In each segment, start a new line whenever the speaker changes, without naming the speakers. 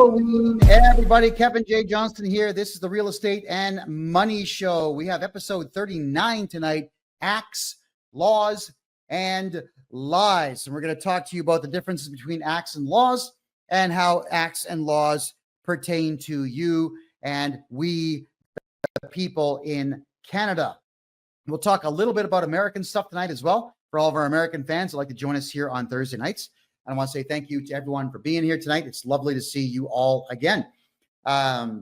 Halloween, everybody. Kevin J. Johnston here. This is the Real Estate and Money Show. We have episode 39 tonight, Acts, Laws, and Lies. And we're going to talk to you about the differences between acts and laws and how acts and laws pertain to you and we, the people in Canada. We'll talk a little bit about American stuff tonight as well for all of our American fans who'd like to join us here on Thursday nights. I want to say thank you to everyone for being here tonight. It's lovely to see you all again. Why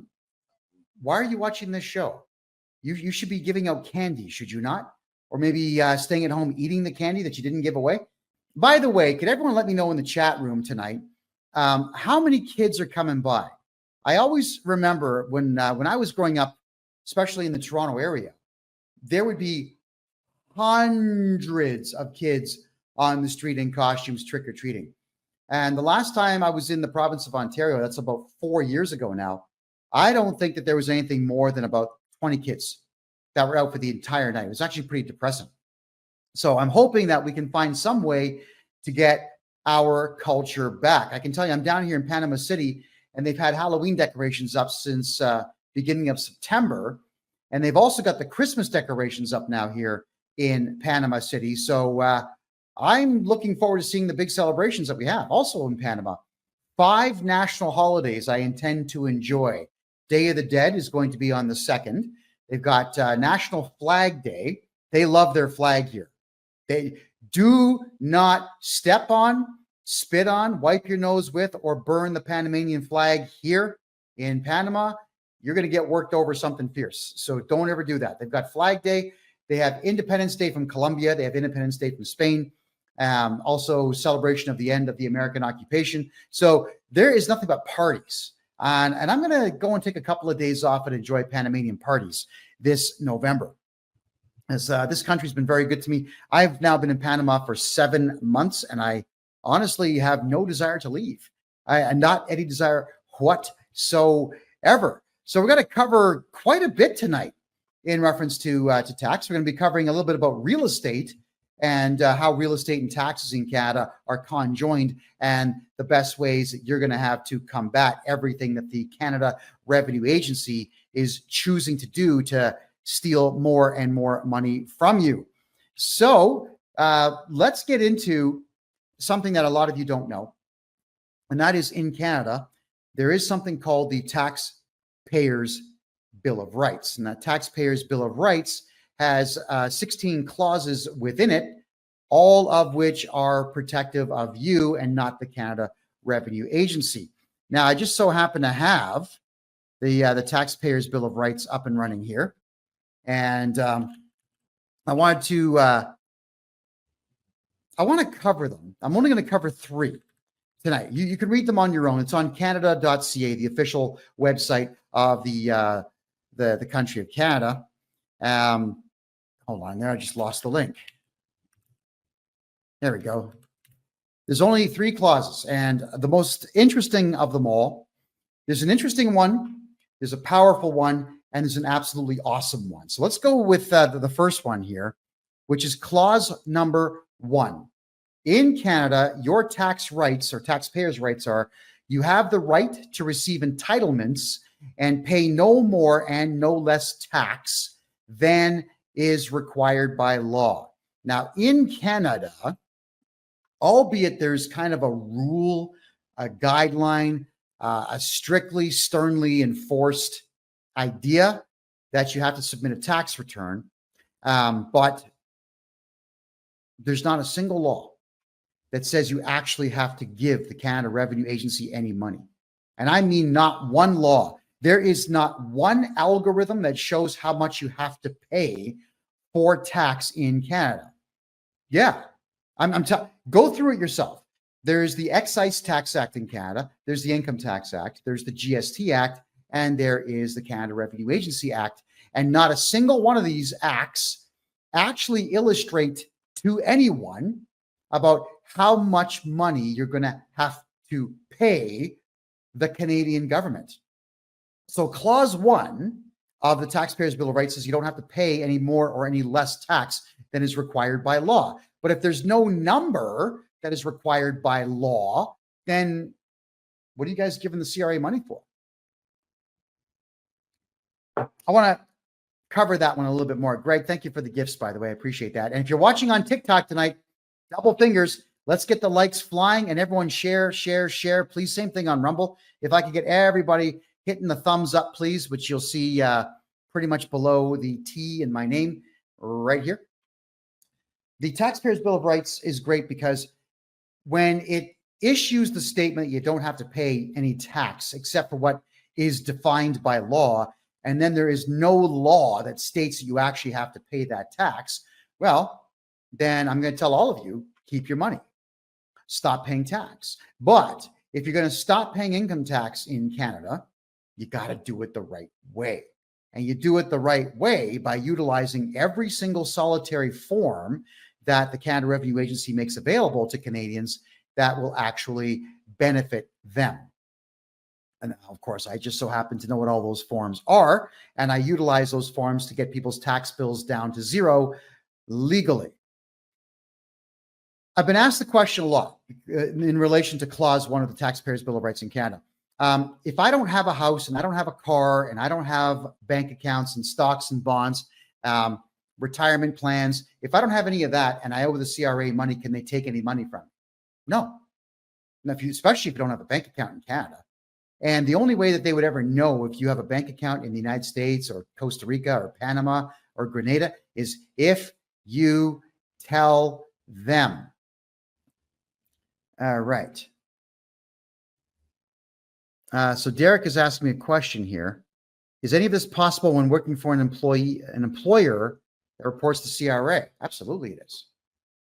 are you watching this show? You should be giving out candy, should you not? Or maybe staying at home eating the candy that you didn't give away. By the way, could everyone let me know in the chat room tonight how many kids are coming by? I always remember when I was growing up, especially in the Toronto area, there would be hundreds of kids on the street in costumes trick-or-treating. And the last time I was in the province of Ontario, that's about 4 years ago now, I don't think that there was anything more than about 20 kids that were out for the entire night. It was actually pretty depressing. So I'm hoping that we can find some way to get our culture back. I can tell you, I'm down here in Panama City, and they've had Halloween decorations up since beginning of September. And they've also got the Christmas decorations up now here in Panama City. So I'm looking forward to seeing the big celebrations that we have also in Panama. 5 national holidays I intend to enjoy. Day of the Dead is going to be on the 2nd. They've got National Flag Day. They love their flag here. They do not step on, spit on, wipe your nose with, or burn the Panamanian flag here in Panama. You're going to get worked over something fierce. So don't ever do that. They've got Flag Day. They have Independence Day from Colombia. They have Independence Day from Spain. Also celebration of the end of the American occupation. So there is nothing but parties. And I'm going to go and take a couple of days off and enjoy Panamanian parties this November. As this country's been very good to me. I've now been in Panama for 7 months, and I honestly have no desire to leave. Not any desire whatsoever. So we're going to cover quite a bit tonight in reference to tax. We're going to be covering a little bit about real estate and how real estate and taxes in Canada are conjoined and the best ways that you're going to have to combat everything that the Canada Revenue Agency is choosing to do to steal more and more money from you. So let's get into something that a lot of you don't know, and that is in Canada, there is something called the Taxpayers' Bill of Rights. And that Taxpayers' Bill of Rights has 16 clauses within it, all of which are protective of you and not the Canada Revenue Agency. Now, I just so happen to have the Taxpayers' Bill of Rights up and running here. And I want to cover them. I'm only going to cover 3 tonight. You can read them on your own. It's on canada.ca, the official website of the country of Canada. Hold on there. I just lost the link. There we go. There's only 3 clauses, and the most interesting of them all, there's an interesting one, there's a powerful one, and there's an absolutely awesome one. So let's go with the first one here, which is clause number 1. In Canada, your tax rights or taxpayers' rights are, you have the right to receive entitlements and pay no more and no less tax than is required by law. Now, in Canada, albeit there's kind of a rule, a guideline, a strictly, sternly enforced idea that you have to submit a tax return, but there's not a single law that says you actually have to give the Canada Revenue Agency any money. And I mean not one law. There is not one algorithm that shows how much you have to pay for tax in Canada. Yeah, go through it yourself. There's the Excise Tax Act in Canada. There's the Income Tax Act. There's the GST Act. And there is the Canada Revenue Agency Act. And not a single one of these acts actually illustrate to anyone about how much money you're going to have to pay the Canadian government. So clause 1 of the Taxpayers' Bill of Rights says you don't have to pay any more or any less tax than is required by law. But if there's no number that is required by law, then What are you guys giving the CRA money for? I want to cover that one a little bit more. Greg, thank you for the gifts, by the way. I appreciate that. And if you're watching on TikTok tonight, double fingers. Let's get the likes flying and everyone share. Please, same thing on Rumble. If I could get everybody hitting the thumbs up, please, which you'll see pretty much below the T in my name right here. The Taxpayers' Bill of Rights is great because when it issues the statement, you don't have to pay any tax except for what is defined by law, and then there is no law that states that you actually have to pay that tax, well, then I'm going to tell all of you, keep your money. Stop paying tax. But if you're going to stop paying income tax in Canada, you got to do it the right way. And you do it the right way by utilizing every single solitary form that the Canada Revenue Agency makes available to Canadians that will actually benefit them. And of course, I just so happen to know what all those forms are, and I utilize those forms to get people's tax bills down to zero legally. I've been asked the question a lot in relation to Clause 1 of the Taxpayers' Bill of Rights in Canada. If I don't have a house and I don't have a car and I don't have bank accounts and stocks and bonds, retirement plans, if I don't have any of that and I owe the CRA money, can they take any money from me? No. Now, especially if you don't have a bank account in Canada. And the only way that they would ever know if you have a bank account in the United States or Costa Rica or Panama or Grenada is if you tell them. All right. So Derek is asking me a question here. Is any of this possible when working for an employer that reports to CRA? Absolutely it is.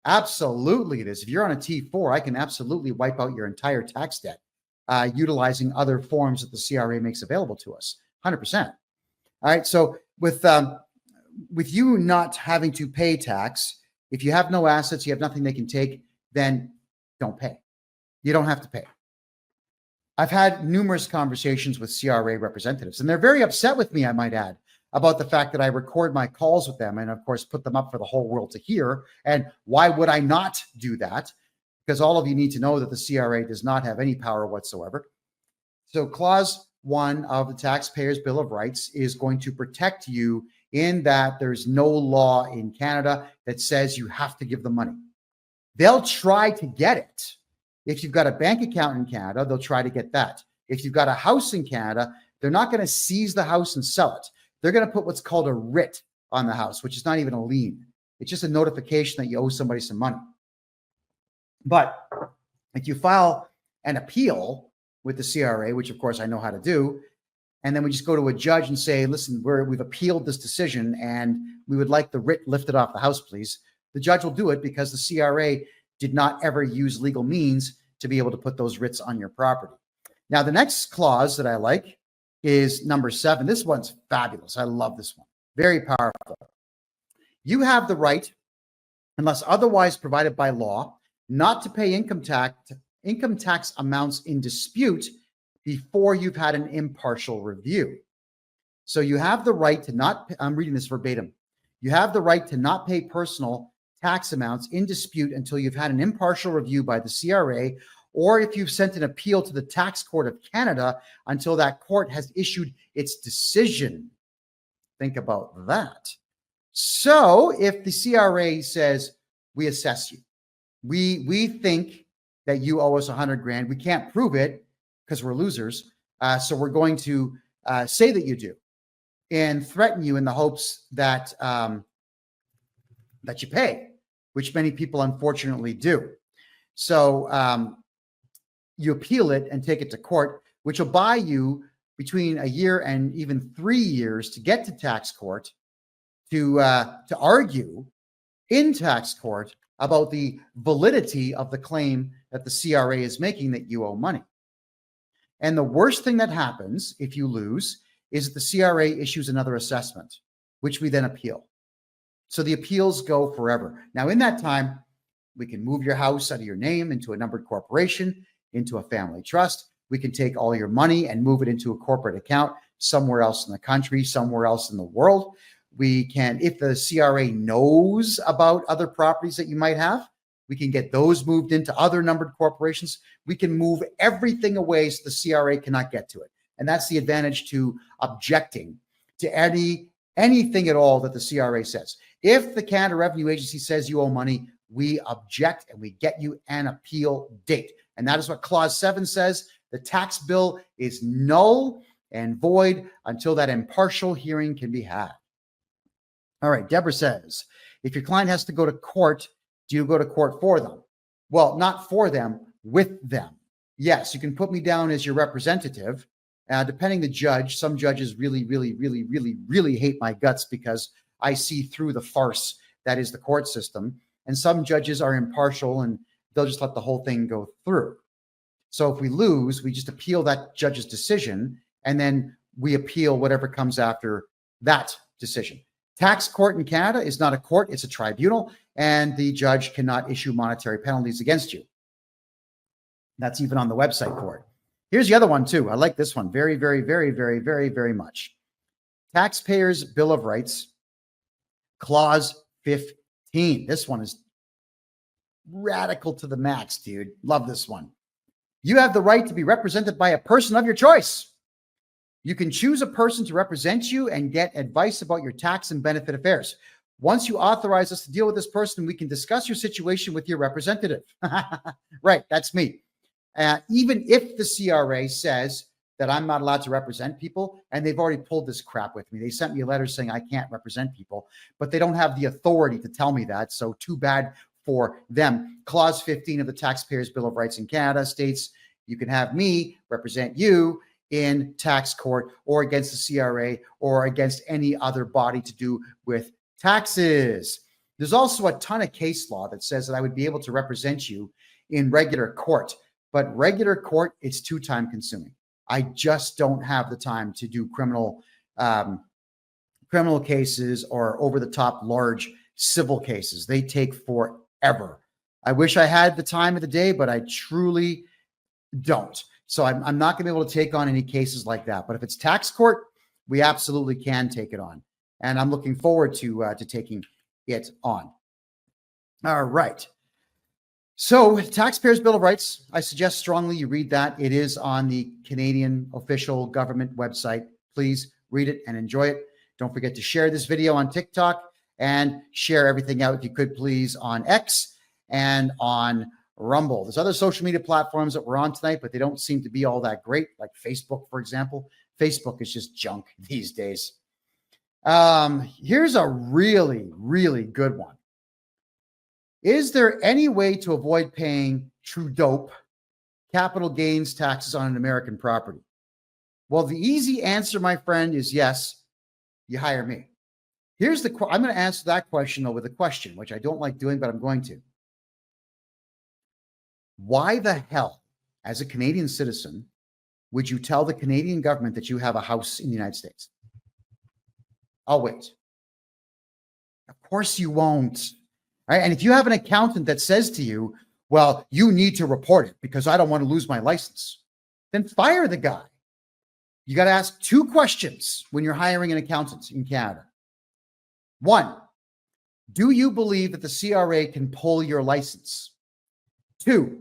Absolutely it is. If you're on a T4, I can absolutely wipe out your entire tax debt utilizing other forms that the CRA makes available to us. 100%. All right. So with you not having to pay tax, if you have no assets, you have nothing they can take, then don't pay. You don't have to pay. I've had numerous conversations with CRA representatives, and they're very upset with me, I might add, about the fact that I record my calls with them and, of course, put them up for the whole world to hear. And why would I not do that? Because all of you need to know that the CRA does not have any power whatsoever. So Clause 1 of the Taxpayers' Bill of Rights is going to protect you in that there's no law in Canada that says you have to give them money. They'll try to get it. If you've got a bank account in Canada, they'll try to get that. If you've got a house in Canada, they're not going to seize the house and sell it. They're going to put what's called a writ on the house, which is not even a lien. It's just a notification that you owe somebody some money. But if you file an appeal with the CRA, which of course I know how to do, and then we just go to a judge and say, listen, we've appealed this decision and we would like the writ lifted off the house, please. The judge will do it because the CRA did not ever use legal means to be able to put those writs on your property. Now, the next clause that I like is number 7. This one's fabulous. I love this one. Very powerful. You have the right, unless otherwise provided by law, not to pay income tax amounts in dispute before you've had an impartial review. So you have the right to not, I'm reading this verbatim. You have the right to not pay personal tax amounts in dispute until you've had an impartial review by the CRA, or if you've sent an appeal to the Tax Court of Canada until that court has issued its decision. Think about that. So if the CRA says, we assess you, we think that you owe us 100 grand, we can't prove it because we're losers, so we're going to say that you do and threaten you in the hopes that that you pay, which many people unfortunately do. So you appeal it and take it to court, which will buy you between a year and even 3 years to get to tax court to argue in tax court about the validity of the claim that the CRA is making that you owe money. And the worst thing that happens if you lose is that the CRA issues another assessment, which we then appeal. So the appeals go forever. Now, in that time, we can move your house out of your name into a numbered corporation, into a family trust. We can take all your money and move it into a corporate account somewhere else in the country, somewhere else in the world. We can, if the CRA knows about other properties that you might have, We can get those moved into other numbered corporations. We can move everything away so the CRA cannot get to it. And that's the advantage to objecting to anything at all that the CRA says. If the Canada Revenue Agency says you owe money, we object and we get you an appeal date. And that is what Clause 7 says. The tax bill is null and void until that impartial hearing can be had. All right, Deborah says, if your client has to go to court, do you go to court for them? Well, not for them, with them. Yes, you can put me down as your representative. Depending the judge, some judges really hate my guts because I see through the farce that is the court system. And some judges are impartial and they'll just let the whole thing go through. So if we lose, we just appeal that judge's decision and then we appeal whatever comes after that decision. Tax court in Canada is not a court, it's a tribunal, and the judge cannot issue monetary penalties against you. That's even on the website for it. Here's the other one too. I like this one very much. Taxpayers' Bill of Rights, Clause 15. This one is radical to the max, dude. Love this one. You have the right to be represented by a person of your choice. You can choose a person to represent you and get advice about your tax and benefit affairs. Once you authorize us to deal with this person, we can discuss your situation with your representative. Right, that's me. Even if the CRA says that I'm not allowed to represent people, and they've already pulled this crap with me. They sent me a letter saying I can't represent people, but they don't have the authority to tell me that, so too bad for them. Clause 15 of the Taxpayers' Bill of Rights in Canada states you can have me represent you in tax court or against the CRA or against any other body to do with taxes. There's also a ton of case law that says that I would be able to represent you in regular court, but regular court, it's too time consuming. I just don't have the time to do criminal cases or over the top large civil cases. They take forever. I wish I had the time of the day, but I truly don't. So I'm not going to be able to take on any cases like that. But if it's tax court, we absolutely can take it on. And I'm looking forward to taking it on. All right. So Taxpayers' Bill of Rights, I suggest strongly you read that. It is on the Canadian official government website. Please read it and enjoy it. Don't forget to share this video on TikTok and share everything out, if you could, please, on X and on Rumble. There's other social media platforms that we're on tonight, but they don't seem to be all that great, like Facebook, for example. Facebook is just junk these days. Here's a really good one. Is there any way to avoid paying true dope capital gains taxes on an American property? Well, the easy answer, my friend, is yes. You hire me. I'm going to answer that question with a question, which I don't like doing, but I'm going to. Why the hell, as a Canadian citizen, would you tell the Canadian government that you have a house in the United States? I'll wait. Of course you won't. Right? And if you have an accountant that says to you, well, you need to report it because I don't want to lose my license, then fire the guy. You got to ask two questions when you're hiring an accountant in Canada. One, do you believe that the CRA can pull your license? Two,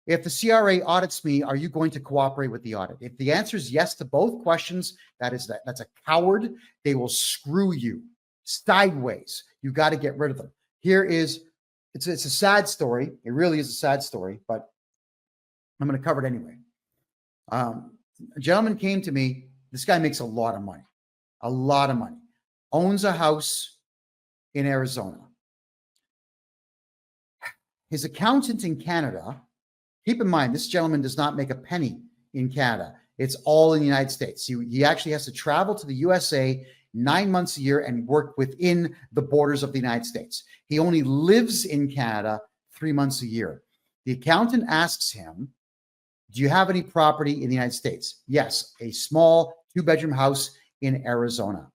if the CRA audits me, are you going to cooperate with the audit? If the answer is yes to both questions, that's a coward. They will screw you sideways. You got to get rid of them. It's a sad story. It really is a sad story, but I'm going to cover it anyway. A gentleman came to me. This guy makes a lot of money, owns a house in Arizona. His accountant in Canada, keep in mind, this gentleman does not make a penny in Canada. It's all in the United States. He actually has to travel to the USA 9 months a year and work within the borders of the United States. He only lives in Canada 3 months a year. The accountant asks him, do you have any property in the United States? Yes, a small 2-bedroom house in Arizona.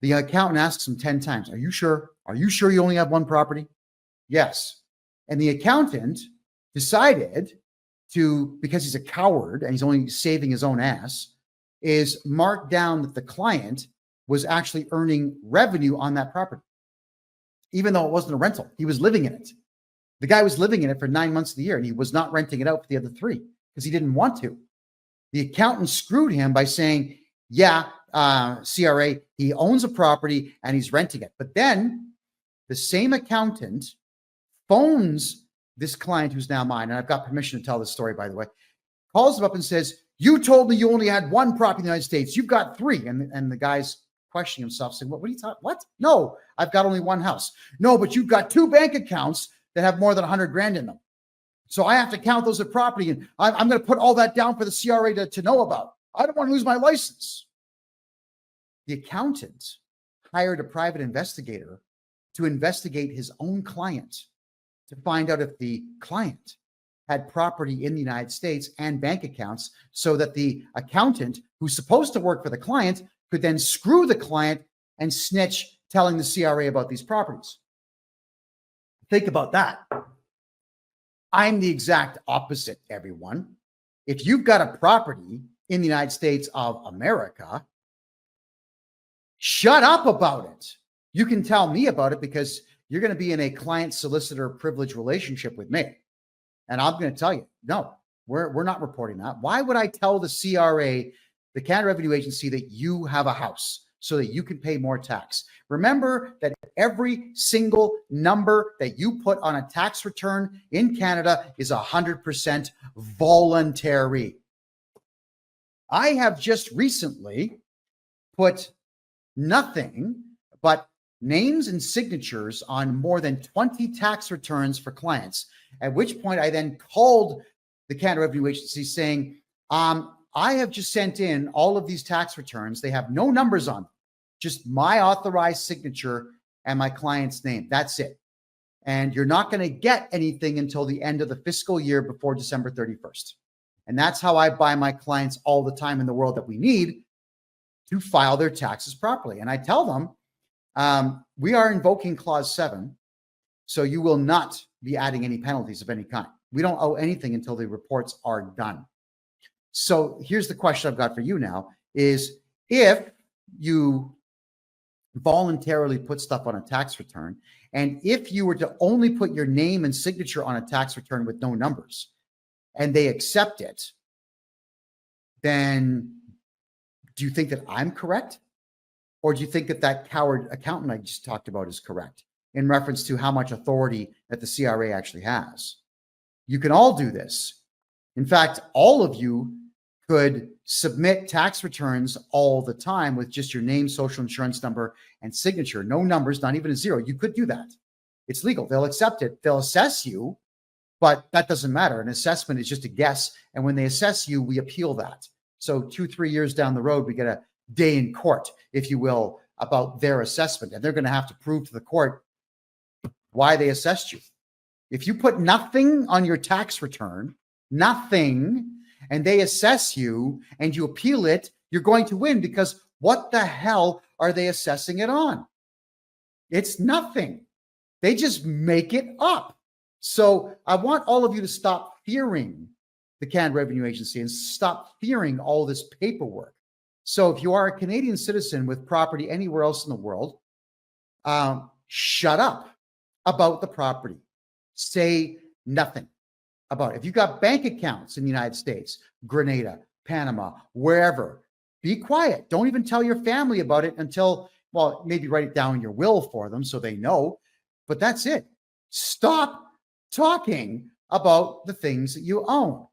The accountant asks him 10 times, are you sure? Are you sure you only have one property? Yes. And the accountant decided to, because he's a coward and he's only saving his own ass, is mark down that the client was actually earning revenue on that property, even though it wasn't a rental. He was living in it. The guy was living in it for 9 months of the year, and he was not renting it out for the other 3 because he didn't want to. The accountant screwed him by saying, yeah, CRA, he owns a property and he's renting it. But then the same accountant phones this client who's now mine, and I've got permission to tell this story, by the way, calls him up and says, you told me you only had 1 property in the United States. You've got 3. And the guy's questioning himself, saying, what are you talking? What? No, I've got only 1 house. No, but you've got 2 bank accounts that have more than 100 grand in them. So I have to count those as property, and I'm going to put all that down for the CRA to know about. I don't want to lose my license. The accountant hired a private investigator to investigate his own client to find out if the client had property in the United States and bank accounts, so that the accountant, who's supposed to work for the client, could then screw the client and snitch, telling the CRA about these properties. Think about that. I'm the exact opposite, everyone. If you've got a property in the United States of America, shut up about it. You can tell me about it because you're going to be in a client-solicitor privilege relationship with me. And I'm going to tell you, no, we're not reporting that. Why would I tell the CRA, the Canada Revenue Agency, that you have a house so that you can pay more tax? Remember that every single number that you put on a tax return in Canada is 100% voluntary. I have just recently put nothing but names and signatures on more than 20 tax returns for clients, at which point I then called the Canada Revenue Agency saying, I have just sent in all of these tax returns. They have no numbers on them, just my authorized signature and my client's name. That's it. And you're not going to get anything until the end of the fiscal year before December 31st. And that's how I buy my clients all the time in the world that we need to file their taxes properly. And I tell them, we are invoking clause 7, so you will not be adding any penalties of any kind. We don't owe anything until the reports are done. So here's the question I've got for you now is, if you voluntarily put stuff on a tax return, and if you were to only put your name and signature on a tax return with no numbers, and they accept it, then do you think that I'm correct? Or do you think that that coward accountant I just talked about is correct in reference to how much authority that the CRA actually has? You can all do this. In fact, all of you could submit tax returns all the time with just your name, social insurance number, and signature. No numbers, not even a 0. You could do that. It's legal. They'll accept it. They'll assess you, but that doesn't matter. An assessment is just a guess. And when they assess you, we appeal that. So 2-3 years down the road, we get a day in court, if you will, about their assessment. And they're going to have to prove to the court why they assessed you. If you put nothing on your tax return, nothing, and they assess you and you appeal it, you're going to win, because what the hell are they assessing it on? It's nothing. They just make it up. So I want all of you to stop fearing the Canada Revenue Agency and stop fearing all this paperwork. So if you are a Canadian citizen with property anywhere else in the world, shut up about the property. Say nothing about it. If you've got bank accounts in the United States, Grenada, Panama, wherever, be quiet. Don't even tell your family about it until, well, maybe write it down in your will for them so they know. But that's it. Stop talking about the things that you own.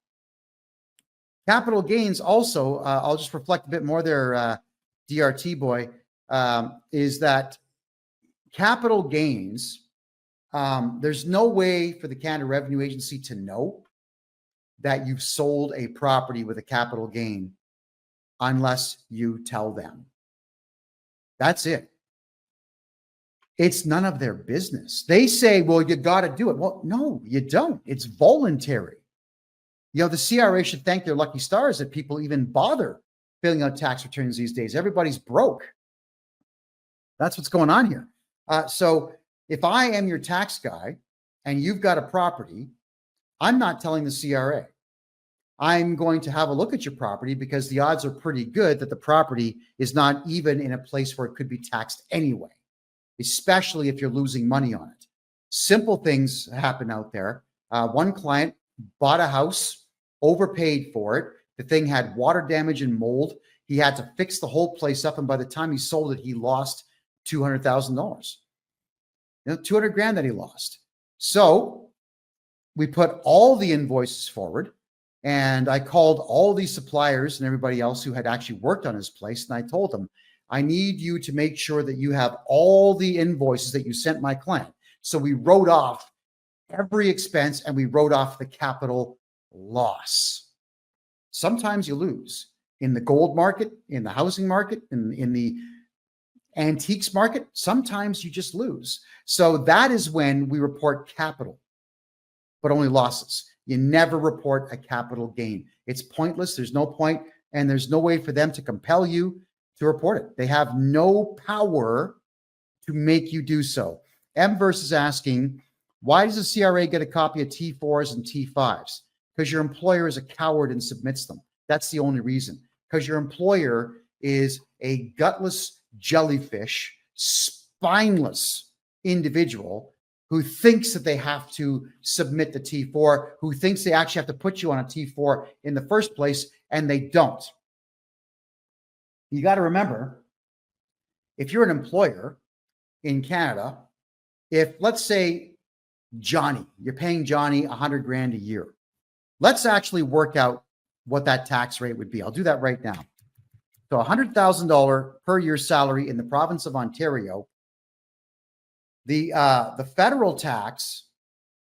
Capital gains also, I'll just reflect a bit more there, DRT boy, is that capital gains, there's no way for the Canada Revenue Agency to know that you've sold a property with a capital gain unless you tell them. That's it. It's none of their business. They say, well, you got to do it. Well, no, you don't. It's voluntary. You know, the CRA should thank their lucky stars that people even bother filling out tax returns these days. Everybody's broke. That's what's going on here. So if I am your tax guy and you've got a property, I'm not telling the CRA. I'm going to have a look at your property because the odds are pretty good that the property is not even in a place where it could be taxed anyway, especially if you're losing money on it. Simple things happen out there. One client bought a house, overpaid for it. The thing had water damage and mold. He had to fix the whole place up. And by the time he sold it, he lost $200,000. 200 grand that he lost. So we put all the invoices forward, and I called all these suppliers and everybody else who had actually worked on his place. And I told them, I need you to make sure that you have all the invoices that you sent my client. So we wrote off every expense and we wrote off the capital loss. Sometimes you lose in the gold market, in the housing market, in the antiques market. Sometimes you just lose. So that is when we report capital, but only losses. You never report a capital gain. It's pointless. There's no point, and there's no way for them to compel you to report it. They have no power to make you do so. Mverse is asking, why does the CRA get a copy of T4s and T5s? Because your employer is a coward and submits them. That's the only reason. Because your employer is a gutless jellyfish, spineless individual who thinks that they have to submit the T4, who thinks they actually have to put you on a T4 in the first place, and they don't. You got to remember, if you're an employer in Canada, if let's say Johnny, you're paying Johnny 100 grand a year. Let's actually work out what that tax rate would be. I'll do that right now. So $100,000 per year salary in the province of Ontario. The federal tax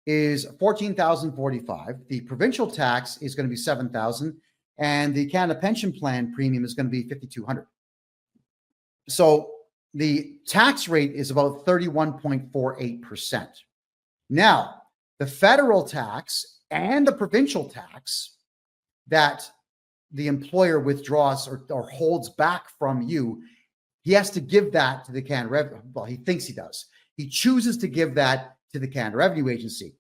is $14,045. The provincial tax is going to be $7,000, and the Canada Pension Plan premium is going to be $5,200. So the tax rate is about 31.48%. Now, the federal tax and the provincial tax that the employer withdraws or holds back from you, he has to give that to the Canada Revenue. Well, he thinks he does. He chooses to give that to the Canada Revenue Agency.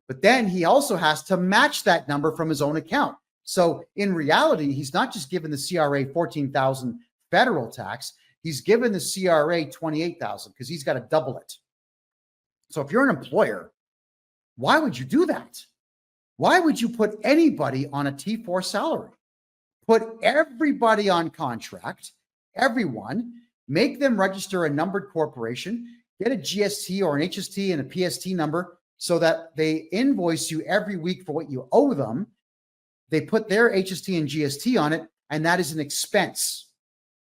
But then he also has to match that number from his own account. So in reality, he's not just given the CRA $14,000 federal tax, he's given the CRA $28,000 because he's got to double it. So if you're an employer, why would you do that? Why would you put anybody on a T4 salary? Put everybody on contract, everyone, make them register a numbered corporation, get a GST or an HST and a PST number so that they invoice you every week for what you owe them. They put their HST and GST on it, and that is an expense.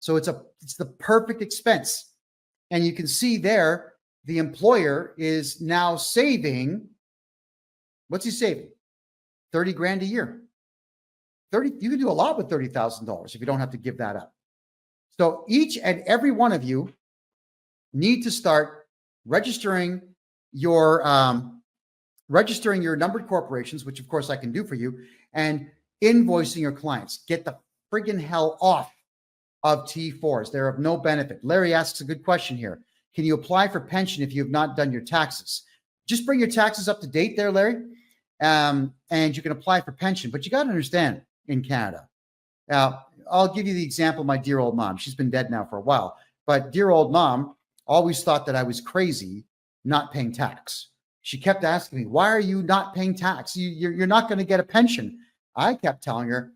So it's the perfect expense. And you can see there, the employer is now saving, what's he saving? 30 grand a year. You can do a lot with $30,000 if you don't have to give that up. So each and every one of you need to start registering your numbered corporations, which of course I can do for you, and invoicing your clients. Get the friggin' hell off of T4s. They're of no benefit. Larry asks a good question here. Can you apply for pension if you have not done your taxes? Just bring your taxes up to date there, Larry, and you can apply for pension. But you got to understand, in Canada. Now, I'll give you the example of my dear old mom. She's been dead now for a while, but dear old mom always thought that I was crazy not paying tax. She kept asking me, why are you not paying tax? You're not going to get a pension. I kept telling her,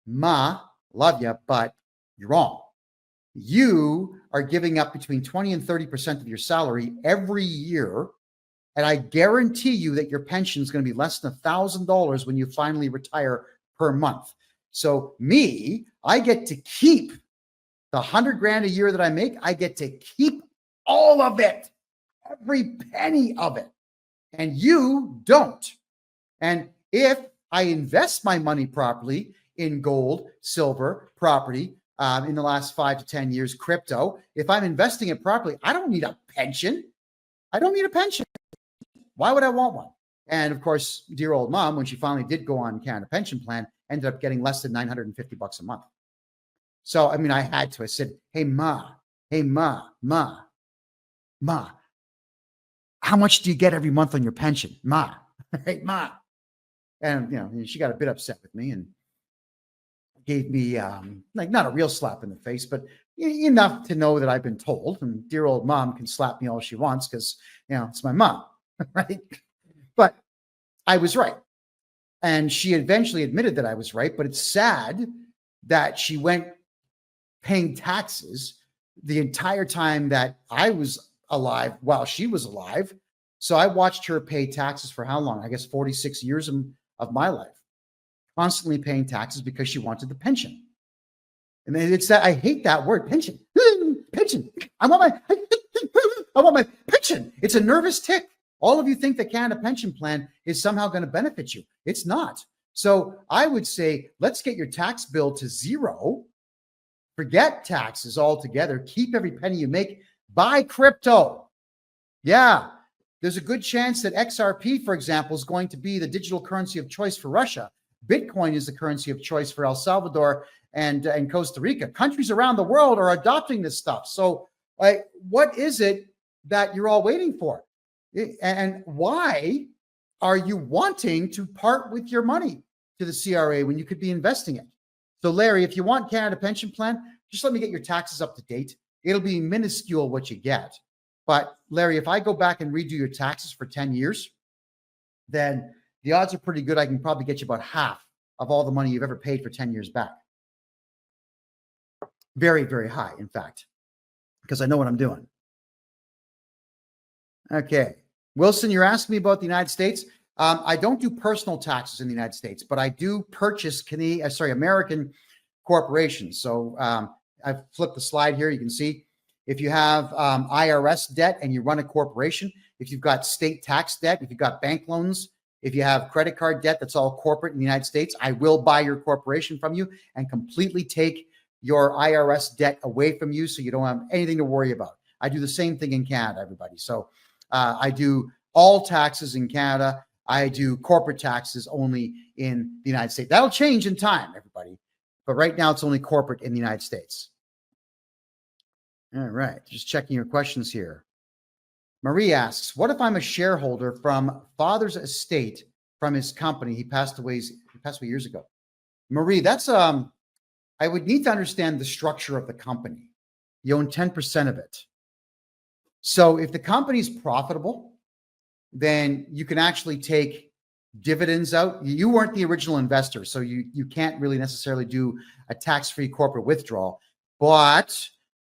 Ma, love you, but you're wrong. You are giving up between 20 and 30% of your salary every year. And I guarantee you that your pension is going to be less than $1,000 when you finally retire per month. So me, I get to keep the 100 grand a year that I make. I get to keep all of it, every penny of it. And you don't. And if I invest my money properly in gold, silver, property, in the last 5 to 10 years, crypto, if I'm investing it properly, I don't need a pension. I don't need a pension. Why would I want one? And of course, dear old mom, when she finally did go on Canada Pension Plan, ended up getting less than $950 a month. So, I mean, I had to. I said, hey, Ma, how much do you get every month on your pension? Ma, hey, Ma. And, you know, she got a bit upset with me and gave me, like, not a real slap in the face, but enough to know that I've been told. And dear old mom can slap me all she wants because, you know, it's my mom. right? But I was right. And she eventually admitted that I was right. But it's sad that she went paying taxes the entire time that I was alive while she was alive. So I watched her pay taxes for how long? I guess 46 years of my life, constantly paying taxes because she wanted the pension. And it's that I hate that word, pension. Pension. I want my pension. It's a nervous tick. All of you think the Canada Pension Plan is somehow going to benefit you. It's not. So I would say, let's get your tax bill to zero. Forget taxes altogether. Keep every penny you make. Buy crypto. Yeah. There's a good chance that XRP, for example, is going to be the digital currency of choice for Russia. Bitcoin is the currency of choice for El Salvador and Costa Rica. Countries around the world are adopting this stuff. So what is it that you're all waiting for? And why are you wanting to part with your money to the CRA when you could be investing it? So Larry, if you want Canada Pension Plan, just let me get your taxes up to date. It'll be minuscule what you get. But Larry, if I go back and redo your taxes for 10 years, then the odds are pretty good I can probably get you about half of all the money you've ever paid for 10 years back. Very, very high, in fact, because I know what I'm doing. Okay. Wilson, you're asking me about the United States. I don't do personal taxes in the United States, but I do purchase American corporations. So I've flipped the slide here. You can see if you have IRS debt and you run a corporation, if you've got state tax debt, if you've got bank loans, if you have credit card debt, that's all corporate in the United States, I will buy your corporation from you and completely take your IRS debt away from you so you don't have anything to worry about. I do the same thing in Canada, everybody. So I do all taxes in Canada. I do corporate taxes only in the United States. That'll change in time, everybody. But right now, it's only corporate in the United States. All right. Just checking your questions here. Marie asks, what if I'm a shareholder from father's estate from his company? He passed away years ago. Marie, that's I would need to understand the structure of the company. You own 10% of it. So if the company's profitable, then you can actually take dividends out. You weren't the original investor, so you can't really necessarily do a tax-free corporate withdrawal, but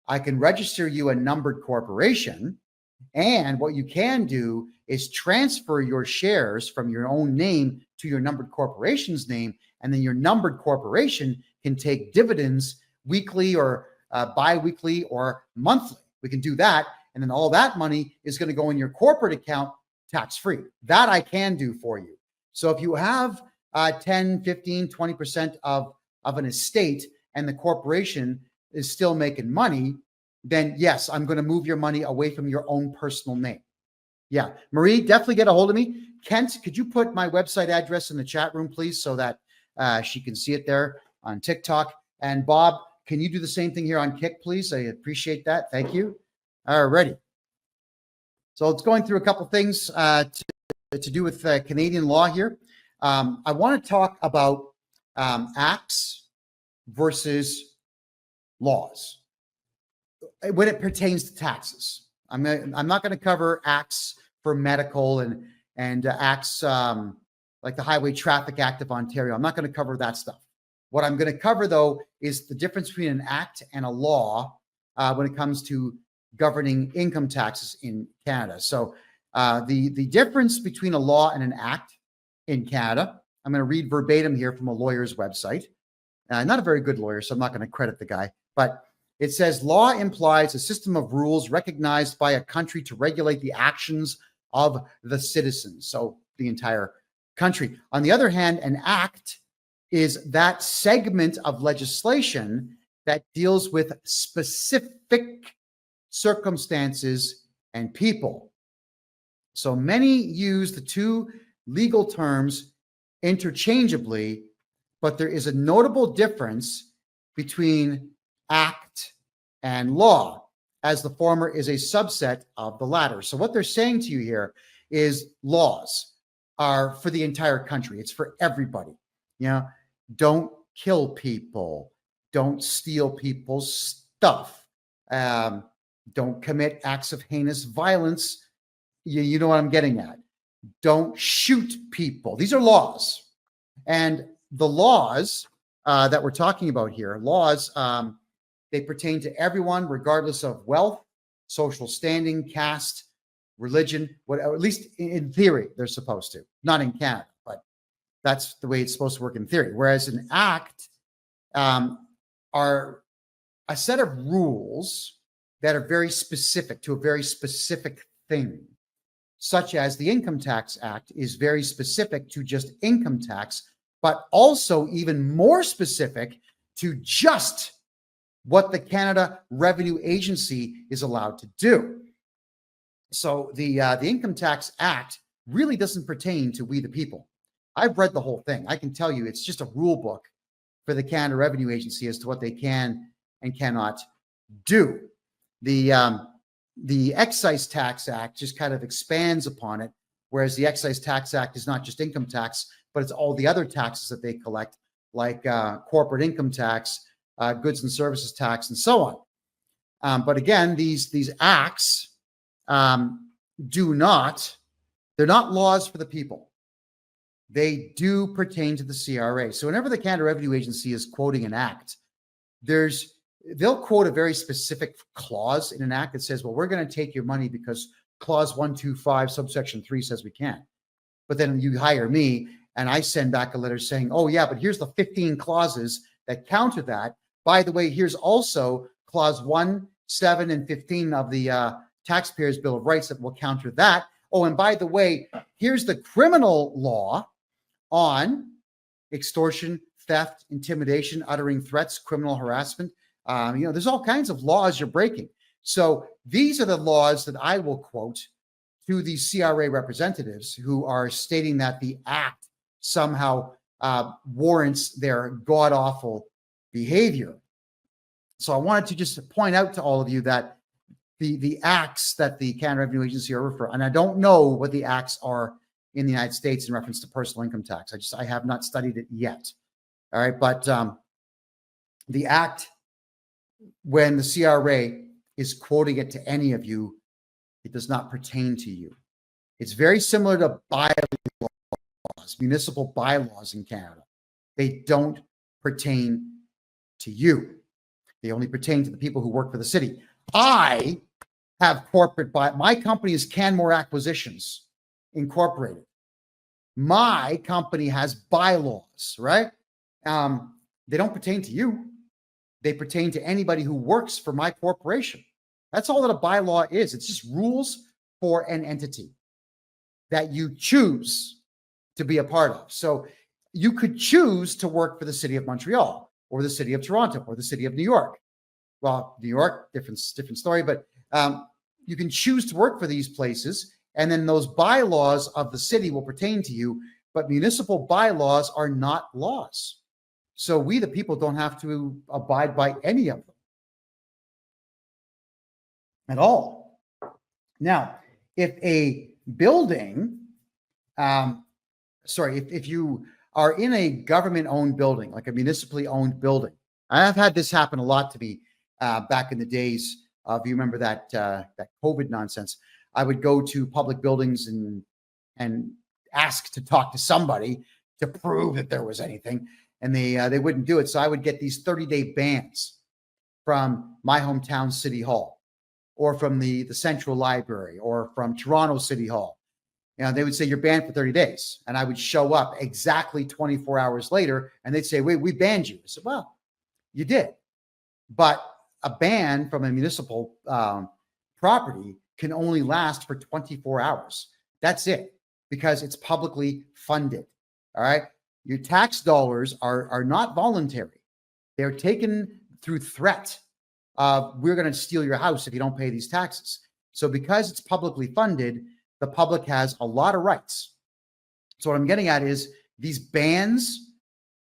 I can register you a numbered corporation. And what you can do is transfer your shares from your own name to your numbered corporation's name. And then your numbered corporation can take dividends weekly or bi-weekly or monthly. We can do that. And then all that money is going to go in your corporate account tax-free. That I can do for you. So if you have 10, 15, 20% of an estate and the corporation is still making money, then yes, I'm going to move your money away from your own personal name. Yeah. Marie, definitely get a hold of me. Kent, could you put my website address in the chat room, please, so that she can see it there on TikTok? And Bob, can you do the same thing here on Kick, please? I appreciate that. Thank you. All righty. So it's going through a couple things to do with Canadian law here. I want to talk about acts versus laws when it pertains to taxes. I'm not going to cover acts for medical and acts like the Highway Traffic Act of Ontario. I'm not going to cover that stuff. What I'm going to cover, though, is the difference between an act and a law when it comes to governing income taxes in Canada. So the difference between a law and an act in Canada, I'm going to read verbatim here from a lawyer's website. Not a very good lawyer, so I'm not going to credit the guy, but it says law implies a system of rules recognized by a country to regulate the actions of the citizens, so the entire country. On the other hand, an act is that segment of legislation that deals with specific circumstances and people. So many use the two legal terms interchangeably, but there is a notable difference between act and law, as the former is a subset of the latter. So what they're saying to you here is laws are for the entire country. It's for everybody. You know, don't kill people. Don't steal people's stuff. Don't commit acts of heinous violence You know what I'm getting at. Don't shoot people. These are laws. And the laws that we're talking about here, laws, they pertain to everyone, regardless of wealth, social standing, caste, religion, at least in theory, they're supposed to. Not in Canada, but that's the way it's supposed to work in theory. Whereas an act are a set of rules that are very specific to a very specific thing, such as the Income Tax Act is very specific to just income tax, but also even more specific to just what the Canada Revenue Agency is allowed to do. So the Income Tax Act really doesn't pertain to we the people. I've read the whole thing. I can tell you it's just a rule book for the Canada Revenue Agency as to what they can and cannot do. The Excise Tax Act just kind of expands upon it, whereas the Excise Tax Act is not just income tax, but it's all the other taxes that they collect, like corporate income tax, goods and services tax, and so on. But again, these acts they're not laws for the people. They do pertain to the CRA. So whenever the Canada Revenue Agency is quoting an act, they'll quote a very specific clause in an act that says, well, we're going to take your money because clause 125 subsection 3 says we can. But then you hire me and I send back a letter saying, oh yeah, but here's the 15 clauses that counter that. By the way, here's also clause 1, 7, and 15 of the Taxpayers' Bill of Rights that will counter that. Oh, and by the way, here's the criminal law on extortion, theft, intimidation, uttering threats, criminal harassment. There's all kinds of laws you're breaking. So these are the laws that I will quote to the CRA representatives who are stating that the act somehow warrants their god-awful behavior. So I wanted to just point out to all of you that the acts that the Canada Revenue Agency are referring, and I don't know what the acts are in the United States in reference to personal income tax. I have not studied it yet. All right, but the act, when the CRA is quoting it to any of you, it does not pertain to you. It's very similar to bylaws, municipal bylaws in Canada. They don't pertain to you. They only pertain to the people who work for the city. I have my company is Canmore Acquisitions Incorporated. My company has bylaws, right? They don't pertain to you. They pertain to anybody who works for my corporation. That's all that a bylaw is. It's just rules for an entity that you choose to be a part of. So you could choose to work for the city of Montreal or the city of Toronto or the city of New York. Well, New York, different story, but you can choose to work for these places, and then those bylaws of the city will pertain to you, but municipal bylaws are not laws. So we, the people, don't have to abide by any of them at all. Now, if a building, if you are in a government-owned building, like a municipally owned building, I've had this happen a lot to me back in the days. If you remember that COVID nonsense, I would go to public buildings and ask to talk to somebody to prove that there was anything, and they wouldn't do it. So I would get these 30-day bans from my hometown city hall, or from the Central Library, or from Toronto City Hall. They would say you're banned for 30 days, and I would show up exactly 24 hours later, and they'd say, "Wait, we banned you." I said, "Well, you did, but a ban from a municipal property can only last for 24 hours. That's it, because it's publicly funded. All right. Your tax dollars are not voluntary. They're taken through threat of, we're going to steal your house if you don't pay these taxes. So because it's publicly funded, the public has a lot of rights. So what I'm getting at is these bans,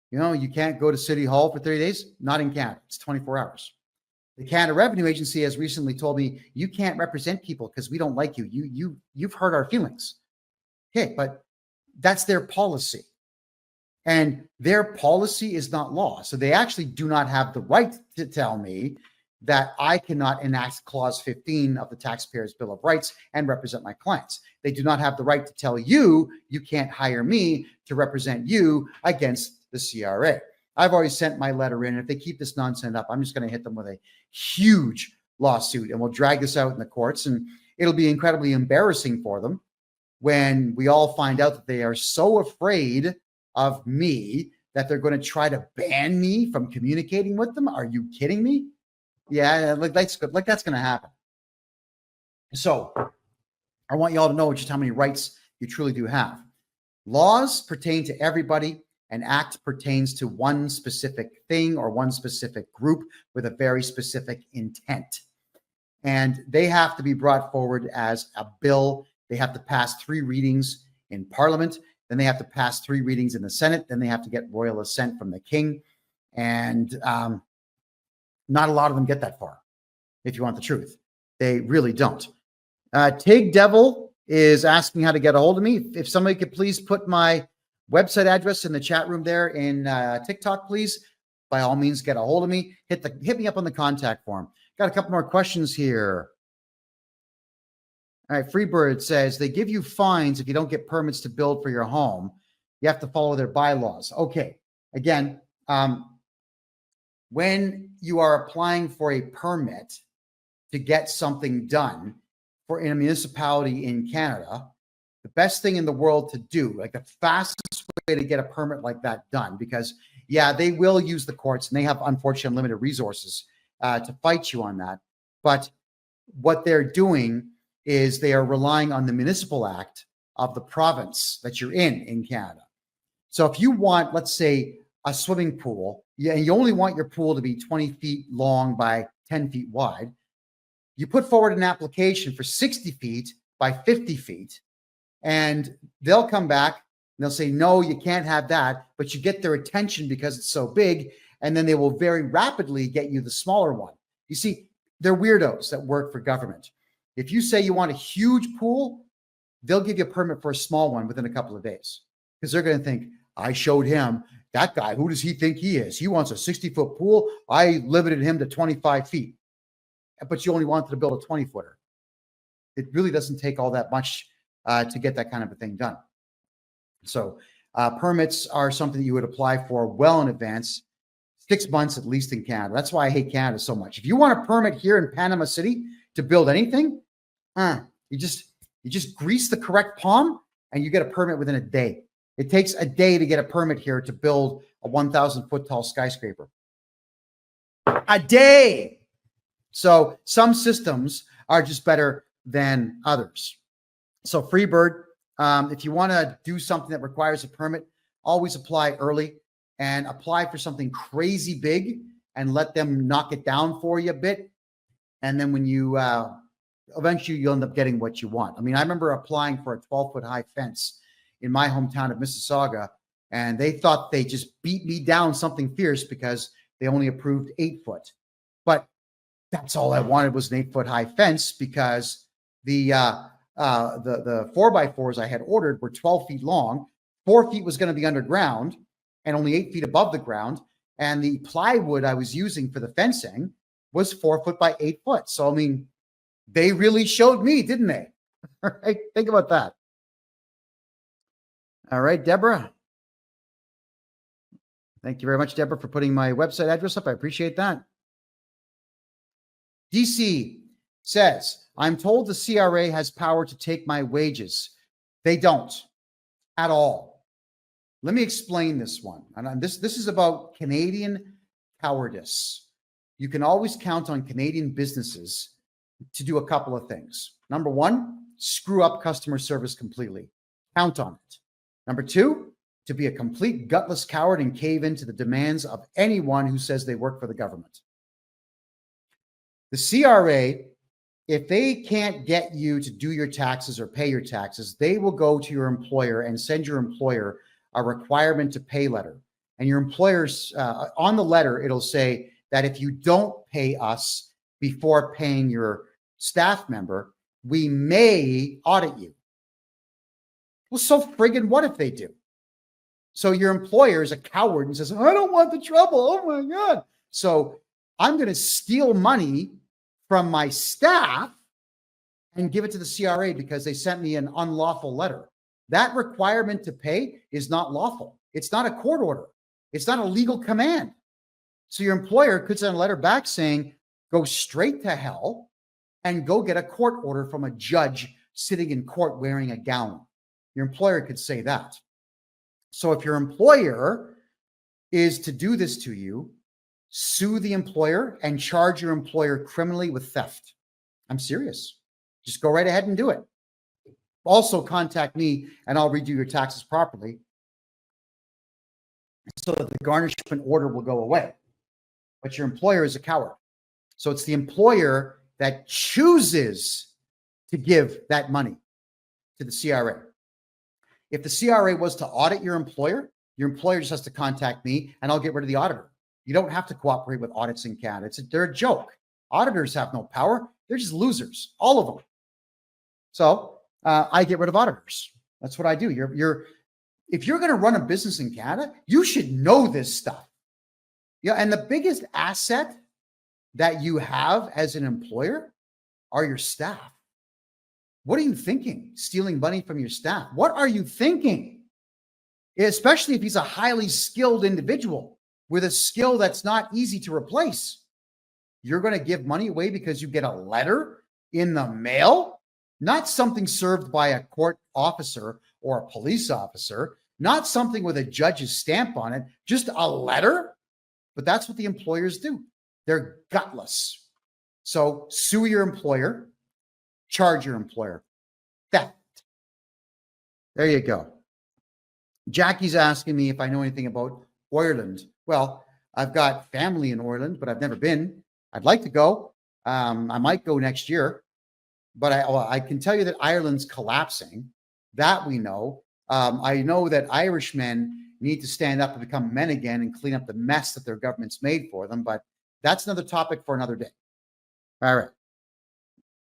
you can't go to City Hall for 30 days, not in Canada. It's 24 hours. The Canada Revenue Agency has recently told me, you can't represent people because we don't like you. You've hurt our feelings. Okay, but that's their policy. And their policy is not law. So they actually do not have the right to tell me that I cannot enact Clause 15 of the Taxpayers' Bill of Rights and represent my clients. They do not have the right to tell you, you can't hire me to represent you against the CRA. I've already sent my letter in. And if they keep this nonsense up, I'm just going to hit them with a huge lawsuit, and we'll drag this out in the courts, and it'll be incredibly embarrassing for them when we all find out that they are so afraid of me that they're going to try to ban me from communicating with them. Are you kidding me? Yeah, like that's good. Like that's going to happen. So I want you all to know just how many rights you truly do have. Laws pertain to everybody. An act pertains to one specific thing or one specific group with a very specific intent. And they have to be brought forward as a bill. They have to pass 3 readings in Parliament. Then they have to pass 3 readings in the Senate. Then they have to get royal assent from the king. And not a lot of them get that far, if you want the truth. They really don't. Tig Devil is asking how to get a hold of me. If somebody could please put my website address in the chat room there in TikTok, please. By all means, get a hold of me. Hit me up on the contact form. Got a couple more questions here. All right, Freebird says they give you fines if you don't get permits to build for your home. You have to follow their bylaws. Okay, again, when you are applying for a permit to get something done in a municipality in Canada, the best thing in the world to do, like the fastest way to get a permit like that done, because yeah, they will use the courts and they have unfortunately limited resources to fight you on that. But what they're doing is they are relying on the municipal act of the province that you're in Canada. So if you want, let's say, a swimming pool, and you only want your pool to be 20 feet long by 10 feet wide, you put forward an application for 60 feet by 50 feet, and they'll come back and they'll say, no, you can't have that, but you get their attention because it's so big, and then they will very rapidly get you the smaller one. You see, they're weirdos that work for government. If you say you want a huge pool, they'll give you a permit for a small one within a couple of days, because they're going to think, I showed him, that guy, who does he think he is? He wants a 60-foot pool. I limited him to 25 feet, but you only wanted to build a 20-footer. It really doesn't take all that much to get that kind of a thing done. So permits are something that you would apply for well in advance, 6 months at least in Canada. That's why I hate Canada so much. If you want a permit here in Panama City to build anything, you just grease the correct palm and you get a permit within a day. It takes a day to get a permit here to build a 1,000-foot tall skyscraper. A day. So some systems are just better than others. So Freebird, if you want to do something that requires a permit, always apply early and apply for something crazy big and let them knock it down for you a bit. And then when you eventually you'll end up getting what you want. I mean, I remember applying for a 12-foot high fence in my hometown of Mississauga, and they thought they just beat me down something fierce because they only approved 8 foot. But that's all I wanted was an 8-foot high fence, because the 4x4s I had ordered were 12 feet long. 4 feet was going to be underground and only 8 feet above the ground. And the plywood I was using for the fencing was 4 foot by 8 foot. So, I mean, they really showed me, didn't they? All right. Think about that. All right, Deborah. Thank you very much, Deborah, for putting my website address up. I appreciate that. DC says, I'm told the CRA has power to take my wages. They don't at all. Let me explain this one. And this is about Canadian cowardice. You can always count on Canadian businesses to do a couple of things. Number one, screw up customer service completely. Count on it. Number two, to be a complete gutless coward and cave into the demands of anyone who says they work for the government. The CRA, if they can't get you to do your taxes or pay your taxes, they will go to your employer and send your employer a requirement to pay letter. And your employer's on the letter, it'll say that if you don't pay us before paying your staff member, we may audit you. Well, so friggin' what if they do? So your employer is a coward and says, I don't want the trouble. Oh my God. So I'm going to steal money from my staff and give it to the CRA because they sent me an unlawful letter. That requirement to pay is not lawful. It's not a court order. It's not a legal command. So your employer could send a letter back saying, go straight to hell and go get a court order from a judge sitting in court wearing a gown. Your employer could say that. So if your employer is to do this to you, sue the employer and charge your employer criminally with theft. I'm serious. Just go right ahead and do it. Also contact me and I'll redo your taxes properly so that the garnishment order will go away. But your employer is a coward. So it's the employer that chooses to give that money to the CRA. If the CRA was to audit your employer just has to contact me and I'll get rid of the auditor. You don't have to cooperate with audits in Canada. They're a joke. Auditors have no power. They're just losers, all of them. So I get rid of auditors. That's what I do. If you're going to run a business in Canada, you should know this stuff. Yeah, and the biggest asset that you have as an employer are your staff. What are you thinking? Stealing money from your staff. What are you thinking? Especially if he's a highly skilled individual with a skill that's not easy to replace. You're going to give money away because you get a letter in the mail, not something served by a court officer or a police officer, not something with a judge's stamp on it, just a letter. But that's what the employers do. They're gutless. So sue your employer, charge your employer. Theft. There you go. Jackie's asking me if I know anything about Ireland. Well, I've got family in Ireland, but I've never been. I'd like to go. I might go next year, but I can tell you that Ireland's collapsing. That we know. I know that Irishmen need to stand up and become men again and clean up the mess that their government's made for them. But that's another topic for another day. All right.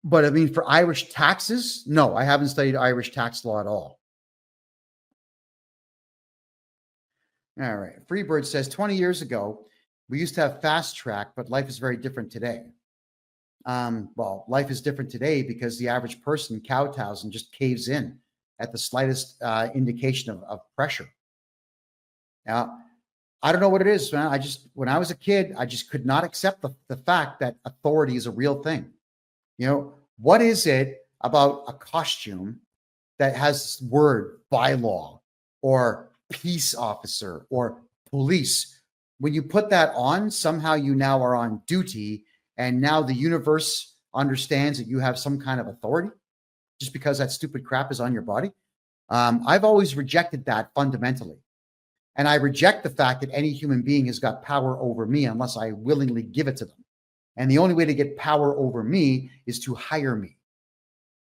But I mean, for Irish taxes, no, I haven't studied Irish tax law at all. All right. Freebird says 20 years ago, we used to have fast track, but life is very different today. Well, life is different today because the average person kowtows and just caves in at the slightest indication of pressure. Now, I don't know what it is, man. When I was a kid, I just could not accept the fact that authority is a real thing. You know, what is it about a costume that has this word bylaw or peace officer or police? When you put that on, somehow you now are on duty, and now the universe understands that you have some kind of authority just because that stupid crap is on your body. I've always rejected that fundamentally. And I reject the fact that any human being has got power over me unless I willingly give it to them. And the only way to get power over me is to hire me.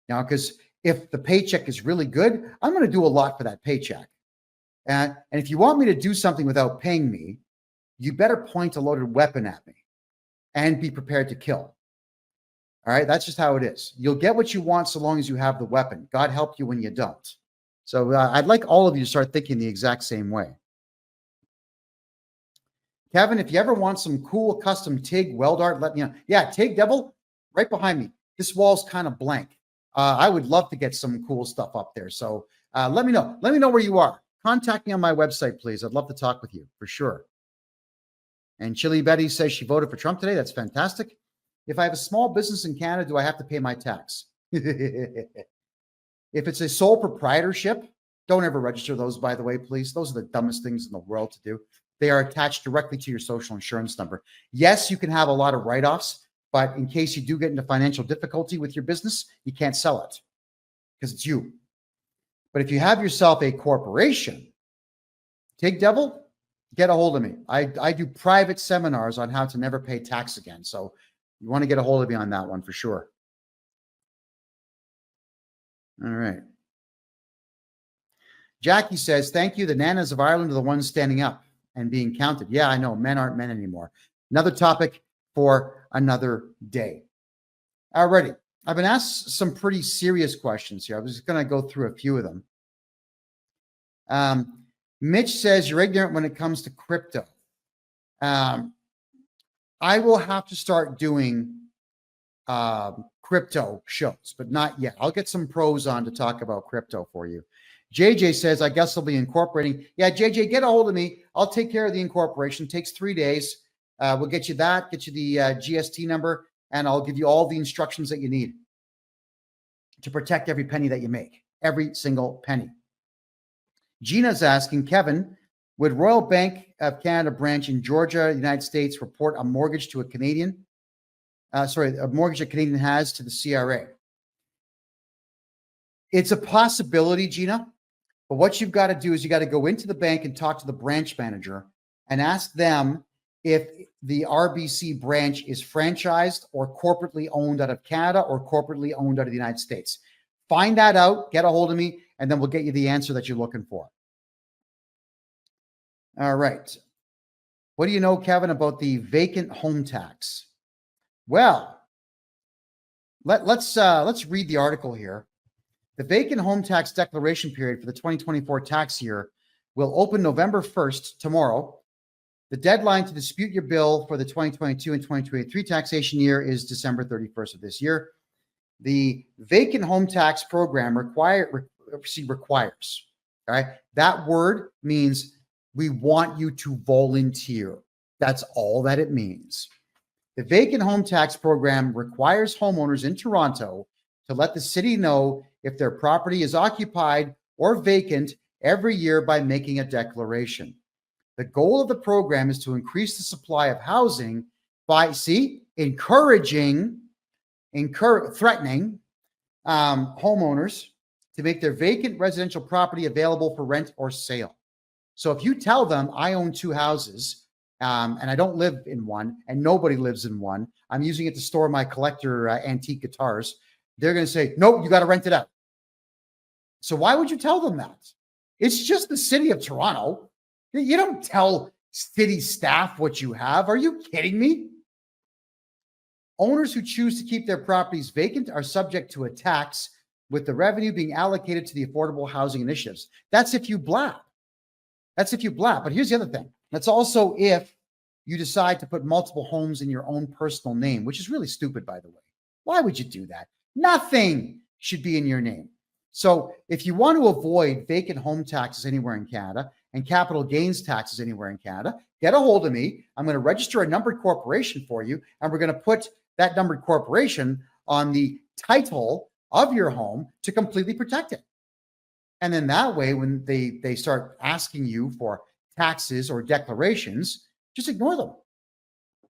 Now, because if the paycheck is really good, I'm going to do a lot for that paycheck. And if you want me to do something without paying me, you better point a loaded weapon at me and be prepared to kill. All right, that's just how it is. You'll get what you want so long as you have the weapon. God help you when you don't. So I'd like all of you to start thinking the exact same way. Kevin, if you ever want some cool custom TIG weld art, let me know. Yeah, TIG Devil, right behind me. This wall's kind of blank. I would love to get some cool stuff up there. So let me know. Let me know where you are. Contact me on my website, please. I'd love to talk with you for sure. And Chili Betty says she voted for Trump today. That's fantastic. If I have a small business in Canada, do I have to pay my tax? If it's a sole proprietorship, don't ever register those, by the way, please. Those are the dumbest things in the world to do. They are attached directly to your social insurance number. Yes, you can have a lot of write-offs, but in case you do get into financial difficulty with your business, you can't sell it because it's you. But if you have yourself a corporation, TIG Devil, get a hold of me. I do private seminars on how to never pay tax again. So you want to get a hold of me on that one for sure. All right. Jackie says, thank you. The nanas of Ireland are the ones standing up and being counted. Yeah, I know. Men aren't men anymore. Another topic for another day. Alrighty. I've been asked some pretty serious questions here. I was just going to go through a few of them. Mitch says, you're ignorant when it comes to crypto. I will have to start doing crypto shows, but not yet. I'll get some pros on to talk about crypto for you. JJ says, I guess I'll be incorporating. Yeah, JJ, get a hold of me. I'll take care of the incorporation. It takes 3 days. We'll get you that, get you the GST number, and I'll give you all the instructions that you need to protect every penny that you make, every single penny. Gina's asking, Kevin, would Royal Bank of Canada branch in Georgia, United States, report a mortgage to a Canadian? A mortgage a Canadian has to the CRA. It's a possibility, Gina, but what you've got to do is you got to go into the bank and talk to the branch manager and ask them if the RBC branch is franchised or corporately owned out of Canada or corporately owned out of the United States. Find that out, get a hold of me, and then we'll get you the answer that you're looking for. All right. What do you know, Kevin, about the vacant home tax? Well, let's read the article here. The vacant home tax declaration period for the 2024 tax year will open November 1st, tomorrow. The deadline to dispute your bill for the 2022 and 2023 taxation year is December 31st of this year. The vacant home tax program requires, all right? That word means we want you to volunteer. That's all that it means. The vacant home tax program requires homeowners in Toronto to let the city know if their property is occupied or vacant every year by making a declaration. The goal of the program is to increase the supply of housing by, threatening homeowners to make their vacant residential property available for rent or sale. So if you tell them, I own 2 houses, and I don't live in one, and nobody lives in one, I'm using it to store my collector antique guitars, they're going to say, nope, you got to rent it out. So why would you tell them that? It's just the city of Toronto. You don't tell city staff what you have. Are you kidding me? Owners who choose to keep their properties vacant are subject to a tax, with the revenue being allocated to the affordable housing initiatives. That's if you blab. But here's the other thing. That's also if you decide to put multiple homes in your own personal name, which is really stupid, by the way. Why would you do that? Nothing should be in your name. So if you want to avoid vacant home taxes anywhere in Canada and capital gains taxes anywhere in Canada, get a hold of me. I'm going to register a numbered corporation for you, and we're going to put that numbered corporation on the title of your home to completely protect it. And then that way, when they start asking you for taxes or declarations, just ignore them.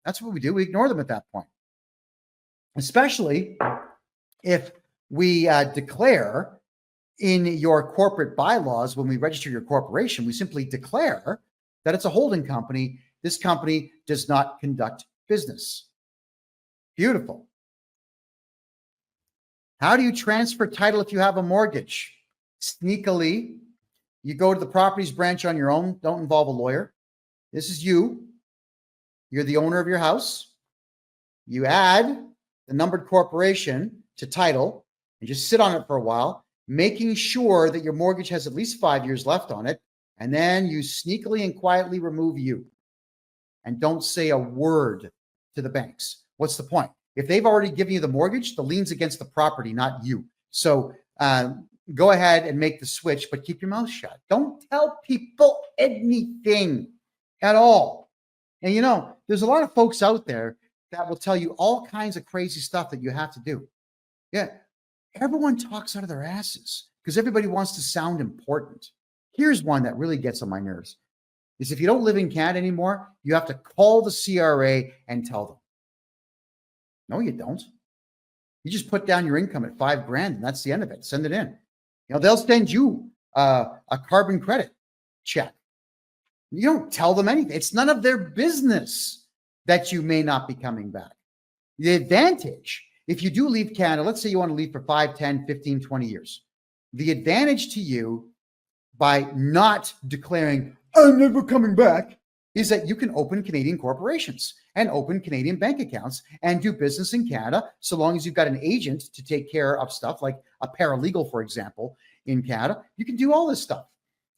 That's what we do. We ignore them at that point. Especially if we declare in your corporate bylaws, when we register your corporation, we simply declare that it's a holding company. This company does not conduct business. Beautiful. How do you transfer title if you have a mortgage? Sneakily, you go to the properties branch on your own. Don't involve a lawyer. This is you. You're the owner of your house. You add the numbered corporation to title and just sit on it for a while, making sure that your mortgage has at least 5 years left on it. And then you sneakily and quietly remove you and don't say a word to the banks. What's the point? If they've already given you the mortgage, the lien's against the property, not you. So go ahead and make the switch, but keep your mouth shut. Don't tell people anything at all. And there's a lot of folks out there that will tell you all kinds of crazy stuff that you have to do. Yeah, everyone talks out of their asses because everybody wants to sound important. Here's one that really gets on my nerves. Is if you don't live in Canada anymore, you have to call the CRA and tell them. No, you don't. You just put down your income at $5,000 and that's the end of it. Send it in. They'll send you a carbon credit check. You don't tell them anything. It's none of their business that you may not be coming back. The advantage, if you do leave Canada, let's say you want to leave for 5, 10, 15, 20 years. The advantage to you by not declaring, I'm never coming back, is that you can open Canadian corporations and open Canadian bank accounts and do business in Canada, so long as you've got an agent to take care of stuff like a paralegal, for example, in Canada. You can do all this stuff.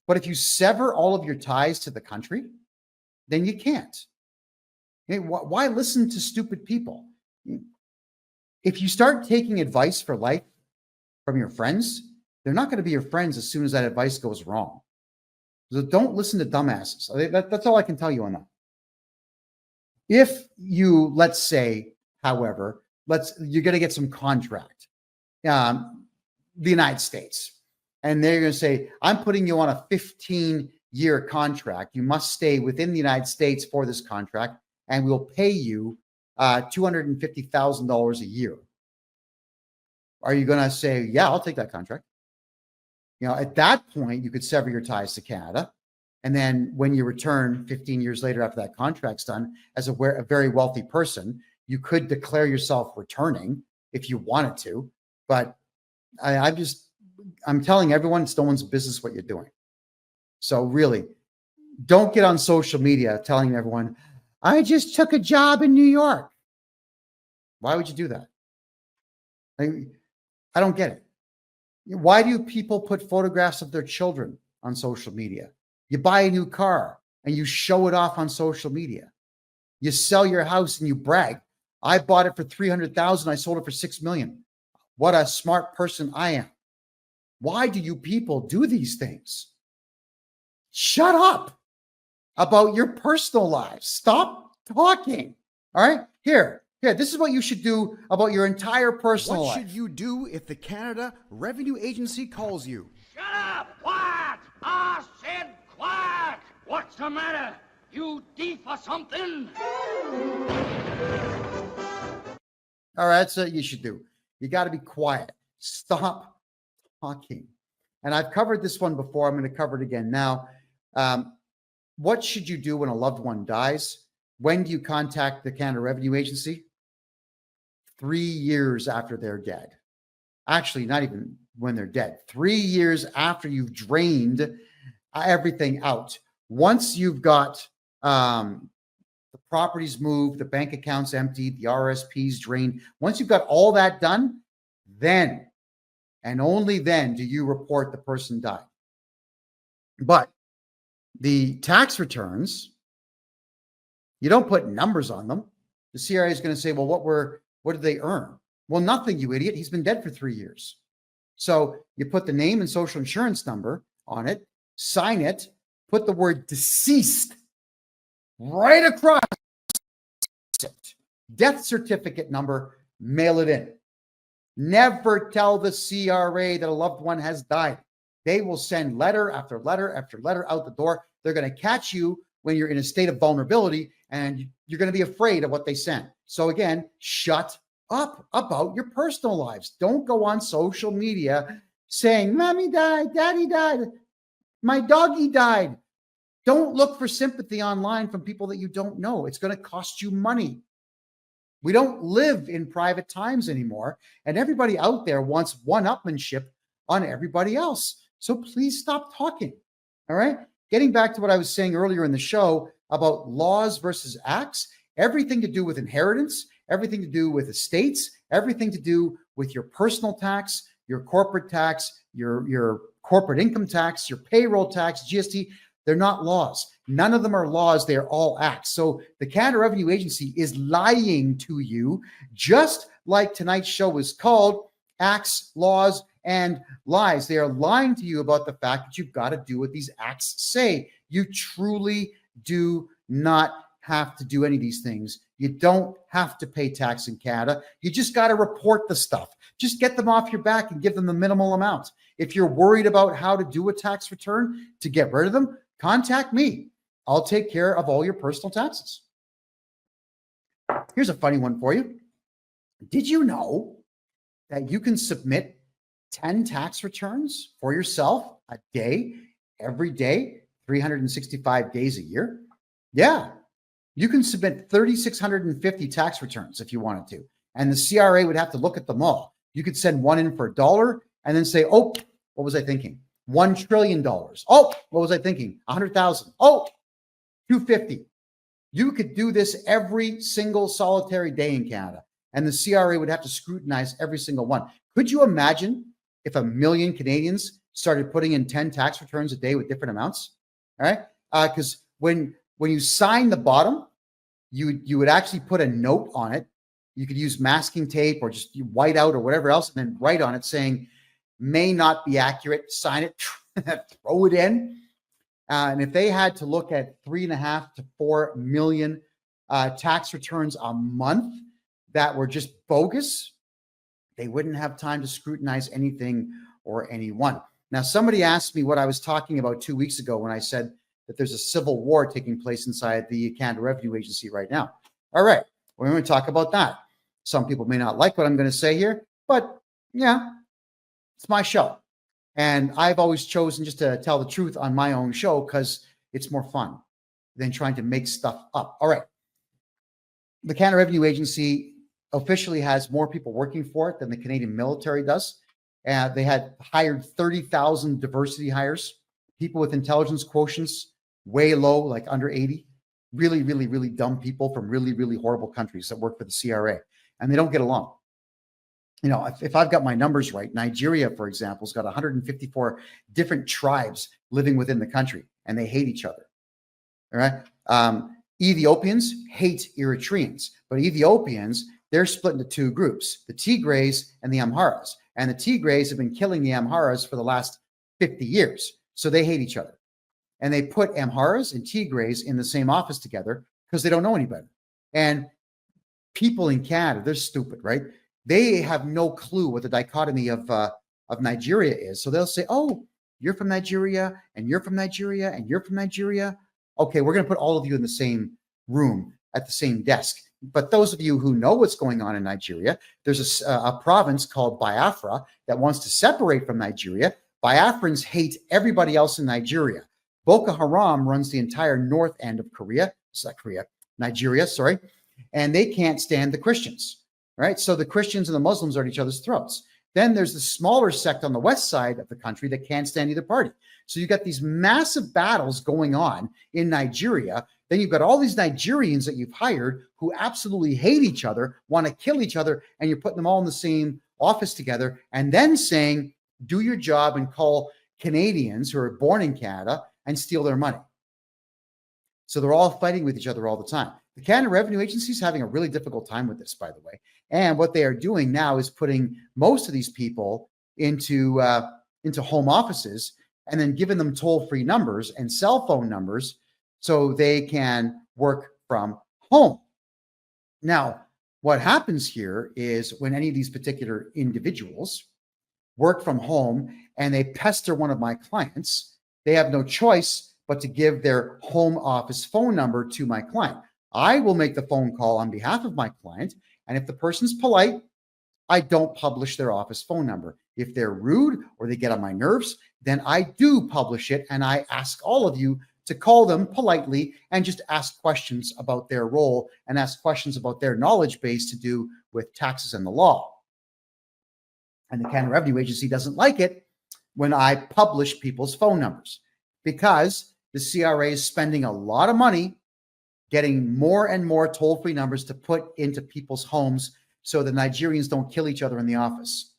But if you sever all of your ties to the country, then you can't. Why listen to stupid people? If you start taking advice for life from your friends, they're not going to be your friends as soon as that advice goes wrong. So don't listen to dumbasses. That's all I can tell you on that. If you, let's say, however, you're going to get some contract, the United States, and they're going to say, I'm putting you on a 15-year contract. You must stay within the United States for this contract, and we'll pay you $250,000 a year. Are you going to say, yeah, I'll take that contract? At that point, you could sever your ties to Canada. And then when you return 15 years later after that contract's done, as a very wealthy person, you could declare yourself returning if you wanted to. But I'm telling everyone, it's no one's business what you're doing. So really, don't get on social media telling everyone, I just took a job in New York. Why would you do that? I don't get it. Why do people put photographs of their children on social media? You buy a new car and you show it off on social media. You sell your house and you brag. I bought it for $300,000. I sold it for $6 million. What a smart person I am. Why do you people do these things? Shut up about your personal lives. Stop talking. All right? Here, this is what you should do about your entire personal life.
What should you do if the Canada Revenue Agency calls you?
Shut up! Quiet! I said quiet! What's the matter? You deaf or something?
All right, that's what you should do. You got to be quiet. Stop talking. And I've covered this one before. I'm going to cover it again now. What should you do when a loved one dies? When do you contact the Canada Revenue Agency? 3 years after they're dead. Actually, not even when they're dead. 3 years after you've drained everything out. Once you've got the properties moved, the bank accounts emptied, the RSPs drained, once you've got all that done, then and only then do you report the person died. But the tax returns, you don't put numbers on them. The CRA is going to say, well, what did they earn? Well, nothing, you idiot. He's been dead for 3 years. So you put the name and social insurance number on it, sign it, put the word deceased right across it. Death certificate number, mail it in. Never tell the CRA that a loved one has died. They will send letter after letter after letter out the door. They're going to catch you when you're in a state of vulnerability, and you're going to be afraid of what they send. So again, shut up about your personal lives. Don't go on social media saying, Mommy died, Daddy died, my doggy died. Don't look for sympathy online from people that you don't know. It's going to cost you money. We don't live in private times anymore, and everybody out there wants one-upmanship on everybody else. So please stop talking. All right? Getting back to what I was saying earlier in the show about laws versus acts, everything to do with inheritance, everything to do with estates, everything to do with your personal tax, your corporate tax, your corporate income tax, your payroll tax, GST, they're not laws. None of them are laws. They are all acts. So the Canada Revenue Agency is lying to you, just like tonight's show was called Acts, Laws, and Lies. They are lying to you about the fact that you've got to do what these acts say. You truly do not have to do any of these things. You don't have to pay tax in Canada. You just got to report the stuff. Just get them off your back and give them the minimal amount. If you're worried about how to do a tax return to get rid of them, contact me. I'll take care of all your personal taxes. Here's a funny one for you. Did you know that you can submit 10 tax returns for yourself a day, every day, 365 days a year? Yeah. You can submit 3,650 tax returns if you wanted to. And the CRA would have to look at them all. You could send one in for $1 and then say, oh, what was I thinking? $1 trillion. Oh, what was I thinking? 100,000. Oh, 250. You could do this every single solitary day in Canada, and the CRA would have to scrutinize every single one. Could you imagine if 1 million Canadians started putting in 10 tax returns a day with different amounts? All right. Because when you sign the bottom, you would actually put a note on it. You could use masking tape or just white out or whatever else, and then write on it saying, may not be accurate, sign it, throw it in. And if they had to look at 3.5 to 4 million tax returns a month that were just bogus, they wouldn't have time to scrutinize anything or anyone. Now, somebody asked me what I was talking about 2 weeks ago when I said that there's a civil war taking place inside the Canada Revenue Agency right now. All right, we're going to talk about that. Some people may not like what I'm going to say here, but yeah, it's my show. And I've always chosen just to tell the truth on my own show because it's more fun than trying to make stuff up. All right. The Canada Revenue Agency officially has more people working for it than the Canadian military does. They had hired 30,000 diversity hires, people with intelligence quotients way low, like under 80, really, really, really dumb people from really, really horrible countries that work for the CRA, and they don't get along. You know, if I've got my numbers right, Nigeria, for example, has got 154 different tribes living within the country, and they hate each other. All right. Ethiopians hate Eritreans, but Ethiopians, they're split into two groups, the Tigrays and the Amharas. And the Tigrays have been killing the Amharas for the last 50 years. So they hate each other. And they put Amharas and Tigrays in the same office together because they don't know any better. And people in Canada, they're stupid, right? They have no clue what the dichotomy of Nigeria is. So they'll say, oh, you're from Nigeria, and you're from Nigeria, and you're from Nigeria. Okay, we're going to put all of you in the same room at the same desk. But those of you who know what's going on in Nigeria, there's a province called Biafra that wants to separate from Nigeria. Biafrans hate everybody else in Nigeria. Boko Haram runs the entire north end of Nigeria, sorry, and they can't stand the Christians, right? So the Christians and the Muslims are at each other's throats. Then there's the smaller sect on the west side of the country that can't stand either party. So you've got these massive battles going on in Nigeria. Then you've got all these Nigerians that you've hired who absolutely hate each other, want to kill each other, and you're putting them all in the same office together and then saying, do your job and call Canadians who are born in Canada and steal their money. So they're all fighting with each other all the time. The Canada Revenue Agency is having a really difficult time with this, by the way. And what they are doing now is putting most of these people into home offices and then giving them toll-free numbers and cell phone numbers so they can work from home. Now, what happens here is when any of these particular individuals work from home and they pester one of my clients, they have no choice but to give their home office phone number to my client. I will make the phone call on behalf of my client, and if the person's polite, I don't publish their office phone number. If they're rude or they get on my nerves, then I do publish it, and I ask all of you to call them politely and just ask questions about their role and ask questions about their knowledge base to do with taxes and the law. And the Canada Revenue Agency doesn't like it when I publish people's phone numbers because the CRA is spending a lot of money getting more and more toll-free numbers to put into people's homes so the Nigerians don't kill each other in the office,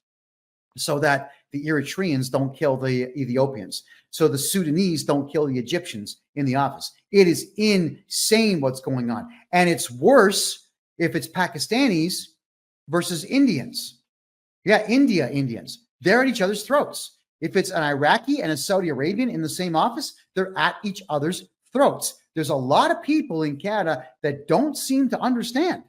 so that the Eritreans don't kill the Ethiopians, so the Sudanese don't kill the Egyptians in the office. It is insane what's going on. And it's worse if it's Pakistanis versus Indians. Yeah, Indians. They're at each other's throats. If it's an Iraqi and a Saudi Arabian in the same office, they're at each other's throats. There's a lot of people in Canada that don't seem to understand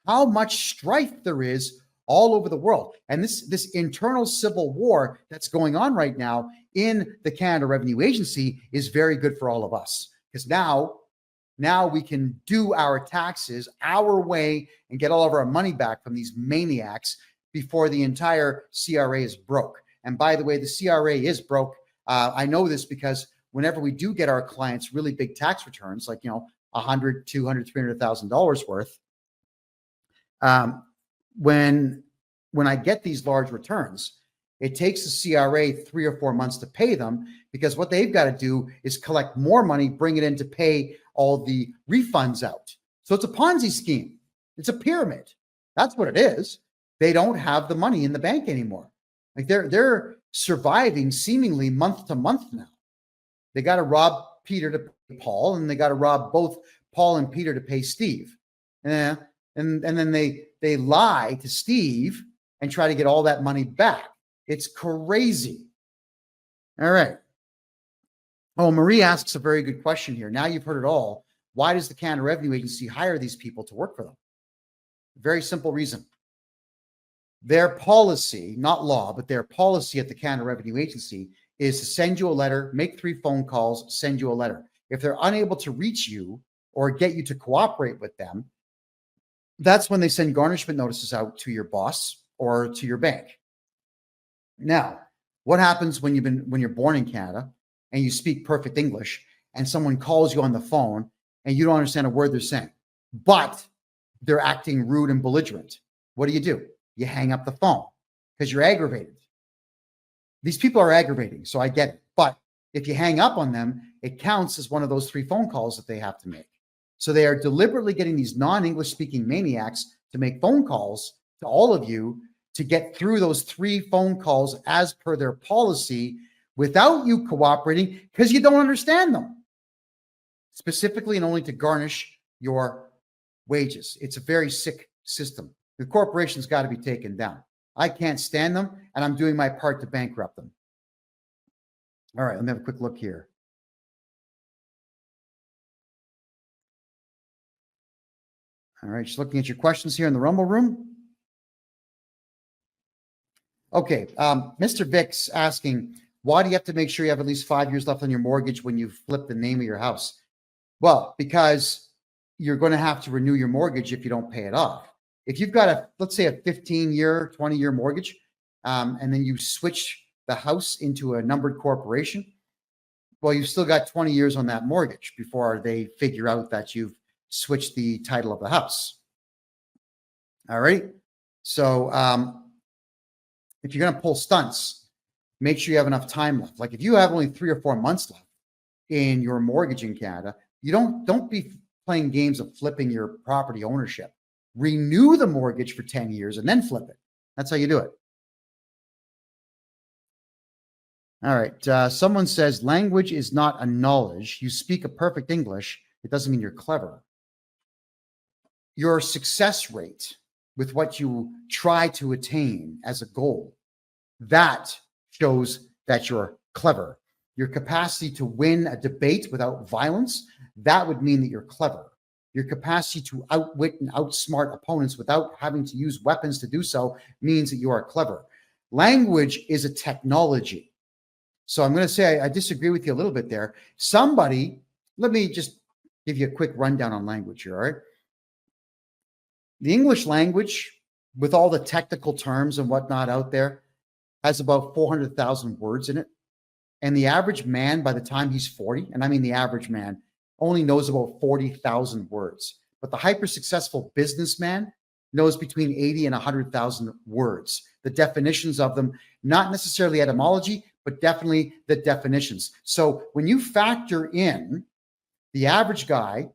how much strife there is all over the world. And this internal civil war that's going on right now in the Canada Revenue Agency is very good for all of us, because now we can do our taxes our way and get all of our money back from these maniacs before the entire CRA is broke. And by the way, the CRA is broke. I know this because whenever we do get our clients really big tax returns, like, $100,000, $200,000, $300,000 worth, when I get these large returns, it takes the CRA 3 or 4 months to pay them, because what they've got to do is collect more money, bring it in to pay all the refunds out. So it's a Ponzi scheme. It's a pyramid. That's what it is. They don't have the money in the bank anymore. Like they're surviving seemingly month to month now. They got to rob Peter to pay Paul, and they got to rob both Paul and Peter to pay Steve. And then they lie to Steve and try to get all that money back. It's crazy. All right. Oh, Marie asks a very good question here. Now you've heard it all. Why does the Canada Revenue Agency hire these people to work for them? Very simple reason. Their policy, not law, but their policy at the Canada Revenue Agency is to send you a letter, make 3 phone calls, send you a letter. If they're unable to reach you or get you to cooperate with them, that's when they send garnishment notices out to your boss or to your bank. Now, what happens when you're born in Canada and you speak perfect English and someone calls you on the phone and you don't understand a word they're saying, but they're acting rude and belligerent? What do? You hang up the phone because you're aggravated. These people are aggravating, so I get it. But if you hang up on them, it counts as one of those 3 phone calls that they have to make. So they are deliberately getting these non-English speaking maniacs to make phone calls to all of you to get through those 3 phone calls as per their policy without you cooperating because you don't understand them, specifically and only to garnish your wages. It's a very sick system. The corporation's got to be taken down. I can't stand them, and I'm doing my part to bankrupt them. All right, let me have a quick look here. All right, just looking at your questions here in the Rumble room. Okay, Mr. Vic's asking, why do you have to make sure you have at least 5 years left on your mortgage when you flip the name of your house? Well, because you're going to have to renew your mortgage if you don't pay it off. If you've got let's say a 15-year, 20-year mortgage, and then you switch the house into a numbered corporation, well, you've still got 20 years on that mortgage before they figure out that you've switched the title of the house. All right. So if you're going to pull stunts, make sure you have enough time left. Like if you have only 3 or 4 months left in your mortgage in Canada, you don't be playing games of flipping your property ownership. Renew the mortgage for 10 years and then flip it. That's how you do it. All right. Someone says language is not a knowledge. You speak a perfect English. It doesn't mean you're clever. Your success rate with what you try to attain as a goal, that shows that you're clever. Your capacity to win a debate without violence, that would mean that you're clever. Your capacity to outwit and outsmart opponents without having to use weapons to do so means that you are clever. Language is a technology. So I'm going to say I disagree with you a little bit there. Let me just give you a quick rundown on language here, all right? The English language, with all the technical terms and whatnot out there, has about 400,000 words in it. And the average man, by the time he's 40, and I mean the average man, only knows about 40,000 words. But the hyper-successful businessman knows between 80 and 100,000 words. The definitions of them, not necessarily etymology, but definitely the definitions. So when you factor in the average guy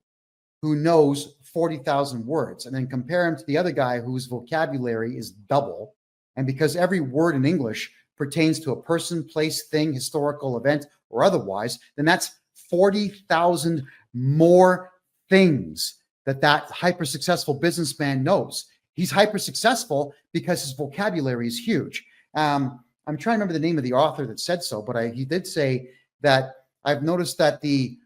who knows 40,000 words and then compare him to the other guy whose vocabulary is double, and because every word in English pertains to a person, place, thing, historical event, or otherwise, then that's 40,000 more things that hyper-successful businessman knows. He's hyper-successful because his vocabulary is huge. I'm trying to remember the name of the author that said so, but he did say that I've noticed that there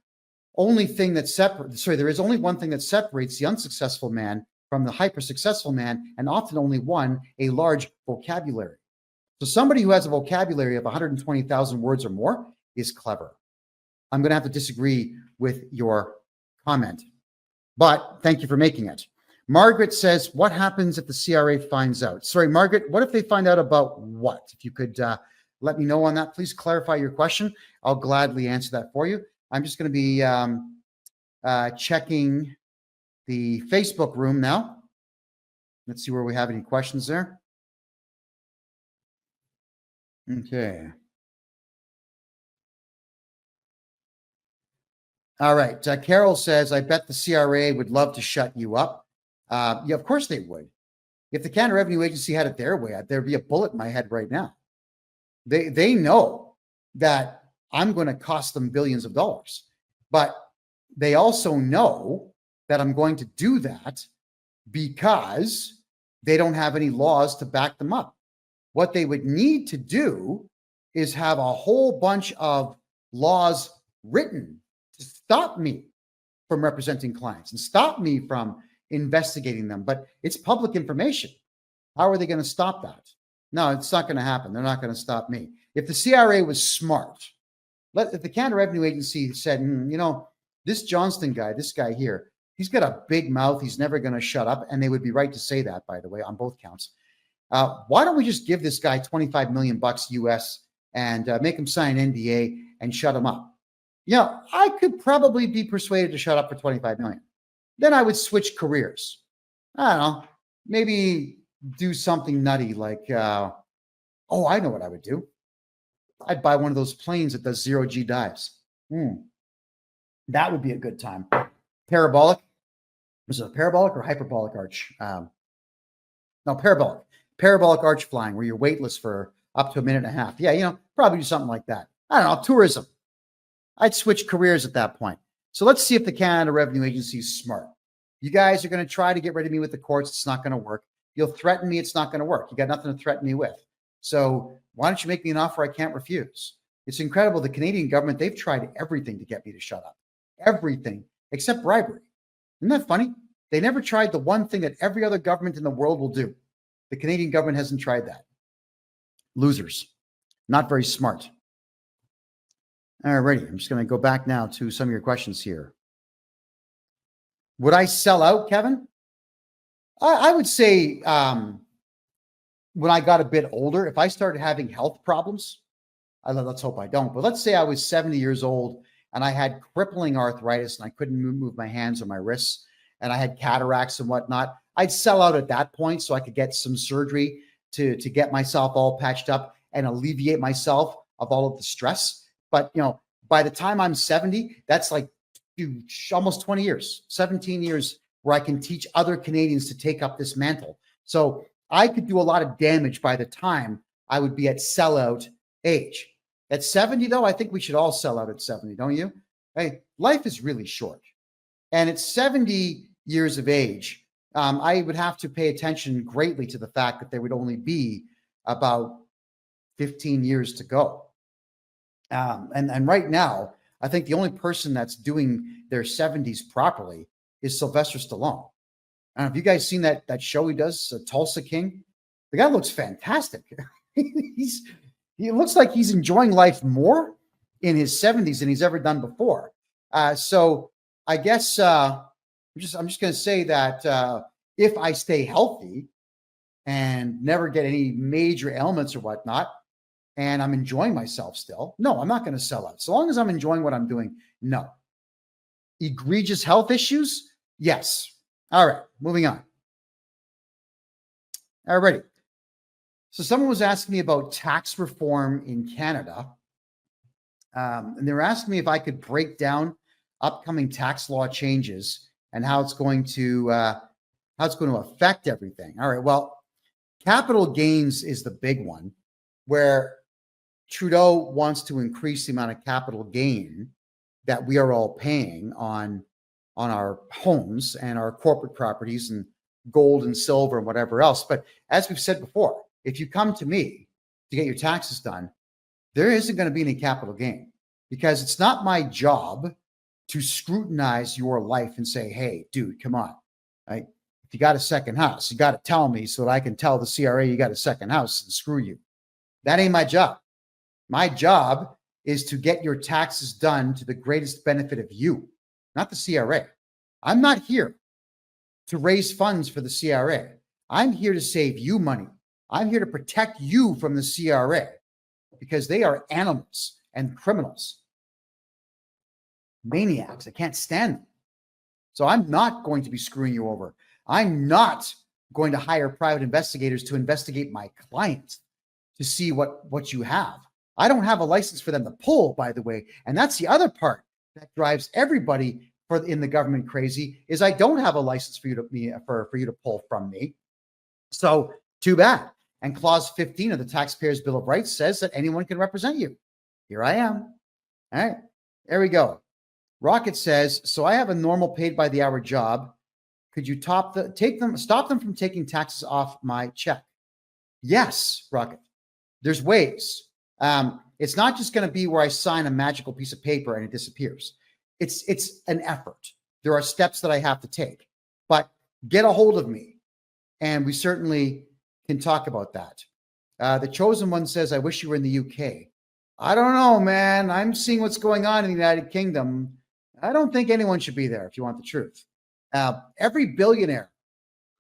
is only one thing that separates the unsuccessful man from the hyper-successful man, and often only one, a large vocabulary. So somebody who has a vocabulary of 120,000 words or more is clever. I'm going to have to disagree with your comment, but thank you for making it. Margaret says, what happens if the CRA finds out? Sorry, Margaret, what if they find out about what? If you could let me know on that, please clarify your question. I'll gladly answer that for you. I'm just going to be checking the Facebook room now. Let's see where we have any questions there. Okay. All right. Carol says, I bet the CRA would love to shut you up. Yeah, of course they would. If the Canada Revenue Agency had it their way, there'd be a bullet in my head right now. They know that I'm going to cost them billions of dollars, but they also know that I'm going to do that because they don't have any laws to back them up. What they would need to do is have a whole bunch of laws written to stop me from representing clients and stop me from investigating them. But it's public information. How are they going to stop that? No, it's not going to happen. They're not going to stop me. If the CRA was smart, if the Canada Revenue Agency said, this Johnston guy, this guy here, he's got a big mouth. He's never going to shut up. And they would be right to say that, by the way, on both counts. Why don't we just give this guy $25 million US and make him sign an NDA and shut him up? I could probably be persuaded to shut up for $25 million. Then I would switch careers. I don't know, maybe do something nutty like, I know what I would do. I'd buy one of those planes that does zero-G dives. That would be a good time. Parabolic. Was it a parabolic or hyperbolic arch? No, parabolic. Parabolic arch flying where you're weightless for up to a minute and a half. Yeah, probably do something like that. I don't know, tourism. I'd switch careers at that point. So let's see if the Canada Revenue Agency is smart. You guys are going to try to get rid of me with the courts. It's not going to work. You'll threaten me. It's not going to work. You got nothing to threaten me with. So why don't you make me an offer I can't refuse? It's incredible. The Canadian government, they've tried everything to get me to shut up. Everything except bribery. Isn't that funny? They never tried the one thing that every other government in the world will do. The Canadian government hasn't tried that. Losers. Not very smart. All righty. I'm just going to go back now to some of your questions here. Would I sell out, Kevin? I would say when I got a bit older, if I started having health problems, let's hope I don't, but let's say I was 70 years old and I had crippling arthritis and I couldn't move my hands or my wrists and I had cataracts and whatnot, I'd sell out at that point so I could get some surgery to get myself all patched up and alleviate myself of all of the stress. But, by the time I'm 70, that's like almost 20 years, 17 years where I can teach other Canadians to take up this mantle. So I could do a lot of damage by the time I would be at sellout age. At 70, though, I think we should all sell out at 70, don't you? Hey, life is really short. And at 70 years of age, I would have to pay attention greatly to the fact that there would only be about 15 years to go. And right now, I think the only person that's doing their 70s properly is Sylvester Stallone. I don't know if you guys seen that show he does, Tulsa King. The guy looks fantastic. He looks like he's enjoying life more in his 70s than he's ever done before. So I guess I'm just going to say that if I stay healthy and never get any major ailments or whatnot, and I'm enjoying myself still, no, I'm not going to sell out. So long as I'm enjoying what I'm doing, no. Egregious health issues? Yes. All right, moving on. All righty. So someone was asking me about tax reform in Canada. And they were asking me if I could break down upcoming tax law changes and how it's going to affect everything. All right. Well, capital gains is the big one, where Trudeau wants to increase the amount of capital gain that we are all paying on our homes and our corporate properties and gold and silver and whatever else. But as we've said before, if you come to me to get your taxes done, there isn't going to be any capital gain, because it's not my job to scrutinize your life and say, hey, dude, come on. Right? If you got a second house, you got to tell me so that I can tell the CRA you got a second house and screw you. That ain't my job. My job is to get your taxes done to the greatest benefit of you, not the CRA. I'm not here to raise funds for the CRA. I'm here to save you money. I'm here to protect you from the CRA, because they are animals and criminals, maniacs. I can't stand them. So I'm not going to be screwing you over. I'm not going to hire private investigators to investigate my clients to see what you have. I don't have a license for them to pull, by the way. And that's the other part that drives everybody in the government crazy, is I don't have a license for you to pull from me. So too bad. And clause 15 of the Taxpayers' Bill of Rights says that anyone can represent you. Here I am. All right, there we go. Rocket says, so I have a normal paid by the hour job. Could you stop them from taking taxes off my check? Yes, Rocket. There's ways. It's not just going to be where I sign a magical piece of paper and it disappears. It's an effort. There are steps that I have to take, but get a hold of me and we certainly can talk about that. The Chosen One says, I wish you were in the UK. I don't know, man. I'm seeing what's going on in the United Kingdom. I don't think anyone should be there if you want the truth. Every billionaire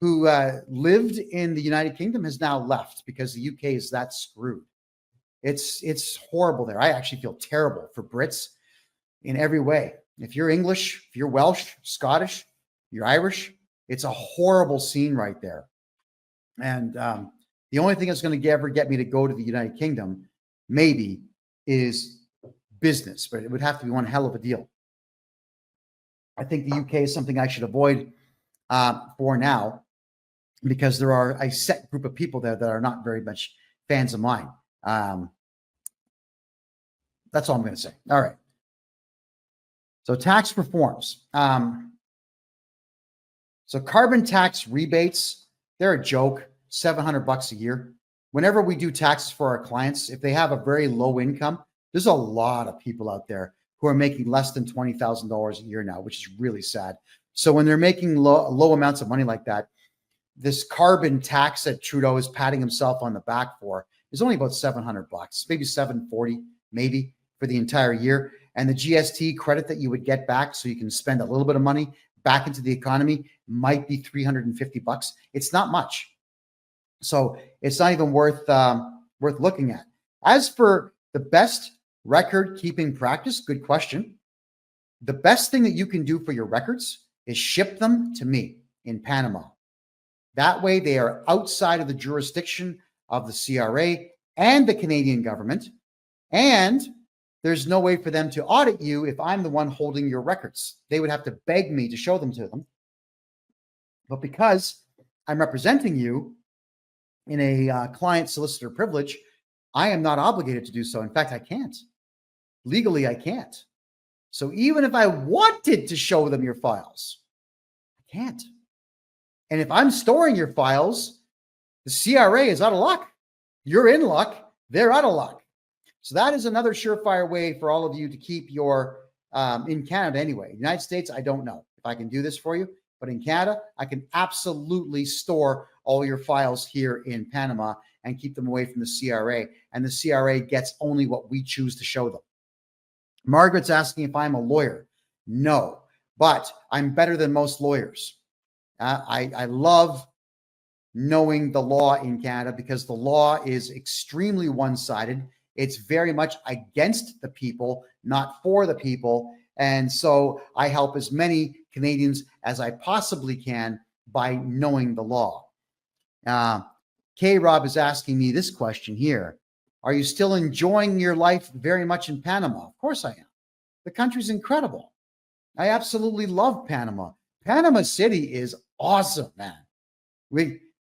who lived in the United Kingdom has now left because the UK is that screwed. It's horrible there. I actually feel terrible for Brits in every way. If you're English, if you're Welsh, Scottish, you're Irish, it's a horrible scene right there. And the only thing that's going to ever get me to go to the United Kingdom, maybe, is business, but it would have to be one hell of a deal. I think the UK is something I should avoid for now, because there are a set group of people there that are not very much fans of mine. That's all I'm going to say. All right. So tax reforms. So carbon tax rebates, they're a joke, $700 a year. Whenever we do taxes for our clients, if they have a very low income, there's a lot of people out there who are making less than $20,000 a year now, which is really sad. So when they're making low amounts of money like that, this carbon tax that Trudeau is patting himself on the back for is only about $700, maybe $740, maybe for the entire year. And the GST credit that you would get back, so you can spend a little bit of money back into the economy, might be $350. It's not much. So it's not even worth looking at. As for the best record keeping practice, good question. The best thing that you can do for your records is ship them to me in Panama. That way they are outside of the jurisdiction of the CRA and the Canadian government. And there's no way for them to audit you if I'm the one holding your records. They would have to beg me to show them to them. But because I'm representing you in a client solicitor privilege, I am not obligated to do so. In fact, I can't. Legally, I can't. So even if I wanted to show them your files, I can't. And if I'm storing your files, the CRA is out of luck. You're in luck. They're out of luck. So that is another surefire way for all of you to keep your, in Canada anyway. United States, I don't know if I can do this for you. But in Canada, I can absolutely store all your files here in Panama and keep them away from the CRA. And the CRA gets only what we choose to show them. Margaret's asking if I'm a lawyer. No, but I'm better than most lawyers. I love knowing the law in Canada because the law is extremely one-sided. It's very much against the people, not for the people. And so I help as many Canadians as I possibly can by knowing the law. K-Rob is asking me this question here. Are you still enjoying your life very much in Panama? Of course I am. The country's incredible. I absolutely love Panama. Panama City is awesome, man.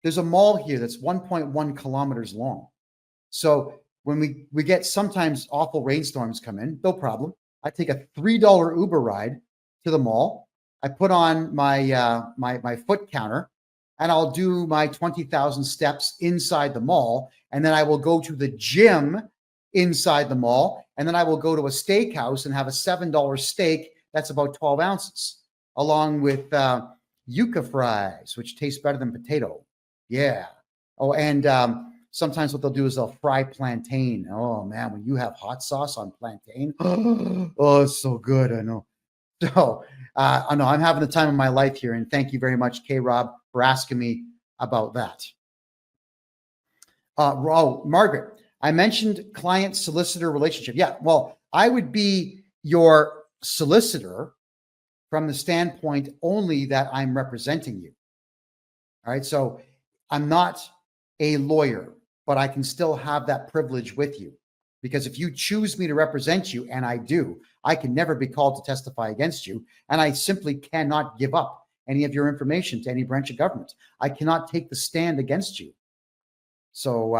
There's a mall here that's 1.1 kilometers long. So when we get sometimes awful rainstorms come in, no problem. I take a $3 Uber ride to the mall. I put on my my foot counter, and I'll do my 20,000 steps inside the mall, and then I will go to the gym inside the mall, and then I will go to a steakhouse and have a $7 steak that's about 12 ounces, along with yuca fries, which taste better than potato. Yeah. Oh, and sometimes what they'll do is they'll fry plantain. Oh man, when you have hot sauce on plantain, oh, it's so good. I know. So I know I'm having the time of my life here, and thank you very much, K-Rob, for asking me about that. Margaret, I mentioned client-solicitor relationship. Yeah, well, I would be your solicitor from the standpoint only that I'm representing you. All right, so I'm not a lawyer, but I can still have that privilege with you. Because if you choose me to represent you, and I do, I can never be called to testify against you. And I simply cannot give up any of your information to any branch of government. I cannot take the stand against you. So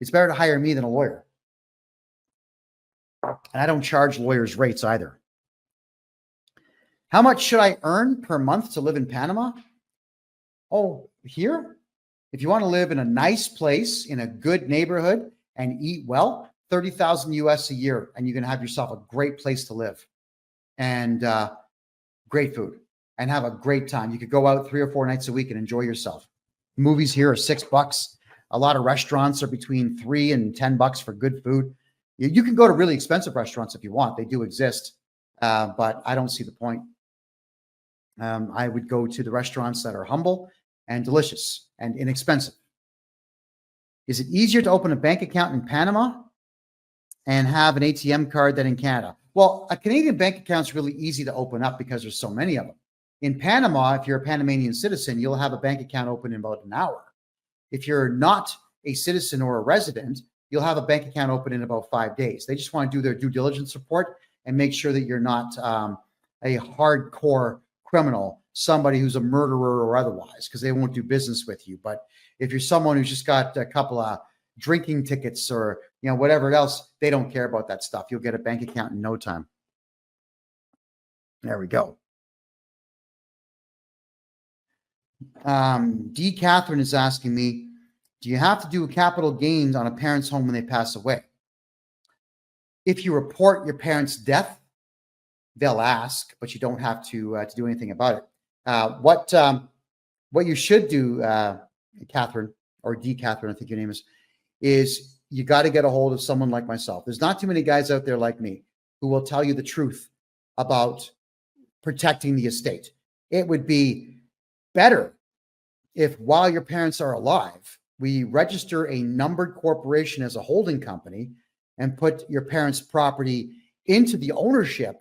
it's better to hire me than a lawyer. And I don't charge lawyers rates either. How much should I earn per month to live in Panama? Oh, here? If you want to live in a nice place, in a good neighborhood, and eat well, 30,000 US a year, and you can have yourself a great place to live and great food and have a great time. You could go out 3 or 4 nights a week and enjoy yourself. Movies here are $6. A lot of restaurants are between $3 and $10 for good food. You can go to really expensive restaurants if you want. They do exist, but I don't see the point. I would go to the restaurants that are humble and delicious and inexpensive. Is it easier to open a bank account in Panama and have an ATM card than in Canada? Well, a Canadian bank account is really easy to open up because there's so many of them. In Panama, if you're a Panamanian citizen, you'll have a bank account open in about an hour. If you're not a citizen or a resident, you'll have a bank account open in about 5 days. They just want to do their due diligence report and make sure that you're not a hardcore criminal, somebody who's a murderer or otherwise, because they won't do business with you. But if you're someone who's just got a couple of drinking tickets or whatever else, they don't care about that stuff. You'll get a bank account in no time. There we go. D. Catherine is asking me, do you have to do capital gains on a parent's home when they pass away? If you report your parent's death, they'll ask, but you don't have to do anything about it. What you should do, Catherine, or D. Catherine, I think your name is you got to get a hold of someone like myself. There's not too many guys out there like me who will tell you the truth about protecting the estate. It would be better if, while your parents are alive, we register a numbered corporation as a holding company and put your parents' property into the ownership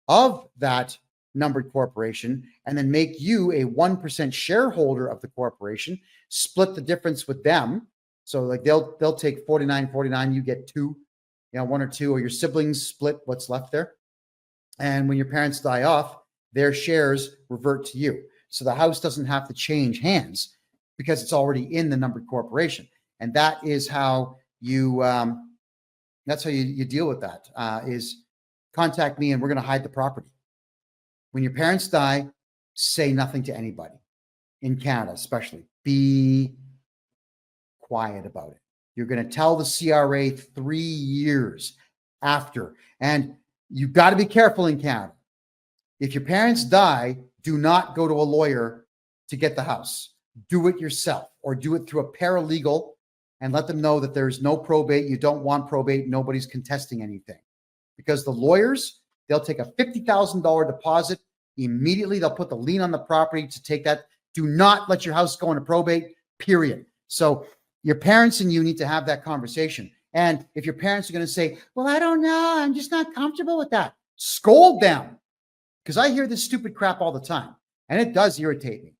of that numbered corporation, and then make you a 1% shareholder of the corporation, split the difference with them. So like they'll take 49, you get 2, 1 or 2, or your siblings split what's left there. And when your parents die off, their shares revert to you. So the house doesn't have to change hands because it's already in the numbered corporation. And that is how you deal with that, is contact me and we're going to hide the property. When your parents die, say nothing to anybody. In Canada, especially, be quiet about it. You're going to tell the CRA 3 years after. And you've got to be careful in Canada. If your parents die, do not go to a lawyer to get the house. Do it yourself, or do it through a paralegal and let them know that there's no probate. You don't want probate. Nobody's contesting anything. Because the lawyers, they'll take a $50,000 deposit. Immediately, they'll put the lien on the property to take that. Do not let your house go into probate, period. So your parents and you need to have that conversation. And if your parents are going to say, well, I don't know, I'm just not comfortable with that, scold them. Because I hear this stupid crap all the time, and it does irritate me.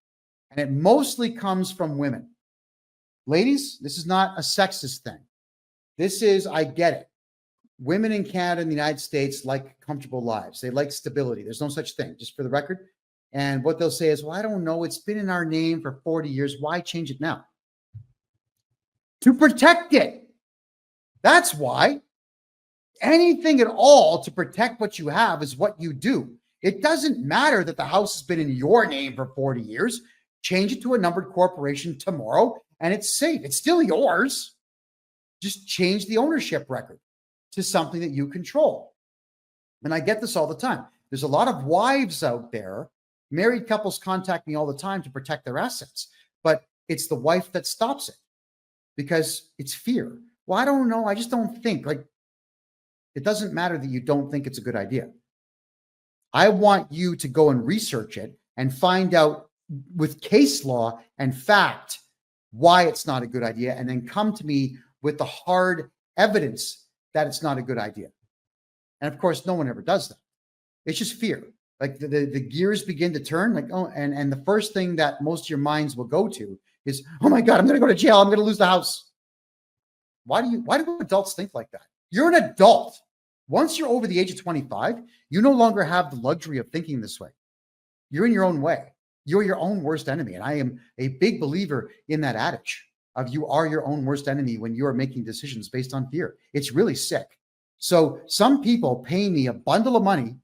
And it mostly comes from women. Ladies, this is not a sexist thing. This is, I get it. Women in Canada and the United States like comfortable lives. They like stability. There's no such thing, just for the record. And what they'll say is, well, I don't know. It's been in our name for 40 years. Why change it now? To protect it. That's why. Anything at all to protect what you have is what you do. It doesn't matter that the house has been in your name for 40 years. Change it to a numbered corporation tomorrow, and it's safe. It's still yours. Just change the ownership record to something that you control. And I get this all the time. There's a lot of wives out there, married couples contact me all the time to protect their assets, but it's the wife that stops it because it's fear. Well, I don't know. I just don't think. Like, it doesn't matter that you don't think it's a good idea. I want you to go and research it and find out with case law and fact why it's not a good idea, and then come to me with the hard evidence that it's not a good idea. And of course, no one ever does that. It's just fear. Like the gears begin to turn, like, oh, and the first thing that most of your minds will go to is, oh my God, I'm going to go to jail. I'm going to lose the house. Why do adults think like that? You're an adult. Once you're over the age of 25, you no longer have the luxury of thinking this way. You're in your own way. You're your own worst enemy. And I am a big believer in that adage of you are your own worst enemy when you are making decisions based on fear. It's really sick. So some people pay me a bundle of money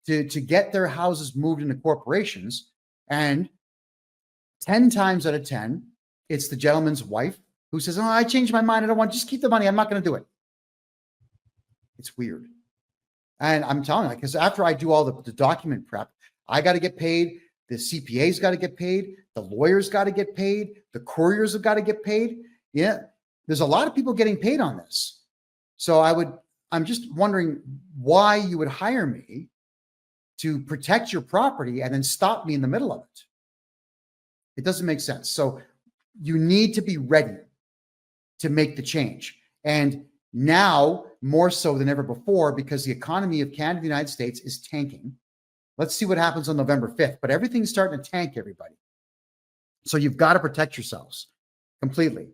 to get their houses moved into corporations. And 10 times out of 10, it's the gentleman's wife who says, oh, I changed my mind. I don't want, just keep the money. I'm not going to do it. It's weird. And I'm telling you, because after I do all the document prep, I got to get paid. The CPA's got to get paid. The lawyers got to get paid. The couriers have got to get paid. Yeah. There's a lot of people getting paid on this. So I'm just wondering why you would hire me to protect your property and then stop me in the middle of it. It doesn't make sense. So you need to be ready to make the change. And now more so than ever before, because the economy of Canada, the United States is tanking. Let's see what happens on November 5th, but everything's starting to tank, everybody. So you've got to protect yourselves completely.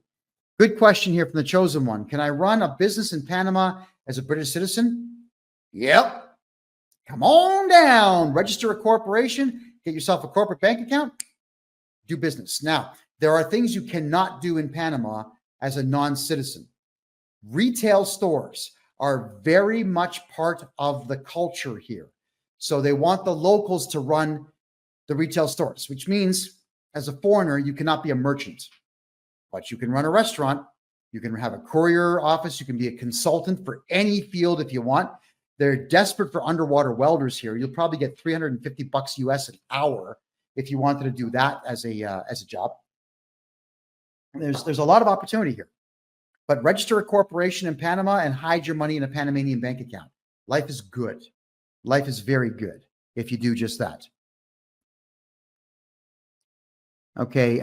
Good question here from the chosen one. Can I run a business in Panama as a British citizen? Yep. Come on down, register a corporation, get yourself a corporate bank account, do business. Now, there are things you cannot do in Panama as a non-citizen. Retail stores are very much part of the culture here. So they want the locals to run the retail stores, which means as a foreigner, you cannot be a merchant, but you can run a restaurant. You can have a courier office. You can be a consultant for any field if you want. They're desperate for underwater welders here. You'll probably get $350 US an hour if you wanted to do that as a job. There's a lot of opportunity here, but register a corporation in Panama and hide your money in a Panamanian bank account. Life is good. Life is very good if you do just that. Okay.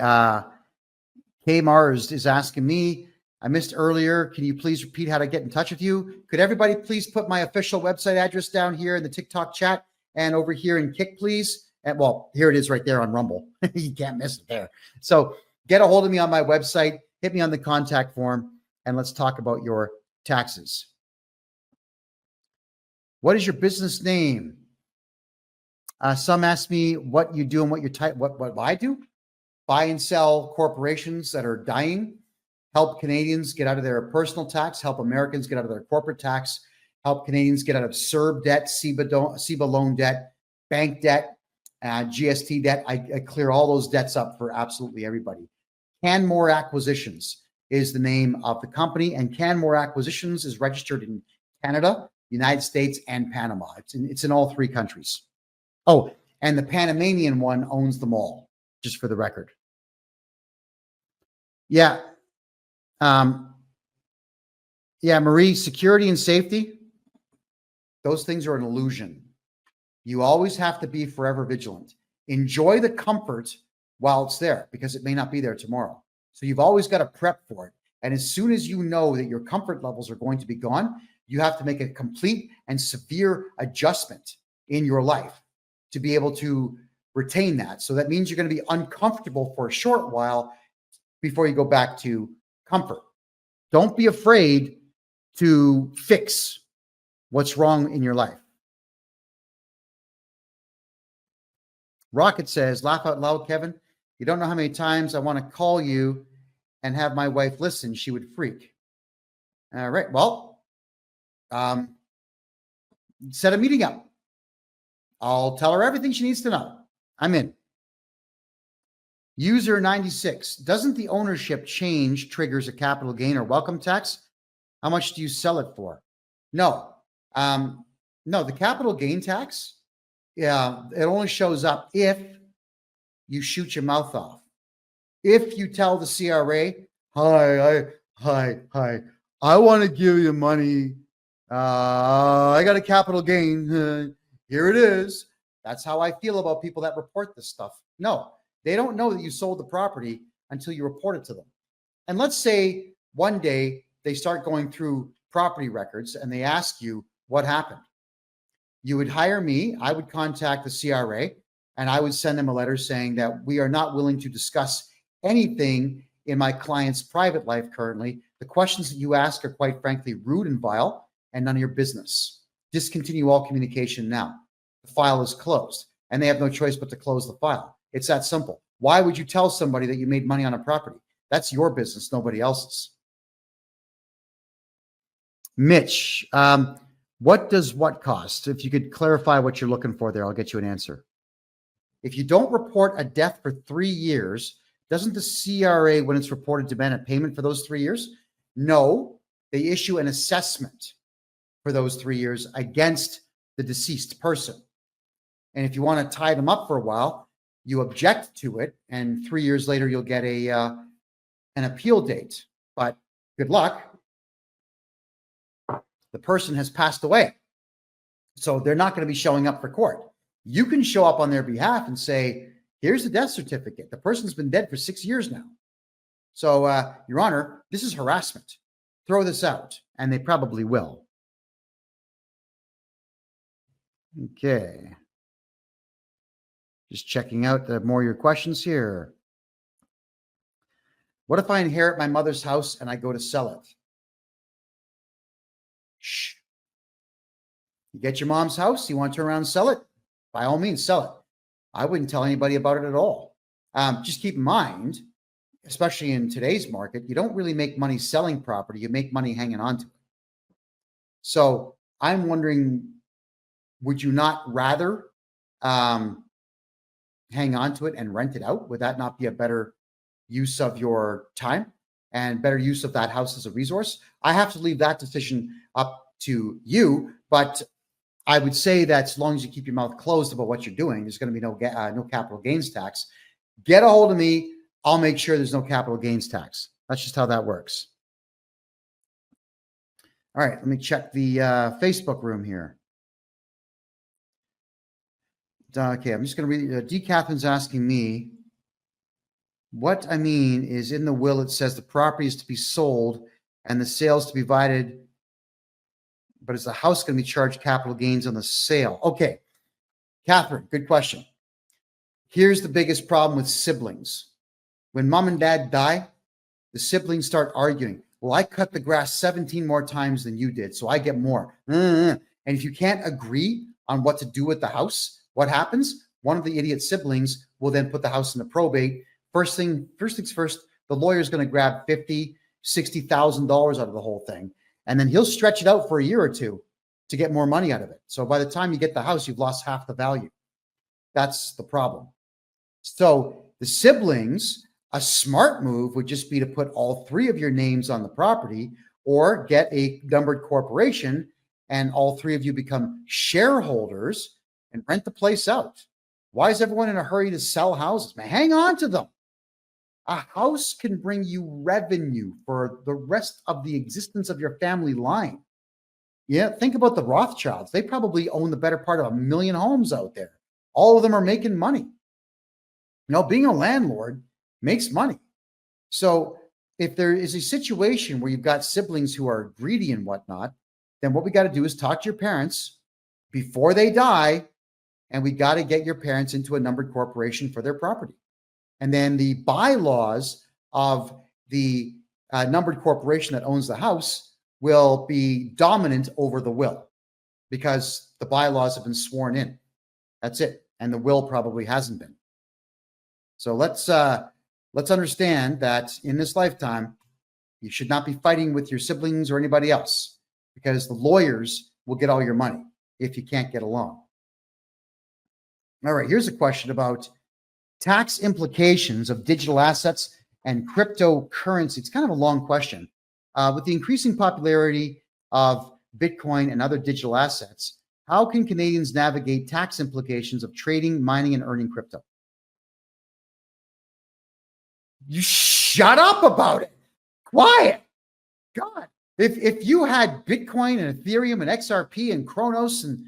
K Mars is asking me, I missed earlier. Can you please repeat how to get in touch with you? Could everybody please put my official website address down here in the TikTok chat and over here in Kick, please? And well, here it is right there on Rumble. You can't miss it there. So get a hold of me on my website, hit me on the contact form, and let's talk about your taxes. What is your business name? Some ask me what you do and what your type, what I do. Buy and sell corporations that are dying, help Canadians get out of their personal tax, help Americans get out of their corporate tax, help Canadians get out of CERB debt, CEBA loan debt, bank debt, GST debt. I clear all those debts up for absolutely everybody. Canmore Acquisitions is the name of the company, and Canmore Acquisitions is registered in Canada, United States, and Panama. It's in all three countries. Oh, and the Panamanian one owns them all, just for the record. Yeah. Yeah, Marie, security and safety, those things are an illusion. You always have to be forever vigilant. Enjoy the comfort while it's there, because it may not be there tomorrow. So you've always got to prep for it. And as soon as you know that your comfort levels are going to be gone, you have to make a complete and severe adjustment in your life to be able to retain that. So that means you're going to be uncomfortable for a short while before you go back to comfort. Don't be afraid to fix what's wrong in your life. Rocket says, laugh out loud, Kevin. You don't know how many times I want to call you and have my wife listen. She would freak. All right. Well, set a meeting up. I'll tell her everything she needs to know. I'm in. User 96. Doesn't the ownership change triggers a capital gain or welcome tax? How much do you sell it for? No. No, the capital gain tax, yeah, it only shows up if you shoot your mouth off. If you tell the CRA, hi, I want to give you money. I got a capital gain. Here it is. That's how I feel about people that report this stuff. No, they don't know that you sold the property until you report it to them. And let's say one day they start going through property records and they ask you what happened. You would hire me. I would contact the CRA and I would send them a letter saying that we are not willing to discuss anything in my client's private life currently. The questions that you ask are quite frankly rude and vile and none of your business. Discontinue all communication now. The file is closed and they have no choice but to close the file. It's that simple. Why would you tell somebody that you made money on a property? That's your business, nobody else's. Mitch, What does what cost? If you could clarify what you're looking for there, I'll get you an answer. If you don't report a death for 3 years, doesn't the CRA, when it's reported, demand a payment for those 3 years? No, they issue an assessment for those 3 years against the deceased person. And if you want to tie them up for a while, you object to it, and 3 years later, you'll get an appeal date. But good luck. The person has passed away. So they're not going to be showing up for court. You can show up on their behalf and say, here's the death certificate. The person's been dead for 6 years now. So, Your Honor, this is harassment. Throw this out. And they probably will. Okay. Just checking out more of your questions here. What if I inherit my mother's house and I go to sell it? Shh. You get your mom's house, you want to turn around and sell it? By all means, sell it. I wouldn't tell anybody about it at all. Just keep in mind, especially in today's market, you don't really make money selling property. You make money hanging on to it. So I'm wondering, would you not rather hang on to it and rent it out? Would that not be a better use of your time and better use of that house as a resource? I have to leave that decision up to you, but I would say that as long as you keep your mouth closed about what you're doing, there's going to be no capital gains tax. Get a hold of me. I'll make sure there's no capital gains tax. That's just how that works. All right, let me check the Facebook room here. Okay, I'm just going to read. D. Catherine's asking me, what I mean is in the will, it says the property is to be sold and the sales to be divided, but is the house going to be charged capital gains on the sale? Okay, Catherine, good question. Here's the biggest problem with siblings. When mom and dad die, the siblings start arguing. Well, I cut the grass 17 more times than you did, so I get more. And if you can't agree on what to do with the house, what happens? One of the idiot siblings will then put the house into probate. First things first, the lawyer's going to grab $50,000, $60,000 out of the whole thing. And then he'll stretch it out for a year or two to get more money out of it. So by the time you get the house, you've lost half the value. That's the problem. So the siblings, a smart move would just be to put all 3 of your names on the property or get a numbered corporation and all 3 of you become shareholders and rent the place out. Why is everyone in a hurry to sell houses? Man, hang on to them. A house can bring you revenue for the rest of the existence of your family line. Yeah, think about the Rothschilds. They probably own the better part of 1 million homes out there. All of them are making money. You know, being a landlord makes money. So if there is a situation where you've got siblings who are greedy and whatnot, then what we got to do is talk to your parents before they die, and we got to get your parents into a numbered corporation for their property. And then the bylaws of the numbered corporation that owns the house will be dominant over the will because the bylaws have been sworn in. That's it. And the will probably hasn't been. So let's understand that in this lifetime, you should not be fighting with your siblings or anybody else because the lawyers will get all your money if you can't get along. All right, here's a question about tax implications of digital assets and cryptocurrency. It's kind of a long question. With the increasing popularity of Bitcoin and other digital assets, how can Canadians navigate tax implications of trading, mining, and earning crypto? You shut up about it. Quiet. God. If you had Bitcoin and Ethereum and XRP and Kronos and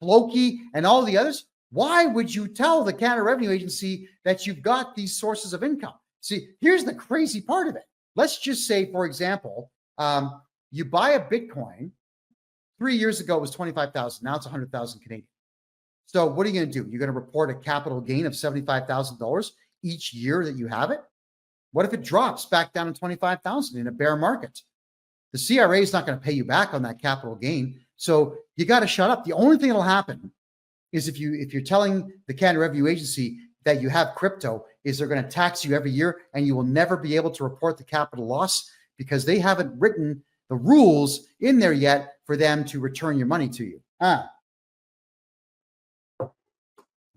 Floki and all the others, why would you tell the Canada Revenue Agency that you've got these sources of income? See, here's the crazy part of it. Let's just say, for example, you buy a Bitcoin. 3 years ago, it was 25,000. Now it's 100,000 Canadian. So what are you going to do? You're going to report a capital gain of $75,000 each year that you have it? What if it drops back down to 25,000 in a bear market? The CRA is not going to pay you back on that capital gain. So you got to shut up. The only thing that'll happen is if you're telling the Canada Revenue Agency that you have crypto, is they're going to tax you every year and you will never be able to report the capital loss because they haven't written the rules in there yet for them to return your money to you.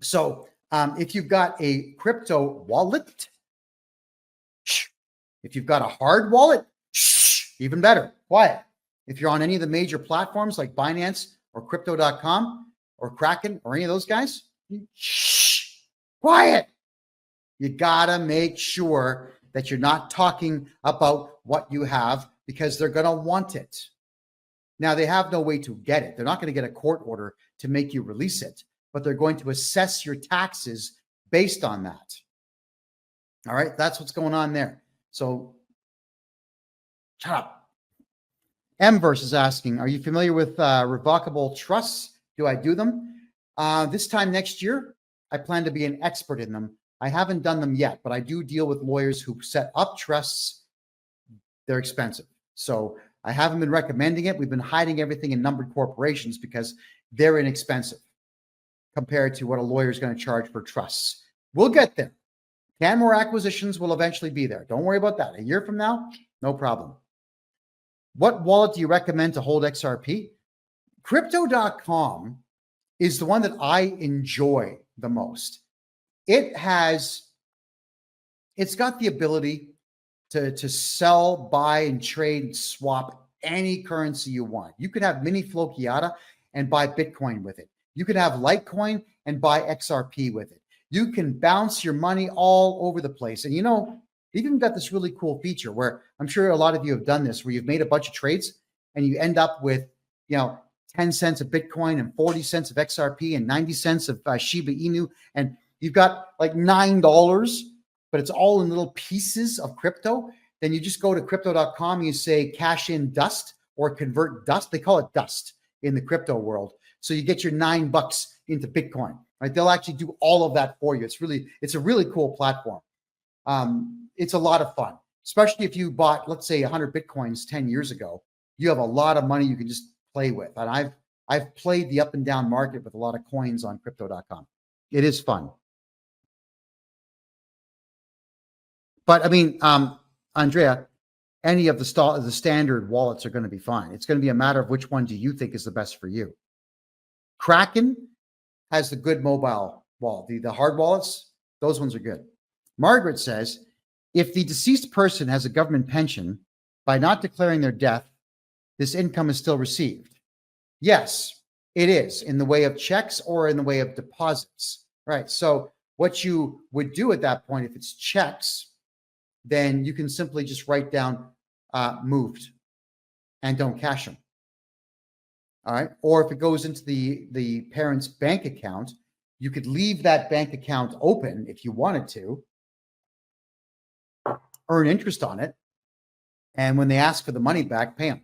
So if you've got a crypto wallet, if you've got a hard wallet, even better, quiet. If you're on any of the major platforms like Binance or crypto.com or Kraken or any of those guys, quiet. You gotta make sure that you're not talking about what you have because they're gonna want it. Now, they have no way to get it. They're not gonna get a court order to make you release it, but they're going to assess your taxes based on that. All right, that's what's going on there. So shut up. Mverse is asking, are you familiar with revocable trusts? Do I do them? This time next year, I plan to be an expert in them. I haven't done them yet, but I do deal with lawyers who set up trusts. They're expensive. So I haven't been recommending it. We've been hiding everything in numbered corporations because they're inexpensive compared to what a lawyer is going to charge for trusts. We'll get there. Canmore acquisitions will eventually be there. Don't worry about that. A year from now, no problem. What wallet do you recommend to hold XRP? Crypto.com is the one that I enjoy the most. It's got the ability to sell, buy, and trade, swap any currency you want. You could have mini Flokiata and buy Bitcoin with it. You could have Litecoin and buy XRP with it. You can bounce your money all over the place. And they've even got this really cool feature where I'm sure a lot of you have done this, where you've made a bunch of trades and you end up with, 10 cents of Bitcoin and 40 cents of XRP and 90 cents of Shiba Inu. And you've got like $9, but it's all in little pieces of crypto. Then you just go to crypto.com, you say cash in dust or convert dust. They call it dust in the crypto world. So you get your $9 into Bitcoin, right? They'll actually do all of that for you. It's a really cool platform. It's a lot of fun, especially if you bought, let's say 100 Bitcoins 10 years ago, you have a lot of money you can just play with. And I've played the up and down market with a lot of coins on crypto.com. It is fun. But I mean, Andrea, any of the standard wallets are going to be fine. It's going to be a matter of which one do you think is the best for you. Kraken has the good mobile wallet. The hard wallets, those ones are good. Margaret says, if the deceased person has a government pension, by not declaring their death, this income is still received. Yes, it is, in the way of checks or in the way of deposits. Right. So what you would do at that point, if it's checks, then you can simply just write down moved and don't cash them. All right. Or if it goes into the parent's bank account, you could leave that bank account open if you wanted to, earn interest on it. And when they ask for the money back, pay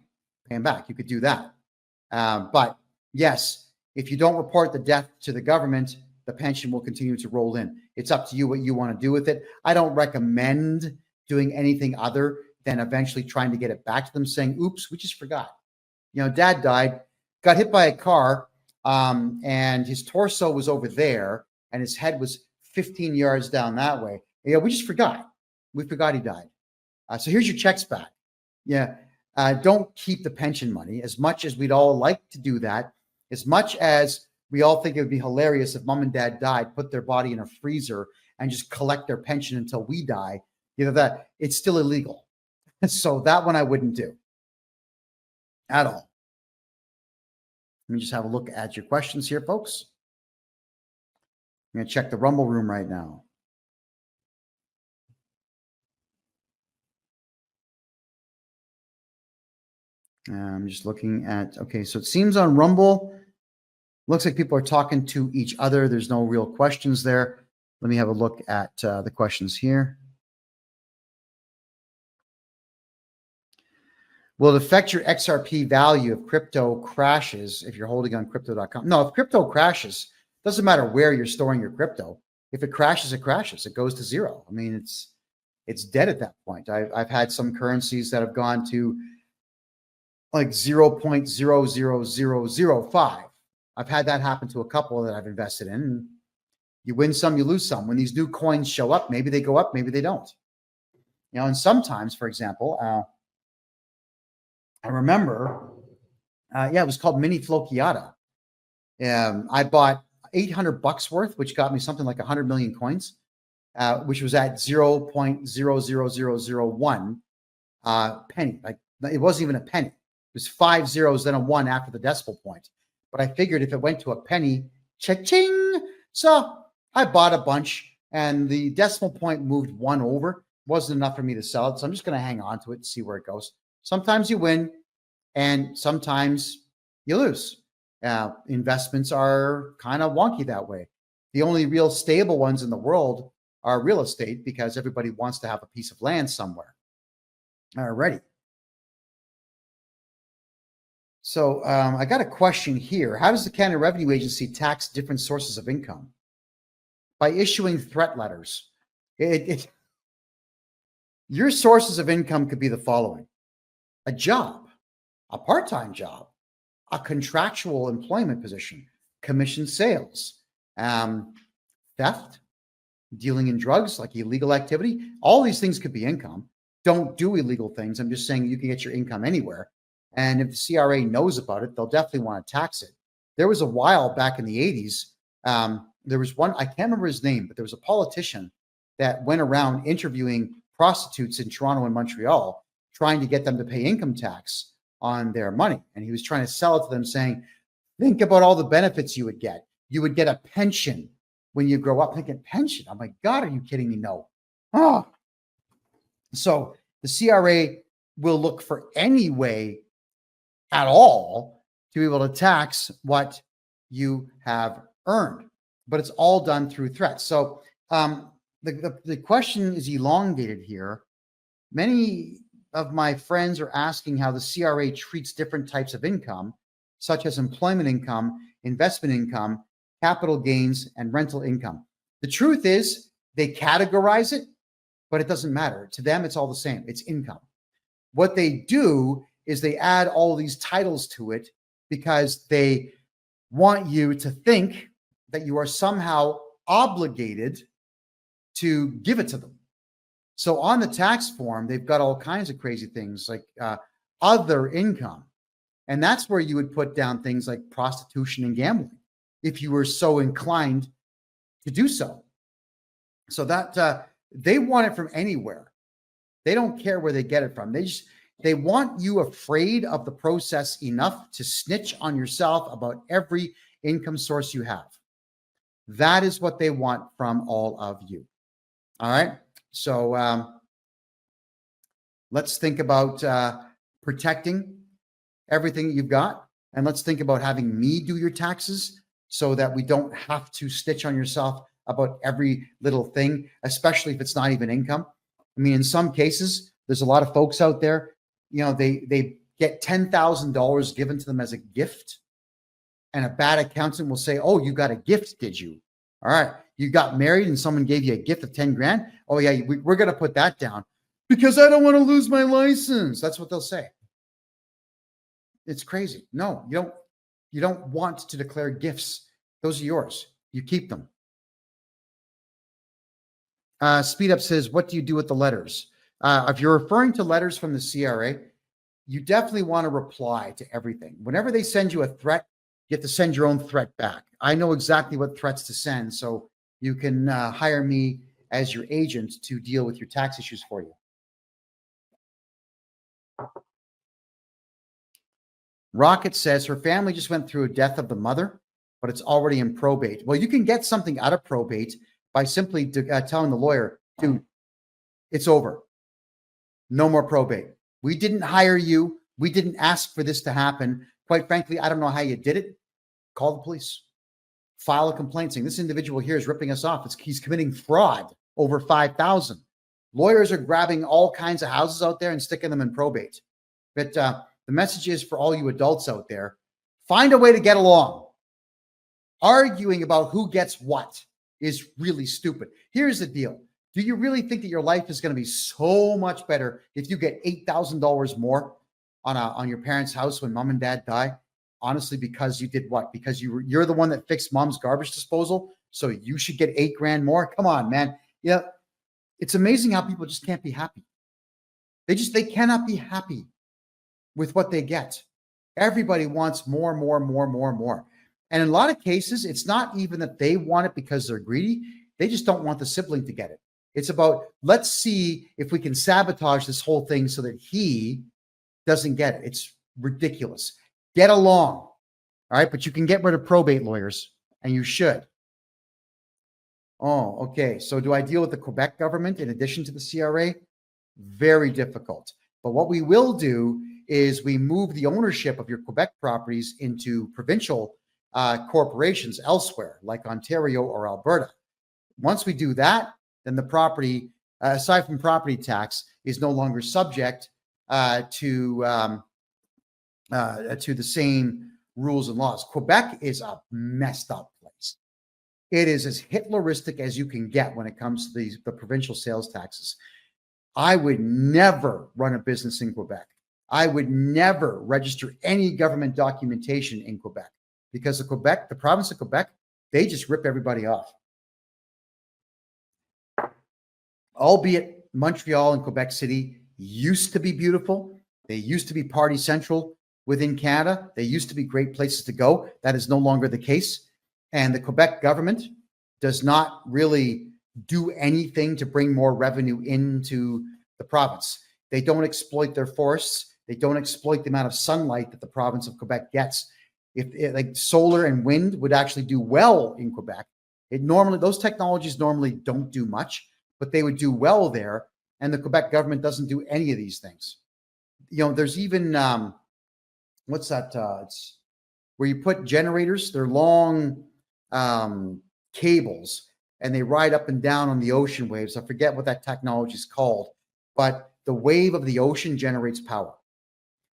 them back. You could do that. But yes, if you don't report the death to the government, the pension will continue to roll in. It's up to you what you want to do with it. I don't recommend doing anything other than eventually trying to get it back to them, saying, oops, we just forgot. Dad died, got hit by a car, and his torso was over there, and his head was 15 yards down that way. We just forgot. We forgot he died. So here's your checks back. Don't keep the pension money, as much as we'd all like to do that, as much as we all think it would be hilarious if mom and dad died, put their body in a freezer and just collect their pension until we die. That it's still illegal. So that one I wouldn't do at all. Let me just have a look at your questions here, folks. I'm going to check the Rumble room right now. I'm just looking at, okay, so it seems on Rumble, looks like people are talking to each other. There's no real questions there. Let me have a look at the questions here. Will it affect your XRP value if crypto crashes if you're holding on crypto.com? No, if crypto crashes, doesn't matter where you're storing your crypto. If it crashes, it crashes. It goes to zero. I mean, it's dead at that point. I've had some currencies that have gone to like 0.00005. I've had that happen to a couple that I've invested in. You win some, you lose some. When these new coins show up, maybe they go up, maybe they don't. And sometimes, for example, I remember, it was called Mini Flokiata. I bought $800 worth, which got me something like 100 million coins, which was at 0.00001 penny. Like, it wasn't even a penny. It was 5 zeros, then a 1 after the decimal point. But I figured if it went to a penny, cha-ching. So I bought a bunch, and the decimal point moved 1 over. Wasn't enough for me to sell it, so I'm just going to hang on to it and see where it goes. Sometimes you win, and sometimes you lose. Investments are kind of wonky that way. The only real stable ones in the world are real estate, because everybody wants to have a piece of land somewhere. Alrighty. So I got a question here. How does the Canada Revenue Agency tax different sources of income? By issuing threat letters. Your sources of income could be the following: a job, a part-time job, a contractual employment position, commission sales, theft, dealing in drugs, like illegal activity. All these things could be income. Don't do illegal things. I'm just saying you can get your income anywhere. And if the CRA knows about it, they'll definitely want to tax it. There was a while back in the 80s, there was one, I can't remember his name, but there was a politician that went around interviewing prostitutes in Toronto and Montreal, trying to get them to pay income tax on their money. And he was trying to sell it to them, saying, think about all the benefits you would get. You would get a pension when you grow up. Thinking, pension? Oh my God, are you kidding me? No. Oh. So the CRA will look for any way at all to be able to tax what you have earned, but it's all done through threats. So the question is elongated here. Many of my friends are asking how the CRA treats different types of income, such as employment income, investment income, capital gains, and rental income. The truth is they categorize it, but it doesn't matter. To them, it's all the same. It's income. What they do is they add all these titles to it because they want you to think that you are somehow obligated to give it to them. So on the tax form, they've got all kinds of crazy things like other income. And that's where you would put down things like prostitution and gambling, if you were so inclined to do so. So that they want it from anywhere. They don't care where they get it from. They want you afraid of the process enough to snitch on yourself about every income source you have. That is what they want from all of you. All right. So let's think about protecting everything you've got. And let's think about having me do your taxes so that we don't have to stitch on yourself about every little thing, especially if it's not even income. I mean, in some cases, there's a lot of folks out there, they get $10,000 given to them as a gift. And a bad accountant will say, oh, you got a gift, did you? All right. You got married and someone gave you a gift of 10 grand. Oh yeah, we're going to put that down because I don't want to lose my license. That's what they'll say. It's crazy. No, you don't want to declare gifts. Those are yours. You keep them. Speed Up says, what do you do with the letters? If you're referring to letters from the CRA, you definitely want to reply to everything. Whenever they send you a threat, you have to send your own threat back. I know exactly what threats to send, so you can hire me as your agent to deal with your tax issues for you. Rocket says her family just went through a death of the mother, but it's already in probate. Well, you can get something out of probate by simply telling the lawyer, dude, it's over. No more probate. We didn't hire you. We didn't ask for this to happen. Quite frankly, I don't know how you did it. Call the police. File a complaint saying this individual here is ripping us off. He's committing fraud over 5,000. Lawyers are grabbing all kinds of houses out there and sticking them in probate. But the message is for all you adults out there, find a way to get along. Arguing about who gets what is really stupid. Here's the deal. Do you really think that your life is going to be so much better if you get $8,000 more on your parents' house when mom and dad die? Honestly, because you did what? Because you're the one that fixed mom's garbage disposal, so you should get $8,000 more? Come on, man. Yeah, it's amazing how people just can't be happy. They cannot be happy. with what they get. Everybody wants more, more, more, more, more. And in a lot of cases, it's not even that they want it because they're greedy. They just don't want the sibling to get it. It's about, let's see if we can sabotage this whole thing so that he doesn't get it. It's ridiculous. Get along. All right. But you can get rid of probate lawyers, and you should. Oh, okay. So do I deal with the Quebec government in addition to the CRA? Very difficult. But what we will do is we move the ownership of your Quebec properties into provincial corporations elsewhere, like Ontario or Alberta. Once we do that, then the property, aside from property tax, is no longer subject to the same rules and laws. Quebec is a messed up place. It is as Hitleristic as you can get when it comes to the provincial sales taxes. I would never run a business in Quebec. I would never register any government documentation in Quebec because the province of Quebec, they just rip everybody off. Albeit Montreal and Quebec City used to be beautiful. They used to be party central within Canada. They used to be great places to go. That is no longer the case. And the Quebec government does not really do anything to bring more revenue into the province. They don't exploit their forests. They don't exploit the amount of sunlight that the province of Quebec gets. Like solar and wind would actually do well in Quebec. Those technologies normally don't do much, but they would do well there. And the Quebec government doesn't do any of these things. There's even what's that? It's where you put generators. They're long cables, and they ride up and down on the ocean waves. I forget what that technology is called, but the wave of the ocean generates power.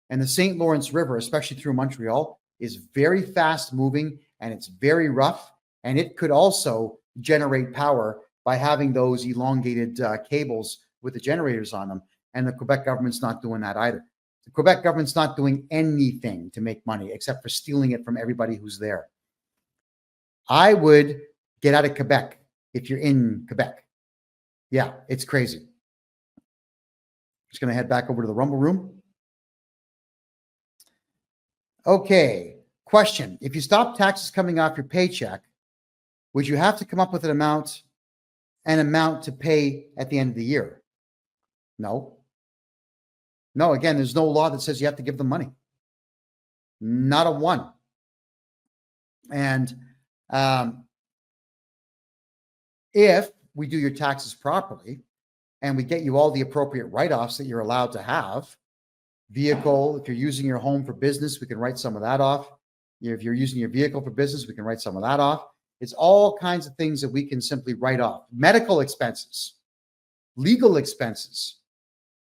And the St. Lawrence River, especially through Montreal, is very fast moving, and it's very rough. And it could also generate power by having those elongated cables with the generators on them. And the Quebec government's not doing that either. The Quebec government's not doing anything to make money except for stealing it from everybody who's there. I would get out of Quebec if you're in Quebec. Yeah, it's crazy. Just going to head back over to the Rumble Room. Okay, question. If you stop taxes coming off your paycheck, would you have to come up with an amount to pay at the end of the year? No. No, again, there's no law that says you have to give them money. Not a one. And if we do your taxes properly and we get you all the appropriate write-offs that you're allowed to have, vehicle, if you're using your home for business, we can write some of that off. If you're using your vehicle for business, we can write some of that off. It's all kinds of things that we can simply write off. Medical expenses, legal expenses,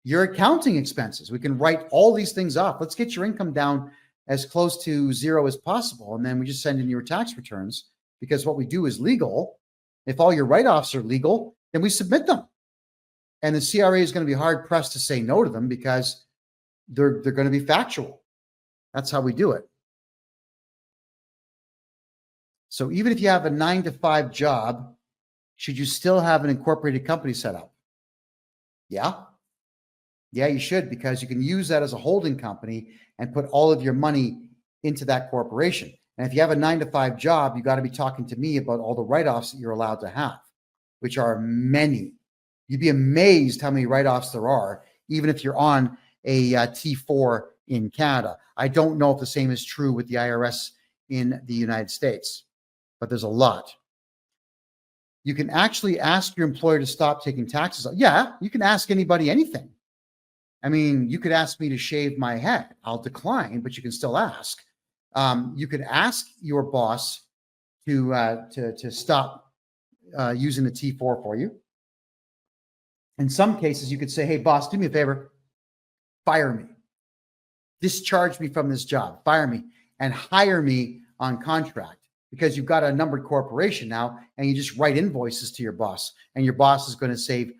your accounting expenses. We can write all these things off. Let's get your income down as close to zero as possible. And then we just send in your tax returns, because what we do is legal. If all your write-offs are legal, then we submit them. And the CRA is going to be hard pressed to say no to them because they're going to be factual. That's how we do it. So even if you have a 9-to-5 job, should you still have an incorporated company set up? Yeah. Yeah, you should, because you can use that as a holding company and put all of your money into that corporation. And if you have a 9-to-5 job, you got to be talking to me about all the write-offs that you're allowed to have, which are many. You'd be amazed how many write-offs there are, even if you're on a T4 in Canada. I don't know if the same is true with the IRS in the United States, but there's a lot. You can actually ask your employer to stop taking taxes. Yeah, you can ask anybody anything. I mean, you could ask me to shave my head. I'll decline, but you can still ask. You could ask your boss to stop using the T4 for you. In some cases, you could say, hey, boss, do me a favor. Fire me. Discharge me from this job. Fire me and hire me on contract, because you've got a numbered corporation now, and you just write invoices to your boss, and your boss is going to save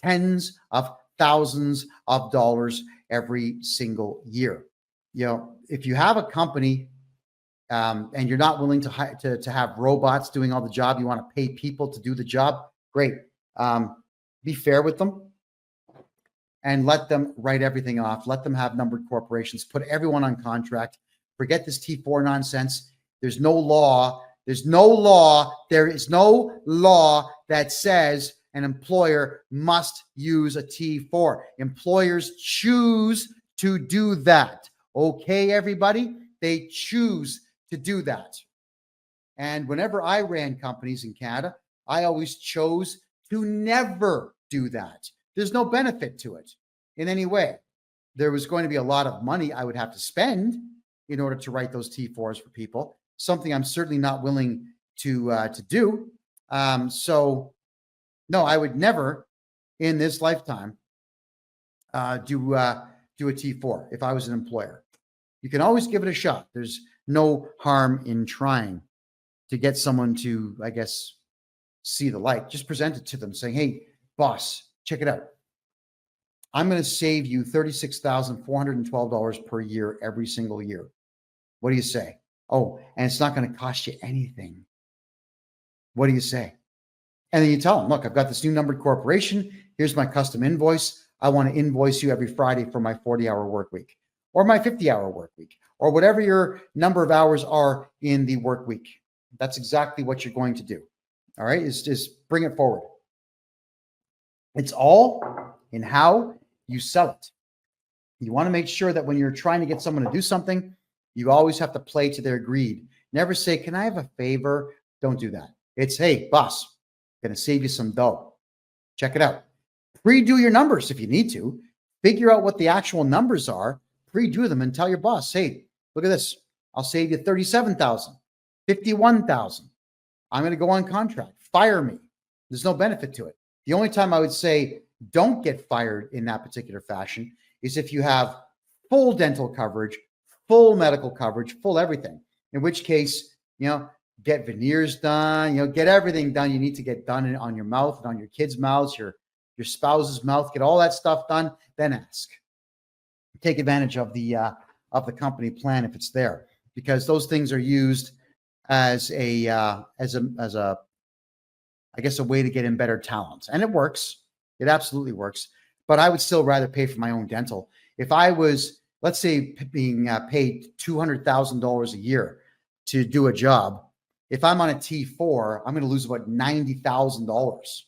tens of thousands of dollars every single year. If you have a company and you're not willing to have robots doing all the job, you want to pay people to do the job, great. Be fair with them. and let them write everything off. Let them have numbered corporations. Put everyone on contract. Forget this T4 nonsense. There's no law. There's no law. There is no law that says an employer must use a T4. Employers choose to do that. Okay, everybody? They choose to do that. And whenever I ran companies in Canada, I always chose to never do that. There's no benefit to it in any way. There was going to be a lot of money I would have to spend in order to write those T4s for people, something I'm certainly not willing to do. So no, I would never in this lifetime do a T4 if I was an employer. You can always give it a shot. There's no harm in trying to get someone to, I guess, see the light. Just present it to them saying, hey, boss, check it out. I'm going to save you $36,412 per year every single year. What do you say? Oh, and it's not going to cost you anything. What do you say? And then you tell them, look, I've got this new numbered corporation. Here's my custom invoice. I want to invoice you every Friday for my 40-hour work week or my 50-hour work week or whatever your number of hours are in the work week. That's exactly what you're going to do. All right, is just bring it forward. It's all in how you sell it. You want to make sure that when you're trying to get someone to do something, you always have to play to their greed. Never say, can I have a favor? Don't do that. It's, hey, boss, going to save you some dough. Check it out. Pre-do your numbers if you need to. Figure out what the actual numbers are. Pre-do them and tell your boss, hey, look at this. I'll save you $37,000, $51,000. I'm going to go on contract. Fire me. There's no benefit to it. The only time I would say don't get fired in that particular fashion is if you have full dental coverage, full medical coverage, full everything. In which case, get veneers done, get everything done you need to get done on your mouth and on your kids' mouths, your spouse's mouth, get all that stuff done, then ask. Take advantage of the company plan if it's there, because those things are used as a I guess a way to get in better talent. And it works. It absolutely works. But I would still rather pay for my own dental. If I was, let's say, being paid $200,000 a year to do a job, if I'm on a T4, I'm going to lose about $90,000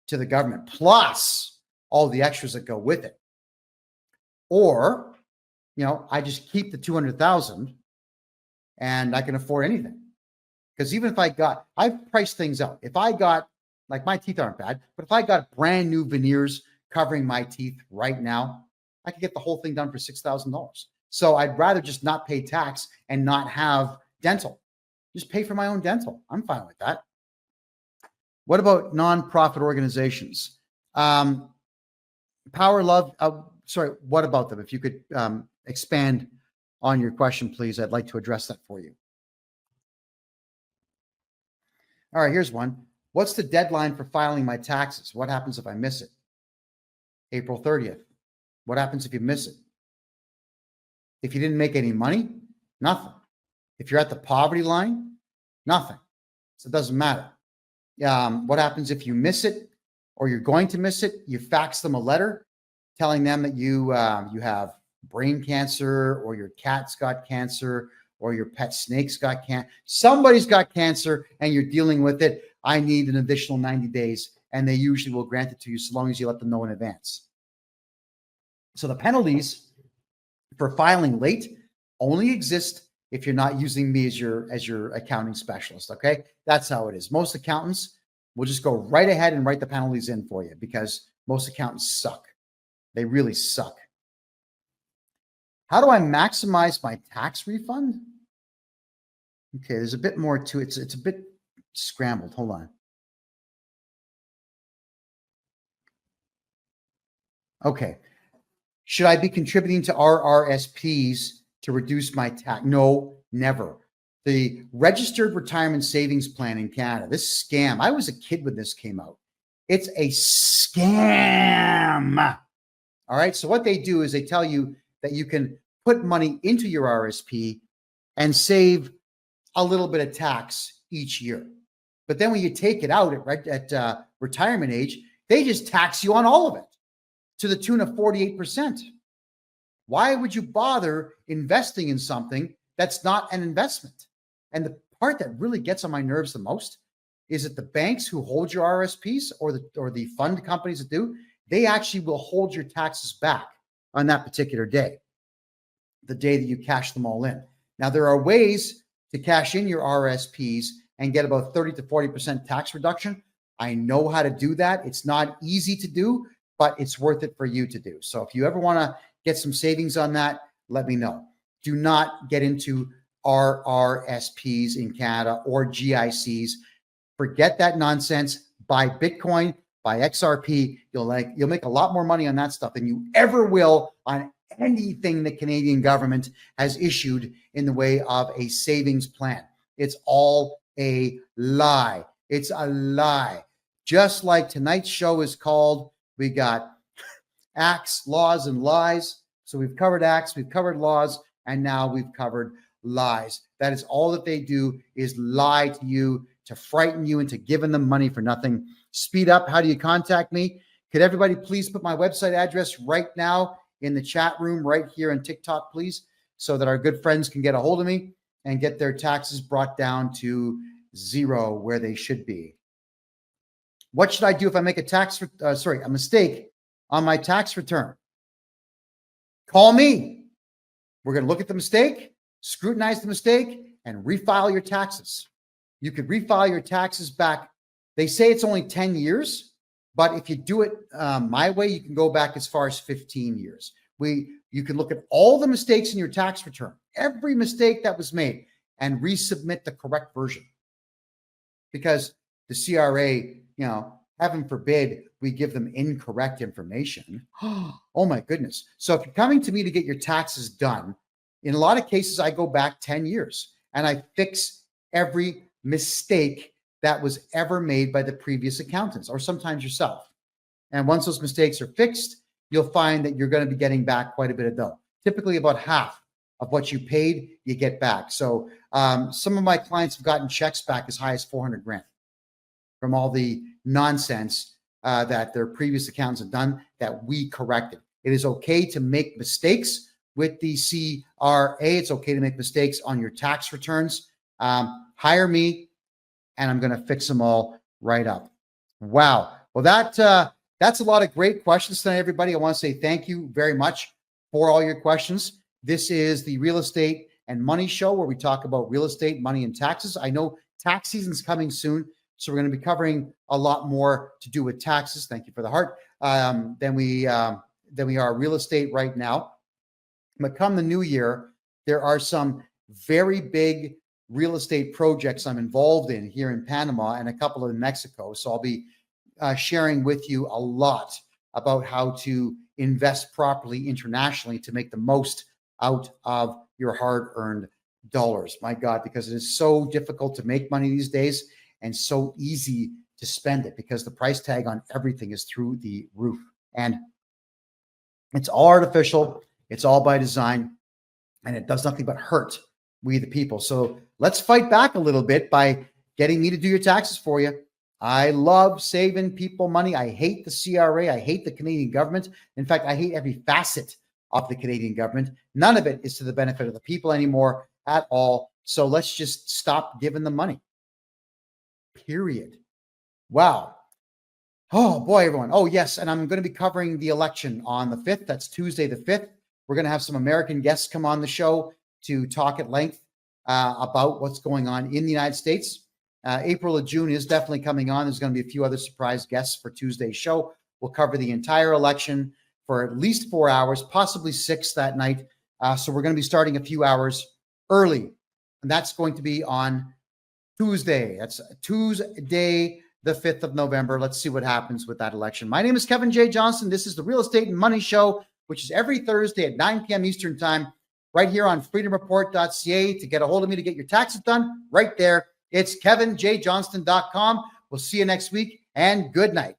to the government, plus all the extras that go with it. Or, I just keep the $200,000 and I can afford anything. Because even if I've priced things out. If I got, like my teeth aren't bad, but if I got brand new veneers covering my teeth right now, I could get the whole thing done for $6,000. So I'd rather just not pay tax and not have dental. Just pay for my own dental. I'm fine with that. What about nonprofit organizations? Power Love, what about them? If you could expand on your question, please. I'd like to address that for you. All right, here's one. What's the deadline for filing my taxes? What happens if I miss it? April 30th. What happens if you miss it? If you didn't make any money, nothing. If you're at the poverty line, nothing. So it doesn't matter. What happens if you miss it or you're going to miss it? You fax them a letter telling them that you have brain cancer or your cat's got cancer or your pet snake's got cancer. Somebody's got cancer and you're dealing with it. I need an additional 90 days, and they usually will grant it to you so long as you let them know in advance. So the penalties for filing late only exist if you're not using me as your accounting specialist, okay? That's how it is. Most accountants will just go right ahead and write the penalties in for you because most accountants suck. They really suck. How do I maximize my tax refund? Okay, there's a bit more to it. It's a bit scrambled. Hold on. Okay. Should I be contributing to RRSPs to reduce my tax? No, never. The Registered Retirement Savings Plan in Canada, this scam, I was a kid when this came out. It's a scam. All right. So what they do is they tell you that you can put money into your RSP and save a little bit of tax each year. But then when you take it out at retirement age, they just tax you on all of it. to the tune of 48%. Why would you bother investing in something that's not an investment? And the part that really gets on my nerves the most is that the banks who hold your RSPs or the fund companies that do, they actually will hold your taxes back on that particular day, the day that you cash them all in. Now, there are ways to cash in your RSPs and get about 30 to 40% tax reduction. I know how to do that. It's not easy to do, but it's worth it for you to do. So if you ever want to get some savings on that, let me know. Do not get into RRSPs in Canada or GICs. Forget that nonsense. Buy Bitcoin, buy XRP. You'll make a lot more money on that stuff than you ever will on anything the Canadian government has issued in the way of a savings plan. It's all a lie. It's a lie. Just like tonight's show is called, we got acts, laws, and lies. So we've covered acts, we've covered laws, and now we've covered lies. That is all that they do, is lie to you, to frighten you into giving them money for nothing. Speed up. How do you contact me? Could everybody please put my website address right now in the chat room right here on TikTok, please, so that our good friends can get a hold of me and get their taxes brought down to zero where they should be. What should I do if I make a mistake on my tax return? Call me. We're going to look at the mistake, scrutinize the mistake, and refile your taxes. You could refile your taxes back. They say it's only 10 years, but if you do it my way, you can go back as far as 15 years. You can look at all the mistakes in your tax return, every mistake that was made, and resubmit the correct version. Because the CRA, heaven forbid we give them incorrect information. Oh my goodness. So if you're coming to me to get your taxes done, in a lot of cases, I go back 10 years and I fix every mistake that was ever made by the previous accountants or sometimes yourself. And once those mistakes are fixed, you'll find that you're going to be getting back quite a bit of dough. Typically about half of what you paid, you get back. So some of my clients have gotten checks back as high as 400 grand from all the nonsense that their previous accountants have done that we corrected. It is okay to make mistakes with the CRA. It's okay to make mistakes on your tax returns. Hire me, and I'm going to fix them all right up. Wow. Well, that's a lot of great questions tonight, everybody. I want to say thank you very much for all your questions. This is the Real Estate and Money Show, where we talk about real estate, money, and taxes. I know tax season's coming soon, so we're going to be covering a lot more to do with taxes. Thank you for the heart. Than we are real estate right now. But come the new year, there are some very big real estate projects I'm involved in here in Panama and a couple in Mexico. So I'll be sharing with you a lot about how to invest properly internationally to make the most out of your hard-earned dollars. My God, because it is so difficult to make money these days and so easy to spend it because the price tag on everything is through the roof. And it's all artificial. It's all by design. And it does nothing but hurt we the people. So let's fight back a little bit by getting me to do your taxes for you. I love saving people money. I hate the CRA. I hate the Canadian government. In fact, I hate every facet of the Canadian government. None of it is to the benefit of the people anymore at all. So let's just stop giving them money. Period. Wow. Oh boy, everyone. Oh yes. And I'm going to be covering the election on the 5th. That's Tuesday the 5th. We're going to have some American guests come on the show to talk at length about what's going on in the United States. April or June is definitely coming on. There's going to be a few other surprise guests for Tuesday's show. We'll cover the entire election for at least 4 hours, possibly 6 that night. So we're going to be starting a few hours early. And that's going to be on Tuesday. That's Tuesday, the 5th of November. Let's see what happens with that election. My name is Kevin J. Johnston. This is the Real Estate and Money Show, which is every Thursday at 9 p.m. Eastern Time, right here on freedomreport.ca. To get a hold of me to get your taxes done, right there. It's kevinjjohnston.com. We'll see you next week, and good night.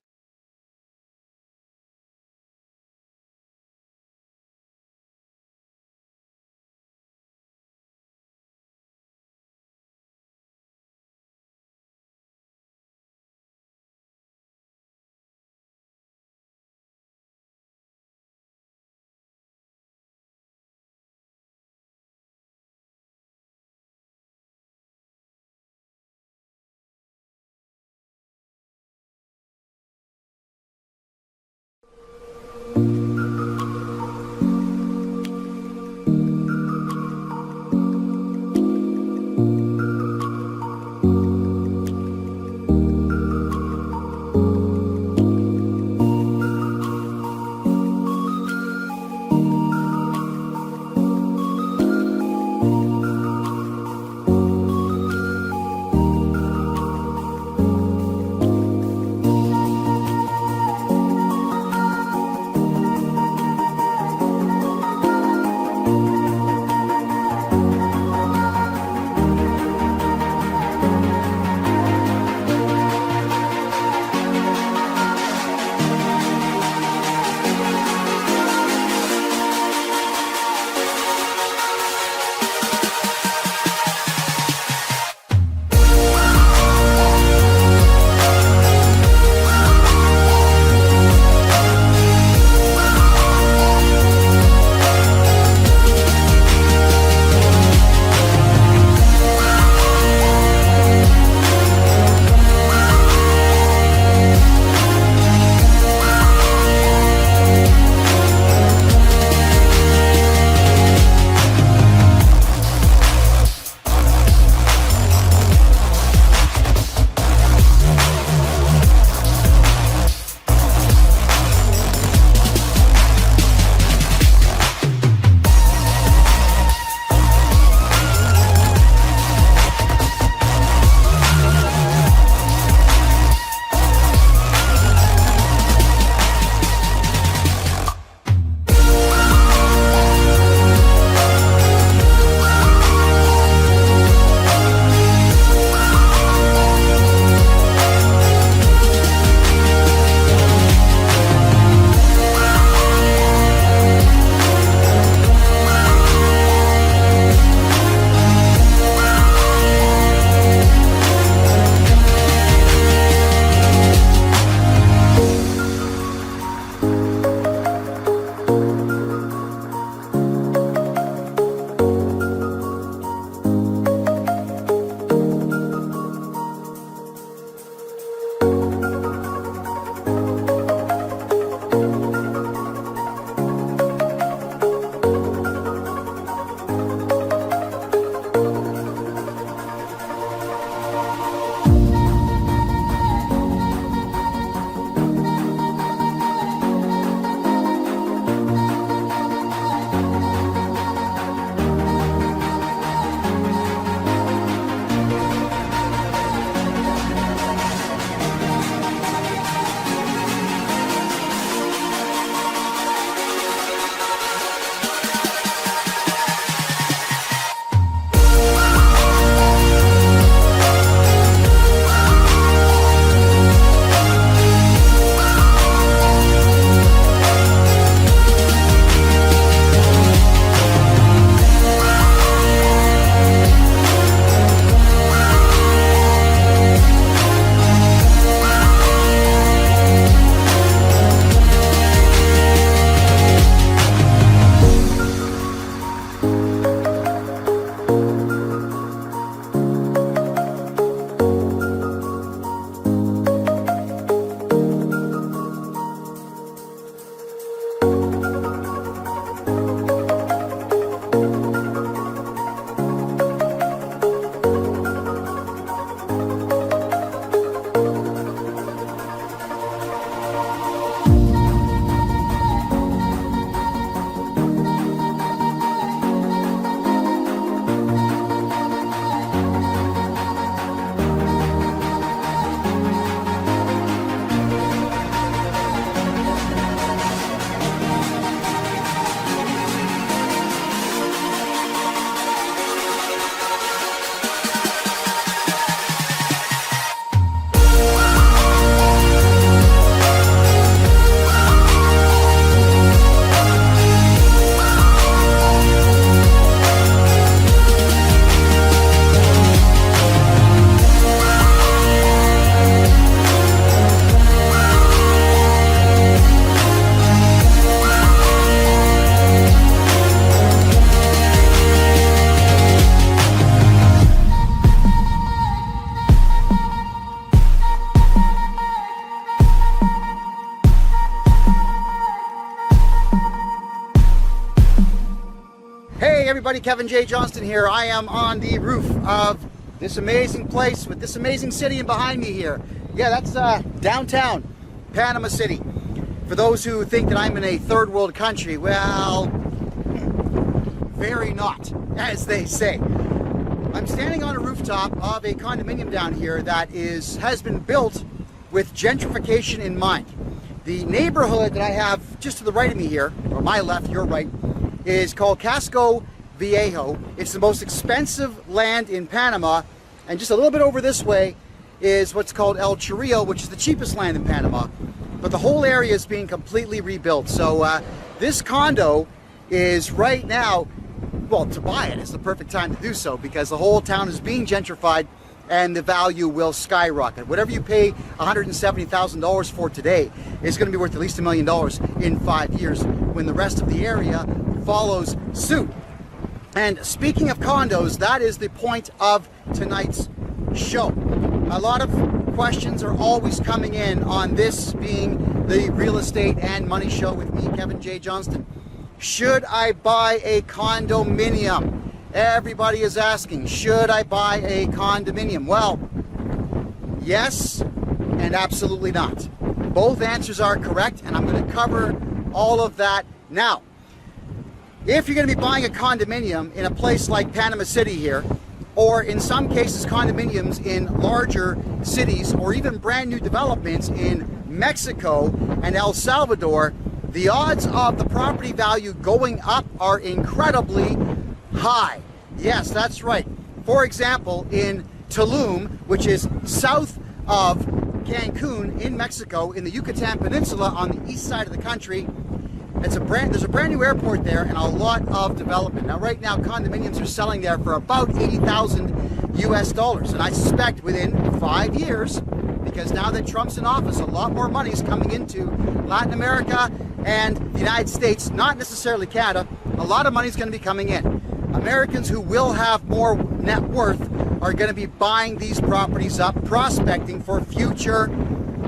everybody, Kevin J. Johnston here. I am on the roof of this amazing place with this amazing city behind me here. Yeah, that's downtown Panama City. For those who think that I'm in a third world country, well, very not, as they say. I'm standing on a rooftop of a condominium down here that has been built with gentrification in mind. The neighborhood that I have just to the right of me here, or my left, your right, is called Casco Viejo. It's the most expensive land in Panama, and just a little bit over this way is what's called El Chorrillo, which is the cheapest land in Panama. But the whole area is being completely rebuilt. So this condo is right now, well, to buy it is the perfect time to do so, because the whole town is being gentrified and the value will skyrocket. Whatever you pay $170,000 for today is going to be worth at least $1 million in 5 years when the rest of the area follows suit. And speaking of condos, that is the point of tonight's show. A lot of questions are always coming in on this being the real estate and money show with me, Kevin J. Johnston. Should I buy a condominium? Everybody is asking, should I buy a condominium? Well, yes and absolutely not. Both answers are correct, and I'm going to cover all of that now. If you're going to be buying a condominium in a place like Panama City here, or in some cases condominiums in larger cities, or even brand new developments in Mexico and El Salvador, the odds of the property value going up are incredibly high. Yes, that's right. For example, in Tulum, which is south of Cancun in Mexico, in the Yucatan Peninsula on the east side of the country, there's a brand new airport there and a lot of development. Now, right now, condominiums are selling there for about $80,000 US, and I suspect within 5 years, because now that Trump's in office, a lot more money is coming into Latin America and the United States, not necessarily Canada. A lot of money is going to be coming in. Americans who will have more net worth are going to be buying these properties up, prospecting for future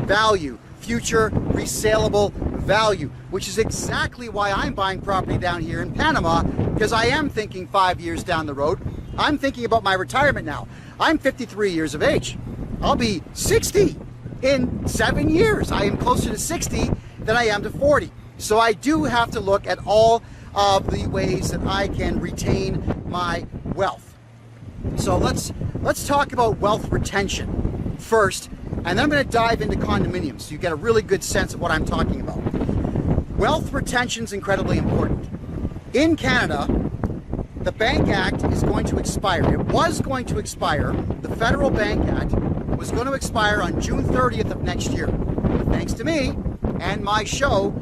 value, future resaleable value, which is exactly why I'm buying property down here in Panama, because I am thinking 5 years down the road. I'm thinking about my retirement now. I'm 53 years of age. I'll be 60 in 7 years. I am closer to 60 than I am to 40. So I do have to look at all of the ways that I can retain my wealth. So let's talk about wealth retention first, and then I'm going to dive into condominiums so you get a really good sense of what I'm talking about. Wealth retention is incredibly important. In Canada, the Bank Act is going to expire. It was going to expire. The Federal Bank Act was going to expire on June 30th of next year. But thanks to me and my show,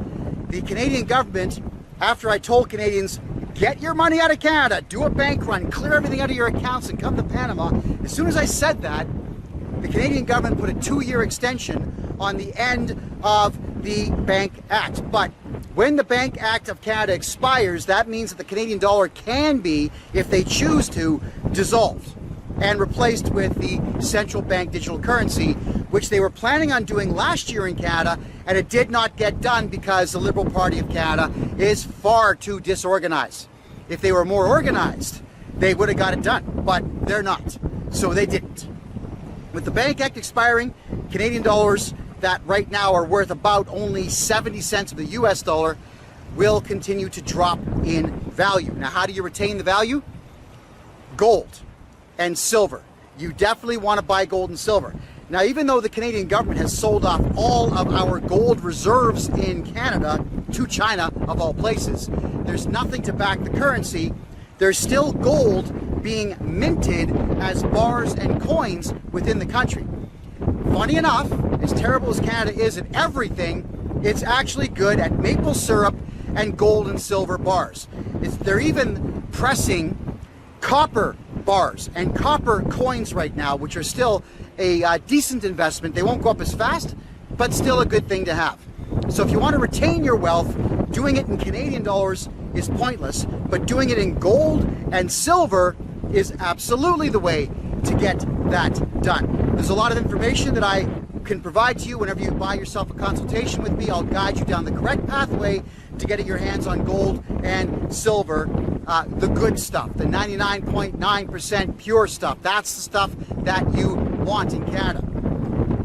the Canadian government, after I told Canadians, get your money out of Canada, do a bank run, clear everything out of your accounts and come to Panama, as soon as I said that, the Canadian government put a 2-year extension on the end of the Bank Act. But when the Bank Act of Canada expires, that means that the Canadian dollar can be, if they choose to, dissolved and replaced with the central bank digital currency, which they were planning on doing last year in Canada, and it did not get done because the Liberal Party of Canada is far too disorganized. If they were more organized, they would have got it done, but they're not, so they didn't. With the Bank Act expiring, Canadian dollars that right now are worth about only 70 cents of the US dollar will continue to drop in value. Now, how do you retain the value? Gold and silver. You definitely want to buy gold and silver. Now, even though the Canadian government has sold off all of our gold reserves in Canada to China, of all places, there's nothing to back the currency. There's still gold being minted as bars and coins within the country. Funny enough, as terrible as Canada is at everything, it's actually good at maple syrup and gold and silver bars. They're even pressing copper bars and copper coins right now, which are still a decent investment. They won't go up as fast, but still a good thing to have. So if you want to retain your wealth, doing it in Canadian dollars is pointless, but doing it in gold and silver is absolutely the way to get that done. There's a lot of information that I can provide to you whenever you buy yourself a consultation with me. I'll guide you down the correct pathway to getting your hands on gold and silver the good stuff, the 99.9% pure stuff. That's the stuff that you want in Canada.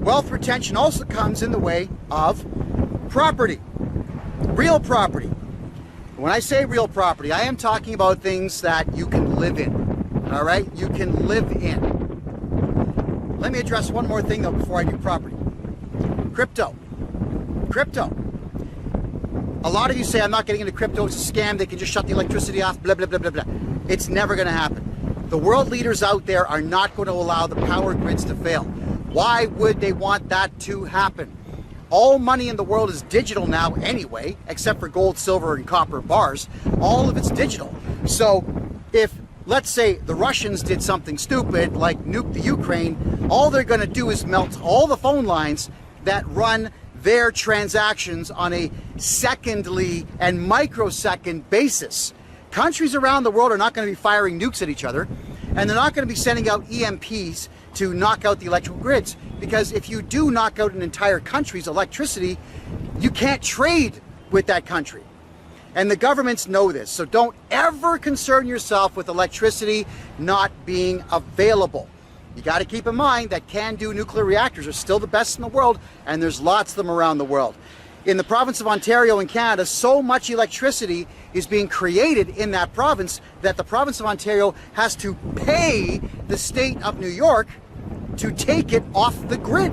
Wealth retention also comes in the way of property, real property. When I say real property, I am talking about things that you can live in, all right? You can live in. Let me address one more thing though before I do property. Crypto. A lot of you say, I'm not getting into crypto, it's a scam, they can just shut the electricity off, blah, blah, blah, blah, blah. It's never gonna happen. The world leaders out there are not going to allow the power grids to fail. Why would they want that to happen? All money in the world is digital now anyway, except for gold, silver, and copper bars. All of it's digital. So if, let's say, the Russians did something stupid, like nuke the Ukraine, all they're gonna do is melt all the phone lines that run their transactions on a secondly and microsecond basis. Countries around the world are not going to be firing nukes at each other, and they're not going to be sending out EMPs to knock out the electrical grids, because if you do knock out an entire country's electricity, you can't trade with that country. And the governments know this, so don't ever concern yourself with electricity not being available. You got to keep in mind that CANDU nuclear reactors are still the best in the world, and there's lots of them around the world. In the province of Ontario in Canada, so much electricity is being created in that province that the province of Ontario has to pay the state of New York to take it off the grid.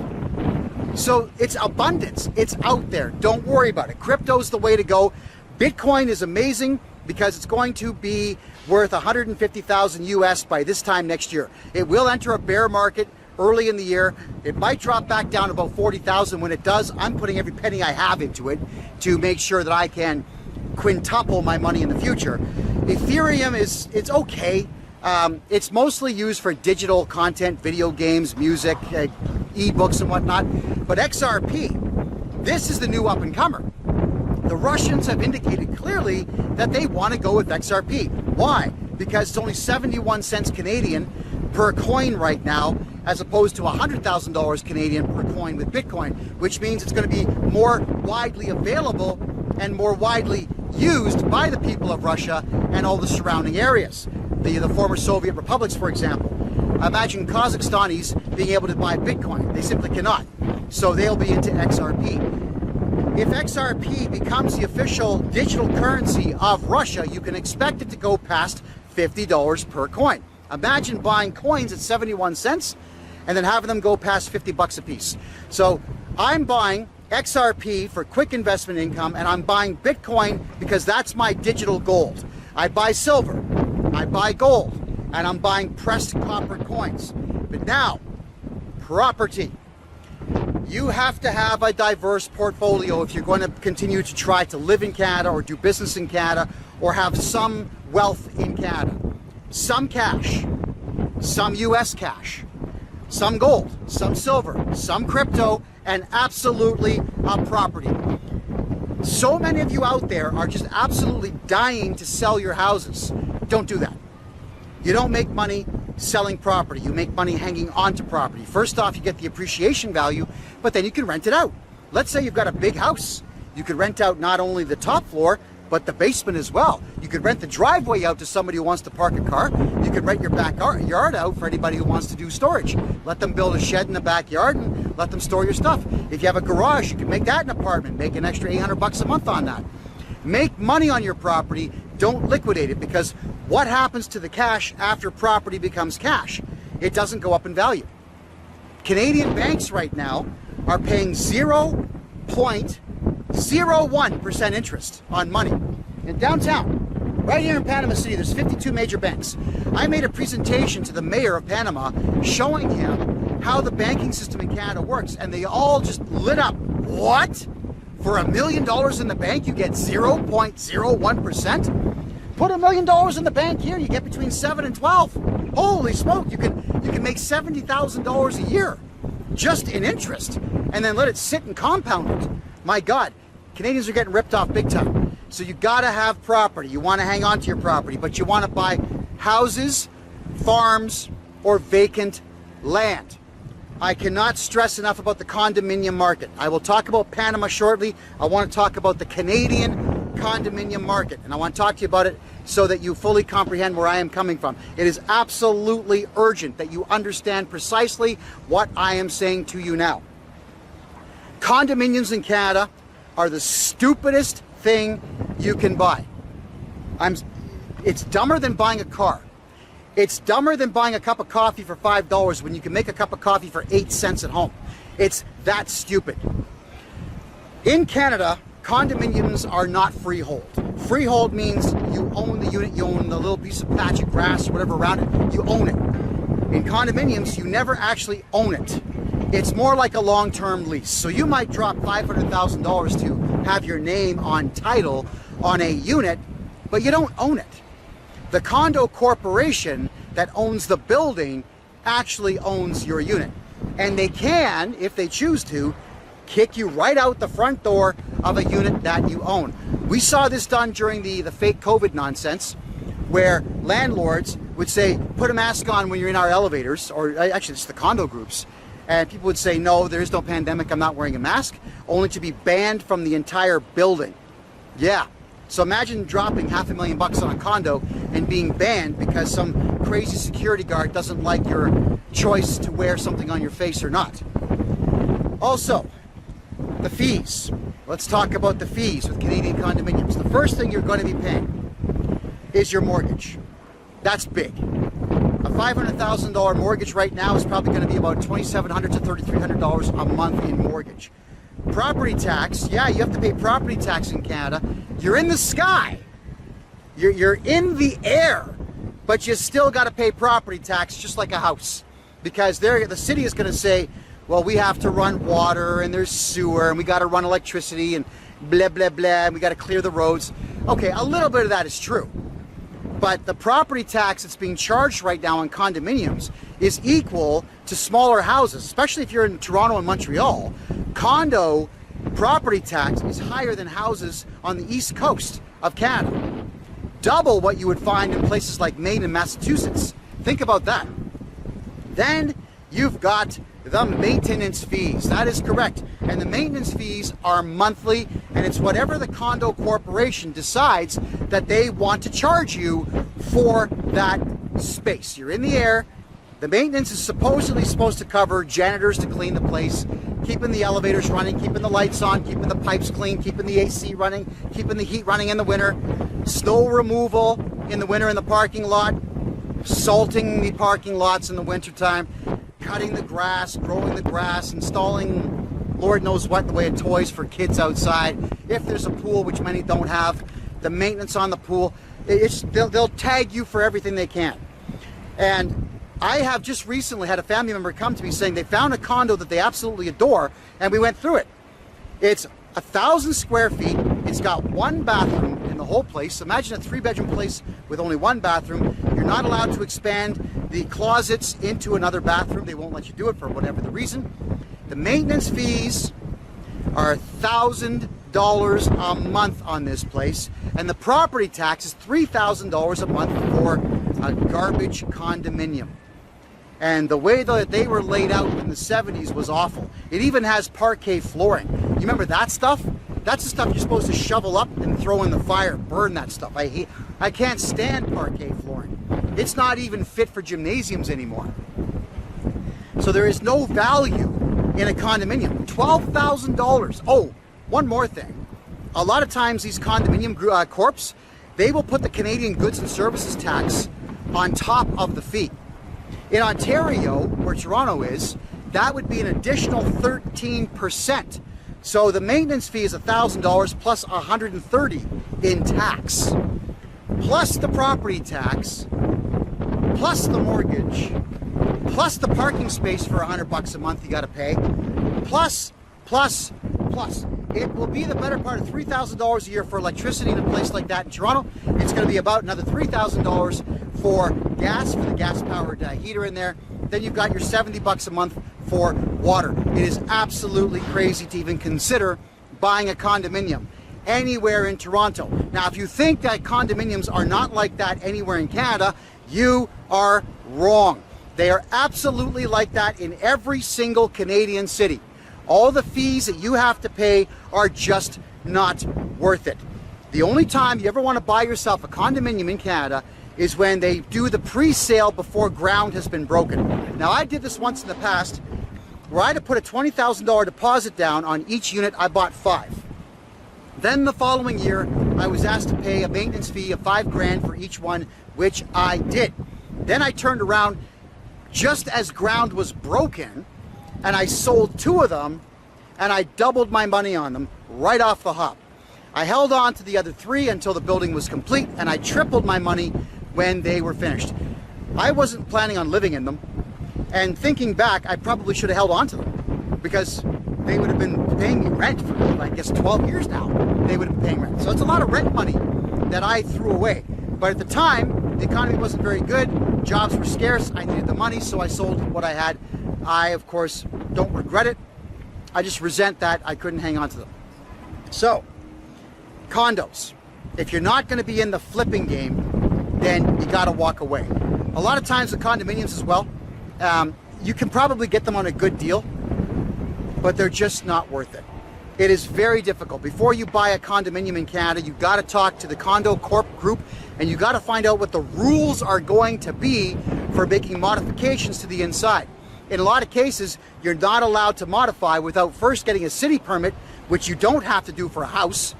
So it's abundance. It's out there. Don't worry about it. Crypto's the way to go. Bitcoin is amazing because it's going to be worth 150,000 US by this time next year. It will enter a bear market early in the year. It might drop back down to about 40,000. When it does, I'm putting every penny I have into it to make sure that I can quintuple my money in the future. Ethereum it's okay. It's mostly used for digital content, video games, music, ebooks and whatnot. But XRP, this is the new up and comer. The Russians have indicated clearly that they want to go with XRP. Why? Because it's only 71 cents Canadian per coin right now, as opposed to $100,000 Canadian per coin with Bitcoin, which means it's going to be more widely available and more widely used by the people of Russia and all the surrounding areas. The former Soviet republics, for example. Imagine Kazakhstanis being able to buy Bitcoin. They simply cannot. So they'll be into XRP. If XRP becomes the official digital currency of Russia, you can expect it to go past $50 per coin. Imagine buying coins at 71 cents and then having them go past 50 bucks a piece. So I'm buying XRP for quick investment income, and I'm buying Bitcoin because that's my digital gold. I buy silver, I buy gold, and I'm buying pressed copper coins. But now, property. You have to have a diverse portfolio if you're going to continue to try to live in Canada or do business in Canada or have some wealth in Canada. Some cash, some US cash, some gold, some silver, some crypto, and absolutely a property. So many of you out there are just absolutely dying to sell your houses. Don't do that. You don't make money selling property. You make money hanging on to property. First off, you get the appreciation value, but then you can rent it out. Let's say you've got a big house. You could rent out not only the top floor, but the basement as well. You could rent the driveway out to somebody who wants to park a car. You could rent your backyard out for anybody who wants to do storage. Let them build a shed in the backyard and let them store your stuff. If you have a garage, you can make that an apartment. Make an extra 800 bucks a month on that. Make money on your property. Don't liquidate it, because what happens to the cash after property becomes cash? It doesn't go up in value. Canadian banks right now are paying 0.01% interest on money. In downtown, right here in Panama City, there's 52 major banks. I made a presentation to the mayor of Panama showing him how the banking system in Canada works, and they all just lit up. What? For $1 million in the bank, you get 0.01%? Put $1 million in the bank here, you get between 7 and 12. Holy smoke, you can make $70,000 a year just in interest, and then let it sit and compound it. My God, Canadians are getting ripped off big time. So you gotta have property. You wanna hang on to your property, but you wanna buy houses, farms, or vacant land. I cannot stress enough about the condominium market. I will talk about Panama shortly. I want to talk about the Canadian condominium market, and I want to talk to you about it so that you fully comprehend where I am coming from. It is absolutely urgent that you understand precisely what I am saying to you now. Condominiums in Canada are the stupidest thing you can buy. It's dumber than buying a car. It's dumber than buying a cup of coffee for $5 when you can make a cup of coffee for 8 cents at home. It's that stupid. In Canada, condominiums are not freehold. Freehold means you own the unit, you own the little piece of patch of grass or whatever around it, you own it. In condominiums, you never actually own it. It's more like a long-term lease. So you might drop $500,000 to have your name on title on a unit, but you don't own it. The condo corporation that owns the building actually owns your unit. And they can, if they choose to, kick you right out the front door of a unit that you own. We saw this done during the fake COVID nonsense, where landlords would say, put a mask on when you're in our elevators, or actually it's the condo groups, and people would say, no, there is no pandemic, I'm not wearing a mask, only to be banned from the entire building. Yeah. So imagine dropping $500,000 on a condo and being banned because some crazy security guard doesn't like your choice to wear something on your face or not. Also, the fees. Let's talk about the fees with Canadian condominiums. The first thing you're going to be paying is your mortgage. That's big. A $500,000 mortgage right now is probably going to be about $2,700 to $3,300 a month in mortgage. Property tax, yeah, you have to pay property tax in Canada. You're in the sky. You're in the air, but you still got to pay property tax just like a house. Because the city is going to say, well, we have to run water and there's sewer and we got to run electricity and blah, blah, blah, and we got to clear the roads. Okay, a little bit of that is true. But the property tax that's being charged right now on condominiums is equal to smaller houses, especially if you're in Toronto and Montreal. Condo property tax is higher than houses on the east coast of Canada. Double what you would find in places like Maine and Massachusetts. Think about that. Then you've got the maintenance fees. That is correct. And the maintenance fees are monthly, and it's whatever the condo corporation decides that they want to charge you for that space. You're in the air. The maintenance is supposedly supposed to cover janitors to clean the place, keeping the elevators running, keeping the lights on, keeping the pipes clean, keeping the AC running, keeping the heat running in the winter, snow removal in the winter in the parking lot, salting the parking lots in the wintertime, cutting the grass, growing the grass, installing Lord knows what in the way of toys for kids outside. If there's a pool, which many don't have, the maintenance on the pool, they'll tag you for everything they can. And I have just recently had a family member come to me saying they found a condo that they absolutely adore, and we went through it. It's 1,000 square feet. It's got one bathroom in the whole place. Imagine a 3-bedroom place with only one bathroom. You're not allowed to expand the closets into another bathroom. They won't let you do it for whatever the reason. The maintenance fees are $1,000 a month on this place, and the property tax is $3,000 a month for a garbage condominium. And the way that they were laid out in the 70s was awful. It even has parquet flooring. You remember that stuff? That's the stuff you're supposed to shovel up and throw in the fire, burn that stuff. I can't stand parquet flooring. It's not even fit for gymnasiums anymore. So there is no value in a condominium. $12,000. Oh, one more thing. A lot of times these condominium corps, they will put the Canadian goods and services tax on top of the fee. In Ontario, where Toronto is, that would be an additional 13%. So the maintenance fee is $1,000 plus $130 in tax, plus the property tax, plus the mortgage, plus the parking space for $100 a month you got to pay, plus. It will be the better part of $3,000 a year for electricity in a place like that in Toronto. It's going to be about another $3,000 for gas, for the gas-powered heater in there. Then you've got your $70 a month for water. It is absolutely crazy to even consider buying a condominium anywhere in Toronto. Now, if you think that condominiums are not like that anywhere in Canada, you are wrong. They are absolutely like that in every single Canadian city. All the fees that you have to pay are just not worth it. The only time you ever want to buy yourself a condominium in Canada is when they do the pre-sale before ground has been broken. Now, I did this once in the past where I had to put a $20,000 deposit down on each unit. I bought 5. Then the following year, I was asked to pay a maintenance fee of $5,000 for each one, which I did. Then I turned around just as ground was broken, and I sold 2 of them, and I doubled my money on them right off the hop. I held on to the other 3 until the building was complete, and I tripled my money when they were finished. I wasn't planning on living in them, and thinking back, I probably should have held on to them because they would have been paying me rent for, I guess, 12 years now. They would have been paying rent. So it's a lot of rent money that I threw away. But at the time, the economy wasn't very good. Jobs were scarce. I needed the money, so I sold what I had. I, of course, don't regret it. I just resent that I couldn't hang on to them. So, condos. If you're not going to be in the flipping game, then you got to walk away. A lot of times with condominiums as well, you can probably get them on a good deal, but they're just not worth it. It is very difficult. Before you buy a condominium in Canada, you got to talk to the condo corp group, and you got to find out what the rules are going to be for making modifications to the inside. In a lot of cases, you're not allowed to modify without first getting a city permit, which you don't have to do for a house.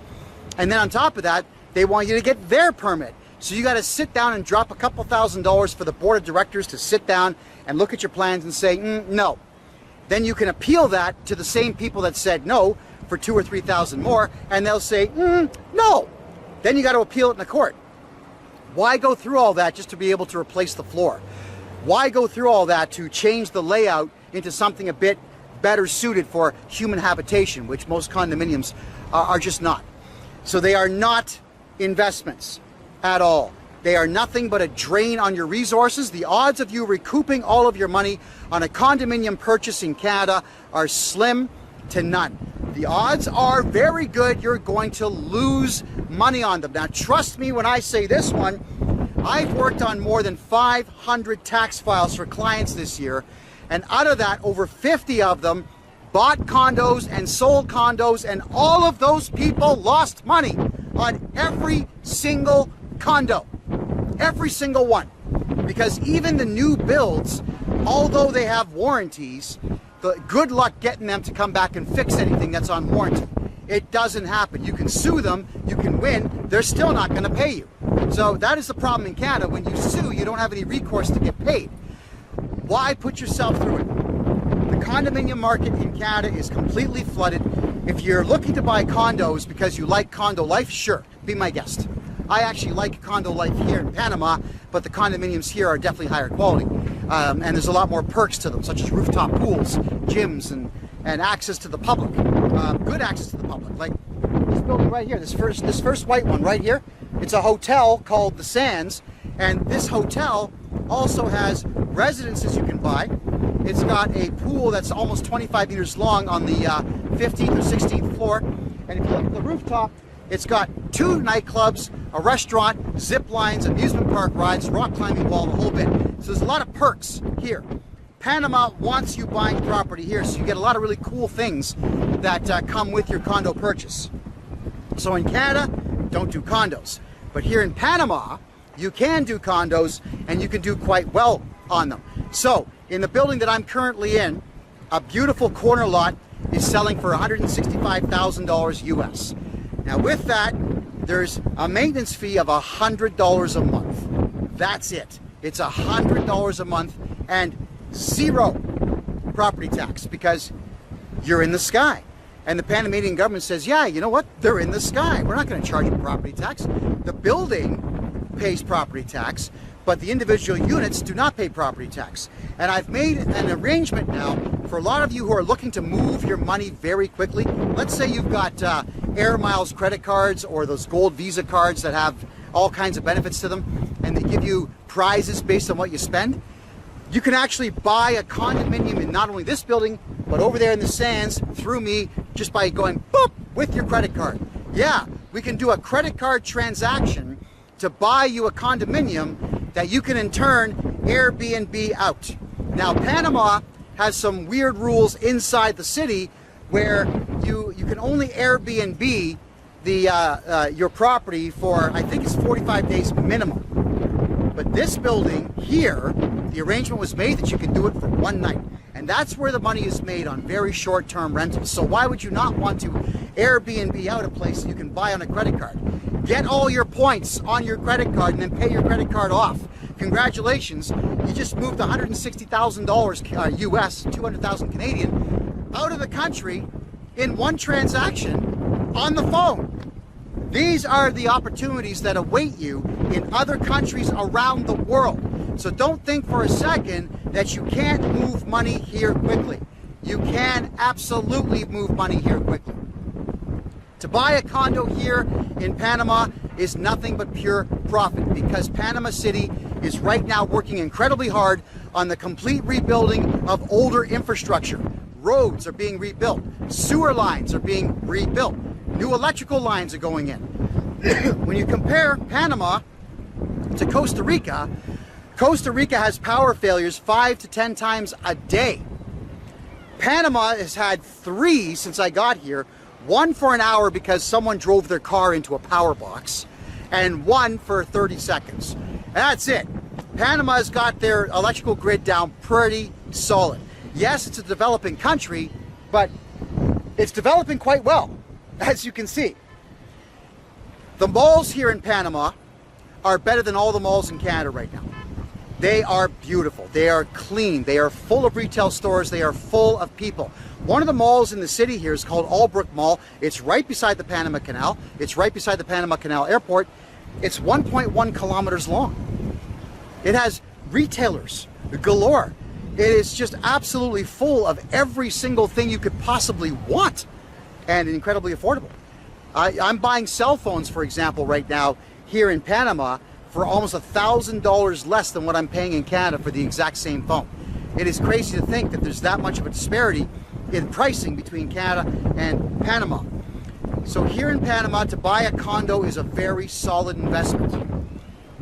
And then on top of that, they want you to get their permit. So you got to sit down and drop a couple $1,000s for the board of directors to sit down and look at your plans and say, no. Then you can appeal that to the same people that said no for $2,000 or $3,000 more, and they'll say, no. Then you got to appeal it in the court. Why go through all that just to be able to replace the floor? Why go through all that to change the layout into something a bit better suited for human habitation, which most condominiums are just not. So they are not investments at all. They are nothing but a drain on your resources. The odds of you recouping all of your money on a condominium purchase in Canada are slim to none. The odds are very good you're going to lose money on them. Now, trust me when I say this one, I've worked on more than 500 tax files for clients this year, and out of that, over 50 of them bought condos and sold condos, and all of those people lost money on every single condo. Every single one. Because even the new builds, although they have warranties, good luck getting them to come back and fix anything that's on warranty. It doesn't happen. You can sue them, you can win, they're still not going to pay you. So that is the problem in Canada. When you sue, you don't have any recourse to get paid. Why put yourself through it? The condominium market in Canada is completely flooded. If you're looking to buy condos because you like condo life, sure, be my guest. I actually like condo life here in Panama, but the condominiums here are definitely higher quality. And there's a lot more perks to them, such as rooftop pools, gyms, and access to the public. Good access to the public. Like this building right here, this first white one right here, it's a hotel called The Sands, and this hotel also has residences you can buy. It's got a pool that's almost 25 meters long on the 15th or 16th floor, and if you look at the rooftop, it's got 2 nightclubs, a restaurant, zip lines, amusement park rides, rock climbing wall, the whole bit. So there's a lot of perks here. Panama wants you buying property here, so you get a lot of really cool things that come with your condo purchase. So in Canada, don't do condos. But here in Panama, you can do condos, and you can do quite well on them. So in the building that I'm currently in, a beautiful corner lot is selling for $165,000 US. Now with that, there's a maintenance fee of $100 a month. That's it. It's $100 a month and 0 property tax because you're in the sky. And the Panamanian government says, yeah, you know what? They're in the sky. We're not going to charge you property tax. The building pays property tax, but the individual units do not pay property tax. And I've made an arrangement now for a lot of you who are looking to move your money very quickly. Let's say you've got Air Miles credit cards or those gold Visa cards that have all kinds of benefits to them, and they give you prizes based on what you spend. You can actually buy a condominium in not only this building, but over there in the Sands through me just by going boop with your credit card. Yeah, we can do a credit card transaction to buy you a condominium that you can in turn Airbnb out. Now, Panama has some weird rules inside the city where you can only Airbnb your property for, I think it's 45 days minimum. But this building here, the arrangement was made that you can do it for one night. And that's where the money is made, on very short-term rentals. So why would you not want to Airbnb out a place that you can buy on a credit card? Get all your points on your credit card and then pay your credit card off. Congratulations, you just moved $160,000 US, 200,000 Canadian, out of the country in one transaction on the phone. These are the opportunities that await you in other countries around the world. So don't think for a second that you can't move money here quickly. You can absolutely move money here quickly. To buy a condo here in Panama is nothing but pure profit, because Panama City is right now working incredibly hard on the complete rebuilding of older infrastructure. Roads are being rebuilt. Sewer lines are being rebuilt. New electrical lines are going in. When you compare Panama to Costa Rica, Costa Rica has power failures 5 to 10 times a day. Panama has had 3 since I got here. 1 for an hour because someone drove their car into a power box, and 1 for 30 seconds. And that's it. Panama's got their electrical grid down pretty solid. Yes, it's a developing country, but it's developing quite well, as you can see. The malls here in Panama are better than all the malls in Canada right now. They are beautiful, they are clean, they are full of retail stores, they are full of people. One of the malls in the city here is called Albrook Mall. It's right beside the Panama Canal. It's right beside the Panama Canal Airport. It's 1.1 kilometers long. It has retailers galore. It is just absolutely full of every single thing you could possibly want, and incredibly affordable. I'm buying cell phones, for example, right now here in Panama for almost $1,000 less than what I'm paying in Canada for the exact same phone. It is crazy to think that there's that much of a disparity in pricing between Canada and Panama. So here in Panama, to buy a condo is a very solid investment.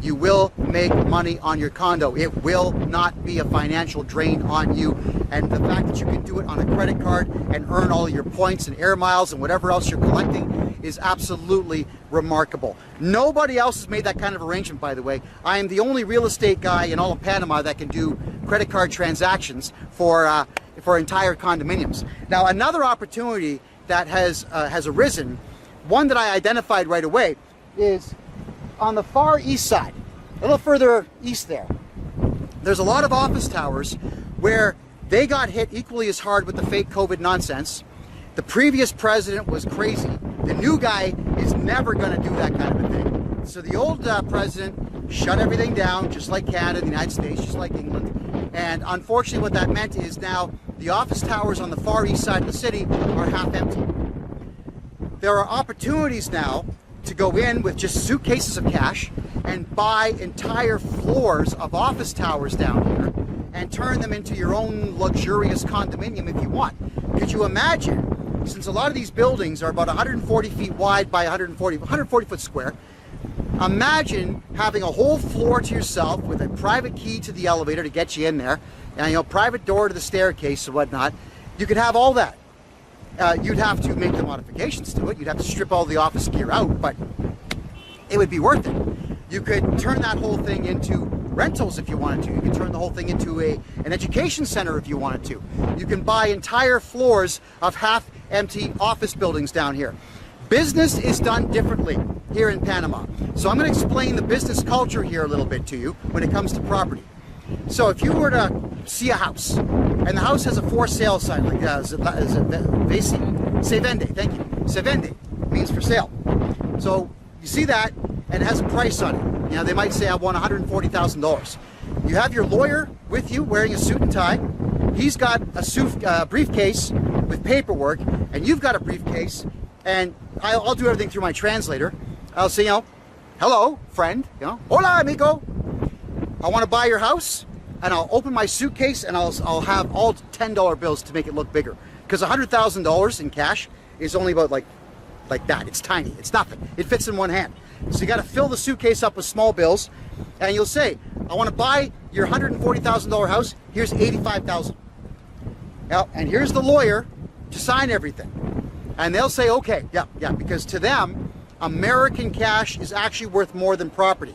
You will make money on your condo. It will not be a financial drain on you. And the fact that you can do it on a credit card and earn all your points and air miles and whatever else you're collecting is absolutely remarkable. Nobody else has made that kind of arrangement, by the way. I am the only real estate guy in all of Panama that can do credit card transactions for entire condominiums. Now, another opportunity that has arisen, one that I identified right away, is on the far east side, a little further east there. There's a lot of office towers where they got hit equally as hard with the fake COVID nonsense. The previous president was crazy. The new guy is never going to do that kind of a thing. So the old president shut everything down, just like Canada, the United States, just like England. And unfortunately what that meant is now the office towers on the far east side of the city are half empty. There are opportunities now to go in with just suitcases of cash and buy entire floors of office towers down here and turn them into your own luxurious condominium if you want. Could you imagine, since a lot of these buildings are about 140 feet wide by 140 foot square, imagine having a whole floor to yourself with a private key to the elevator to get you in there, and private door to the staircase and whatnot. You could have all that. You'd have to make the modifications to it. You'd have to strip all the office gear out, but it would be worth it. You could turn that whole thing into rentals if you wanted to. You could turn the whole thing into an education center if you wanted to. You can buy entire floors of half-empty office buildings down here. Business is done differently here in Panama. So I'm going to explain the business culture here a little bit to you when it comes to property. So if you were to see a house, and the house has a for sale sign, like se vende, thank you. Se vende means for sale. So you see that, and it has a price on it. They might say, I want $140,000. You have your lawyer with you wearing a suit and tie. He's got a briefcase with paperwork, and you've got a briefcase, and I'll do everything through my translator. I'll say, hello, friend, hola, amigo. I want to buy your house, and I'll open my suitcase, and I'll have all $10 bills to make it look bigger. Because $100,000 in cash is only about like that. It's tiny. It's nothing. It fits in one hand. So you got to fill the suitcase up with small bills, and you'll say, I want to buy your $140,000 house. Here's $85,000. Now, and here's the lawyer to sign everything. And they'll say, okay, yeah, because to them, American cash is actually worth more than property.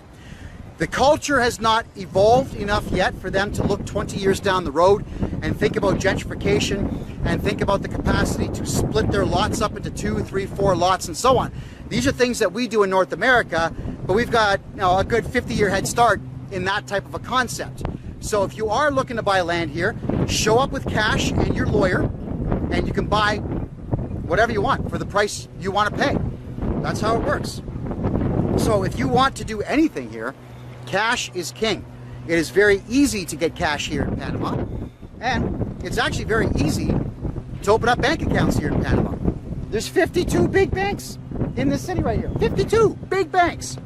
The culture has not evolved enough yet for them to look 20 years down the road and think about gentrification and think about the capacity to split their lots up into 2, 3, 4 lots and so on. These are things that we do in North America, but we've got, you know, a good 50-year head start in that type of a concept. So if you are looking to buy land here, show up with cash and your lawyer, and you can buy whatever you want for the price you want to pay. That's how it works. So if you want to do anything here, cash is king. It is very easy to get cash here in Panama, and it's actually very easy to open up bank accounts here in Panama. There's 52 big banks in this city right here. 52 big banks.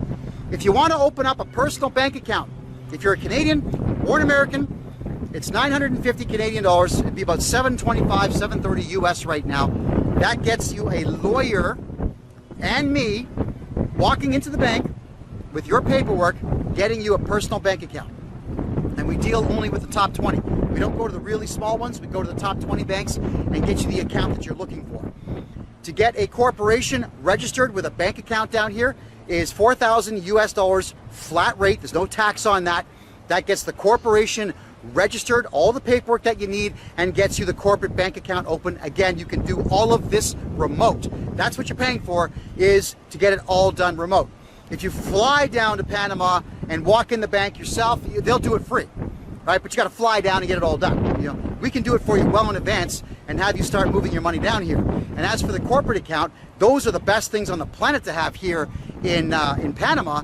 If you want to open up a personal bank account, if you're a Canadian or an American, it's 950 Canadian dollars. It'd be about $725, $730 US right now. That gets you a lawyer and me walking into the bank with your paperwork, getting you a personal bank account. And we deal only with the top 20. We don't go to the really small ones. We go to the top 20 banks and get you the account that you're looking for. To get a corporation registered with a bank account down here is $4,000 US dollars flat rate. There's no tax on that. That gets the corporation registered, all the paperwork that you need, and gets you the corporate bank account open. Again, you can do all of this remote. That's what you're paying for, is to get it all done remote. If you fly down to Panama and walk in the bank yourself, they'll do it free, right? But you got to fly down and get it all done. You know, we can do it for you well in advance and have you start moving your money down here. And as for the corporate account, those are the best things on the planet to have here in Panama,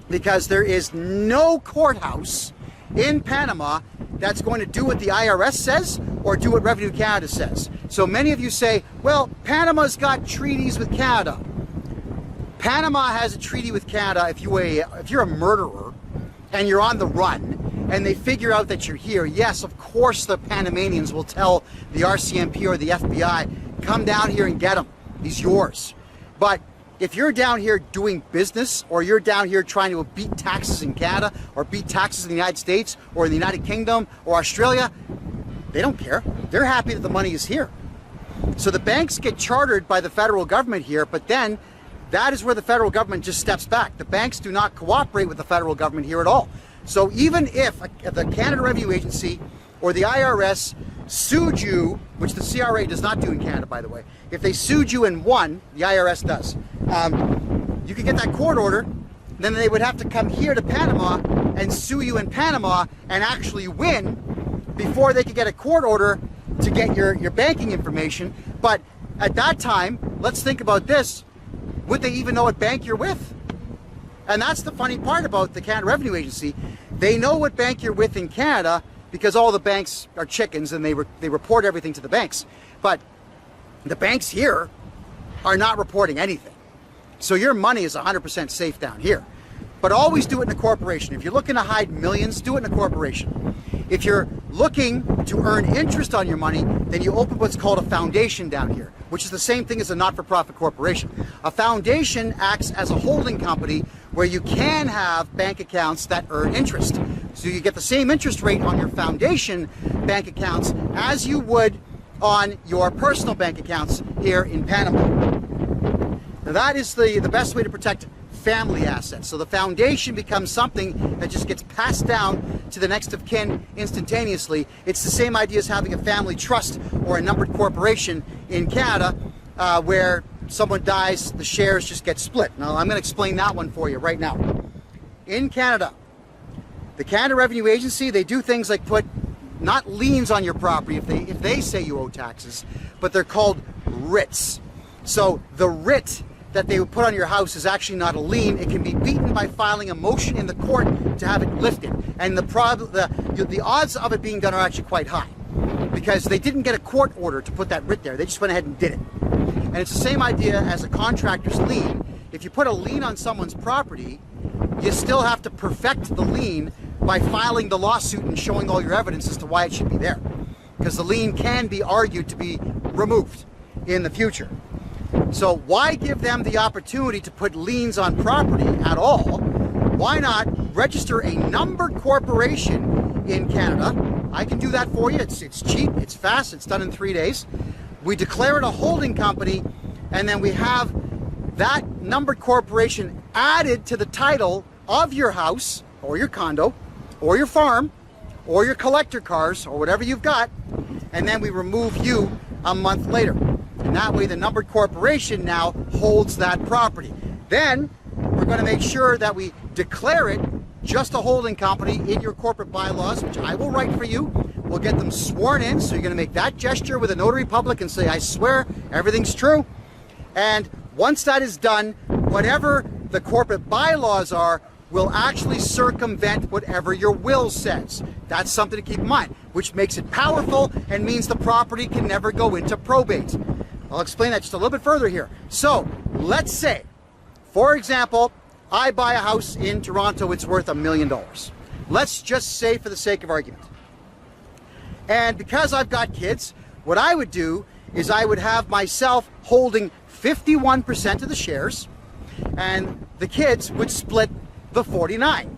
because there is no courthouse in Panama that's going to do what the IRS says or do what Revenue Canada says. So many of you say, well, Panama's got treaties with Canada. Panama has a treaty with Canada if you're a murderer and you're on the run and they figure out that you're here. Yes, of course the Panamanians will tell the RCMP or the FBI, come down here and get him. He's yours. But if you're down here doing business, or you're down here trying to beat taxes in Canada or beat taxes in the United States or in the United Kingdom or Australia, they don't care. They're happy that the money is here. So the banks get chartered by the federal government here, but then that is where the federal government just steps back. The banks do not cooperate with the federal government here at all. So even if the Canada Revenue Agency or the IRS sued you, which the CRA does not do in Canada, by the way, if they sued you and won, the IRS does, you could get that court order, then they would have to come here to Panama and sue you in Panama and actually win before they could get a court order to get your banking information. But at that time, let's think about this, would they even know what bank you're with? And that's the funny part about the Canada Revenue Agency. They know what bank you're with in Canada because all the banks are chickens and they report everything to the banks. But the banks here are not reporting anything. So your money is 100% safe down here. But always do it in a corporation. If you're looking to hide millions, do it in a corporation. If you're looking to earn interest on your money, then you open what's called a foundation down here, which is the same thing as a not-for-profit corporation. A foundation acts as a holding company where you can have bank accounts that earn interest. So you get the same interest rate on your foundation bank accounts as you would on your personal bank accounts here in Panama. Now that is the best way to protect family assets. So the foundation becomes something that just gets passed down to the next of kin instantaneously. It's the same idea as having a family trust or a numbered corporation in Canada where someone dies, the shares just get split. Now I'm going to explain that one for you right now. In Canada, the Canada Revenue Agency, they do things like put not liens on your property if they say you owe taxes, but they're called writs. So the writ that they would put on your house is actually not a lien. It can be beaten by filing a motion in the court to have it lifted. And the odds of it being done are actually quite high because they didn't get a court order to put that writ there. They just went ahead and did it. And it's the same idea as a contractor's lien. If you put a lien on someone's property, you still have to perfect the lien by filing the lawsuit and showing all your evidence as to why it should be there. Because the lien can be argued to be removed in the future. So why give them the opportunity to put liens on property at all? Why not register a numbered corporation in Canada? I can do that for you. It's cheap, it's fast, it's done in 3 days. We declare it a holding company, and then we have that numbered corporation added to the title of your house or your condo or your farm or your collector cars or whatever you've got, and then we remove you a month later. And that way the numbered corporation now holds that property. Then we're going to make sure that we declare it just a holding company in your corporate bylaws, which I will write for you. We'll get them sworn in, so you're going to make that gesture with a notary public and say, I swear everything's true. And once that is done, whatever the corporate bylaws are will actually circumvent whatever your will says. That's something to keep in mind, which makes it powerful and means the property can never go into probate. I'll explain that just a little bit further here. So let's say, for example, I buy a house in Toronto, it's worth $1 million. Let's just say for the sake of argument. And because I've got kids, what I would do is I would have myself holding 51% of the shares, and the kids would split the 49.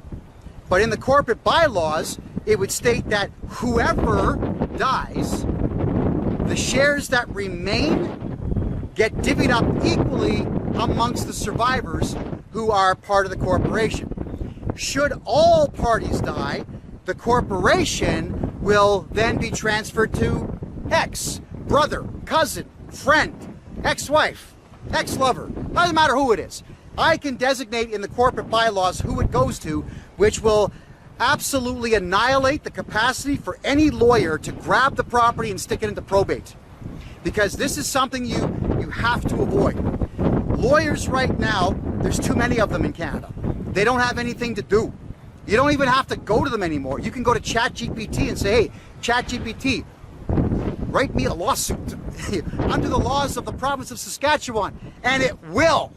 But in the corporate bylaws, it would state that whoever dies, the shares that remain get divvied up equally amongst the survivors who are part of the corporation. Should all parties die, the corporation will then be transferred to ex, brother, cousin, friend, ex-wife, ex-lover, doesn't matter who it is. I can designate in the corporate bylaws who it goes to, which will absolutely annihilate the capacity for any lawyer to grab the property and stick it into probate. Because this is something you have to avoid. Lawyers right now, there's too many of them in Canada. They don't have anything to do. You don't even have to go to them anymore. You can go to ChatGPT and say, hey, ChatGPT, write me a lawsuit under the laws of the province of Saskatchewan, and it will.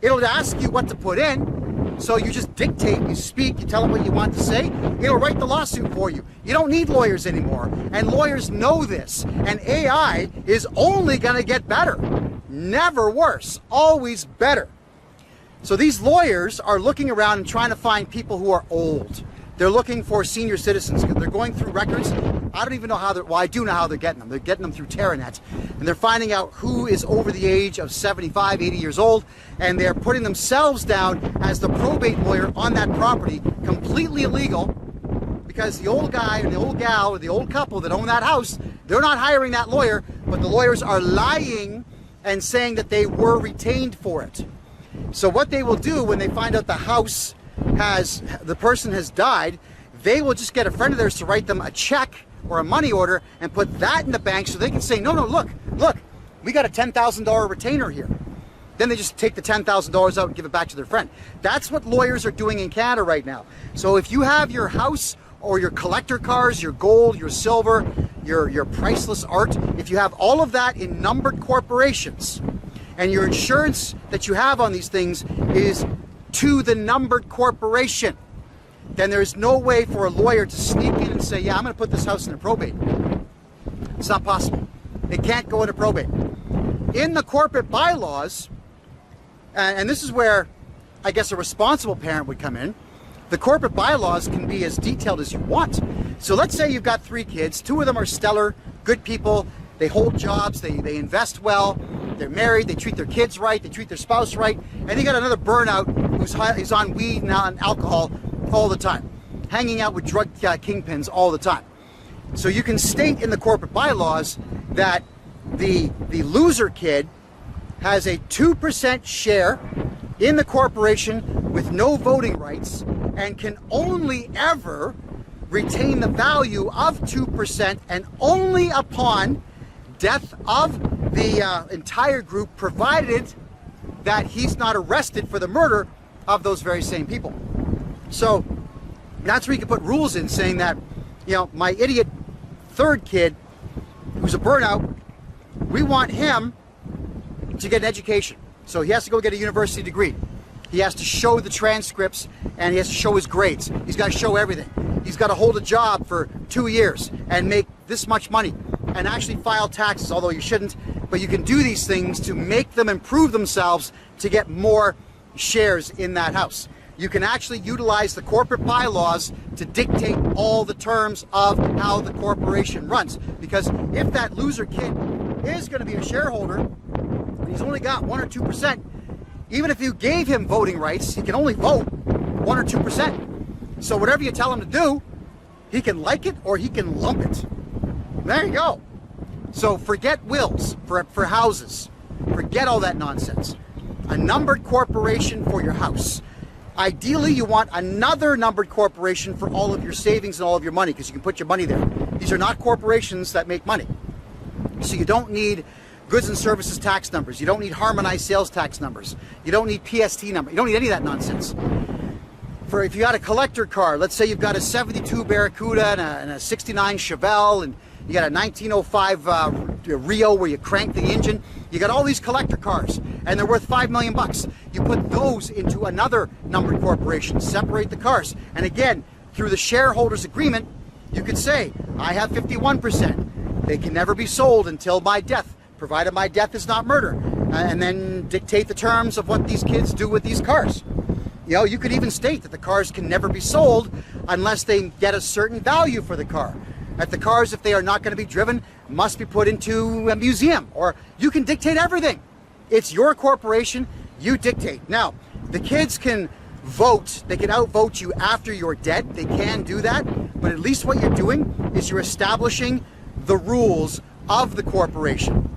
It'll ask you what to put in, so you just dictate, you speak, you tell it what you want to say, it'll write the lawsuit for you. You don't need lawyers anymore, and lawyers know this, and AI is only gonna get better. Never worse, always better. So these lawyers are looking around and trying to find people who are old. They're looking for senior citizens. They're going through records. I don't even know how well, I do know how they're getting them. They're getting them through Terranet. And they're finding out who is over the age of 75, 80 years old, and they're putting themselves down as the probate lawyer on that property, completely illegal, because the old guy or the old gal or the old couple that own that house, they're not hiring that lawyer, but the lawyers are lying and saying that they were retained for it. So what they will do when they find out the house the person has died, they will just get a friend of theirs to write them a check or a money order and put that in the bank so they can say, no, look, we got a $10,000 retainer here. Then they just take the $10,000 out and give it back to their friend. That's what lawyers are doing in Canada right now. So if you have your house or your collector cars, your gold, your silver, your priceless art, if you have all of that in numbered corporations, and your insurance that you have on these things is to the numbered corporation, then there's no way for a lawyer to sneak in and say, yeah, I'm going to put this house into probate. It's not possible. It can't go into probate. In the corporate bylaws, and this is where I guess a responsible parent would come in, the corporate bylaws can be as detailed as you want. So let's say you've got 3 kids, 2 of them are stellar, good people, they hold jobs, they invest well, they're married, they treat their kids right, they treat their spouse right, and you got another burnout who's on weed and on alcohol all the time, hanging out with drug kingpins all the time. So you can state in the corporate bylaws that the loser kid has a 2% share in the corporation with no voting rights and can only ever retain the value of 2% and only upon death of the entire group, provided that he's not arrested for the murder of those very same people. So that's where you can put rules in saying that, you know, my idiot 3rd kid who's a burnout, we want him to get an education. So he has to go get a university degree. He has to show the transcripts and he has to show his grades. He's got to show everything. He's got to hold a job for 2 years and make this much money and actually file taxes, although you shouldn't. But you can do these things to make them improve themselves to get more shares in that house. You can actually utilize the corporate bylaws to dictate all the terms of how the corporation runs. Because if that loser kid is going to be a shareholder, and he's only got 1 or 2%, even if you gave him voting rights, he can only vote 1 or 2%. So whatever you tell him to do, he can like it or he can lump it. There you go. So forget wills for houses. Forget all that nonsense. A numbered corporation for your house. Ideally, you want another numbered corporation for all of your savings and all of your money, because you can put your money there. These are not corporations that make money. So you don't need goods and services tax numbers. You don't need harmonized sales tax numbers. You don't need PST number. You don't need any of that nonsense. For if you got a collector car, let's say you've got a 72 Barracuda and a 69 Chevelle, and you got a 1905 Rio where you crank the engine. You got all these collector cars, and they're worth $5 million. You put those into another numbered corporation, separate the cars. And again, through the shareholders agreement, you could say, I have 51%. They can never be sold until my death, provided my death is not murder. And then dictate the terms of what these kids do with these cars. You know, you could even state that the cars can never be sold unless they get a certain value for the car. That the cars, if they are not going to be driven, must be put into a museum. Or you can dictate everything. It's your corporation, you dictate. Now, the kids can vote, they can outvote you after you're dead. They can do that, but at least what you're doing is you're establishing the rules of the corporation.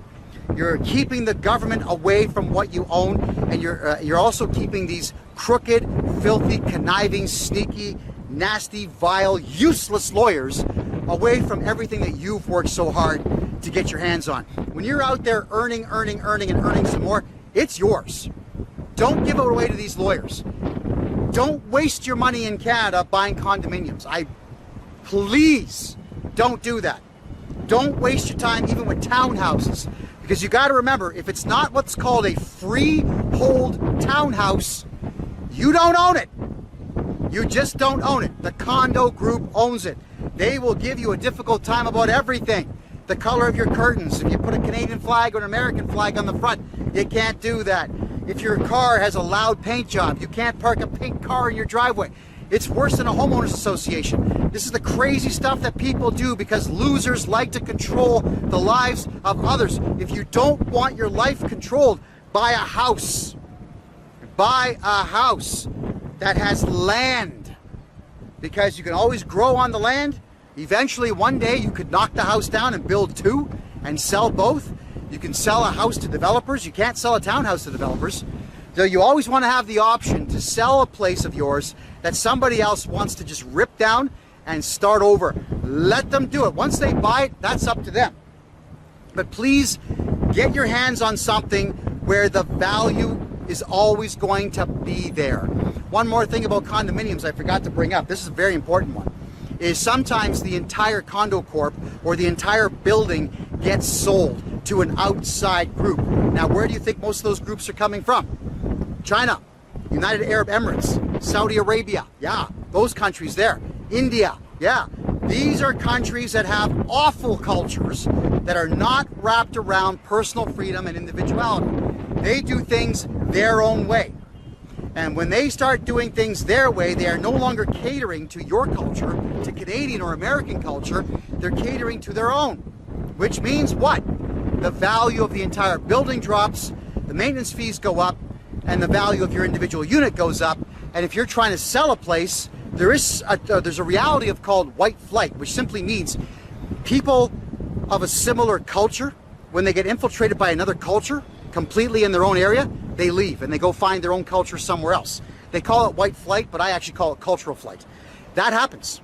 You're keeping the government away from what you own, and you're also keeping these crooked, filthy, conniving, sneaky, nasty, vile, useless lawyers away from everything that you've worked so hard to get your hands on. When you're out there earning some more, it's yours. Don't give it away to these lawyers. Don't waste your money in Canada buying condominiums. Please don't do that. Don't waste your time even with townhouses, because you got to remember, if it's not what's called a freehold townhouse, you don't own it. You just don't own it. The condo group owns it. They will give you a difficult time about everything. The color of your curtains. If you put a Canadian flag or an American flag on the front, you can't do that. If your car has a loud paint job, you can't park a pink car in your driveway. It's worse than a homeowners association. This is the crazy stuff that people do because losers like to control the lives of others. If you don't want your life controlled, buy a house. Buy a house that has land, because you can always grow on the land. Eventually, one day, you could knock the house down and build two and sell both. You can sell a house to developers. You can't sell a townhouse to developers. So you always want to have the option to sell a place of yours that somebody else wants to just rip down and start over. Let them do it. Once they buy it, that's up to them. But please get your hands on something where the value is always going to be there. One more thing about condominiums I forgot to bring up. This is a very important one. Is sometimes the entire condo corp or the entire building gets sold to an outside group. Now, where do you think most of those groups are coming from? China, United Arab Emirates, Saudi Arabia, yeah, those countries there. India, yeah. These are countries that have awful cultures that are not wrapped around personal freedom and individuality. They do things their own way. And when they start doing things their way, they are no longer catering to your culture, to Canadian or American culture. They're catering to their own. Which means what? The value of the entire building drops, the maintenance fees go up, and the value of your individual unit goes up. And if you're trying to sell a place, there's a reality of called white flight, which simply means people of a similar culture, when they get infiltrated by another culture completely in their own area, they leave and they go find their own culture somewhere else. They call it white flight, but I actually call it cultural flight. That happens.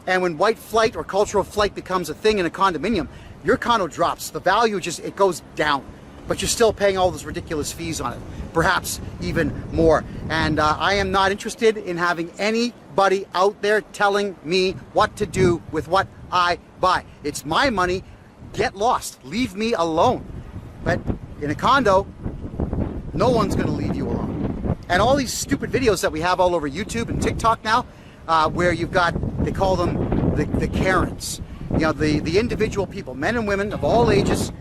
And when white flight or cultural flight becomes a thing in a condominium, your condo drops. The value it goes down, but you're still paying all those ridiculous fees on it, perhaps even more. And I am not interested in having anybody out there telling me what to do with what I buy. It's my money. Get lost. Leave me alone. But in a condo, no one's going to leave you alone. And all these stupid videos that we have all over YouTube and TikTok now, where you've got, they call them the Karens. You know, the individual people, men and women of all ages,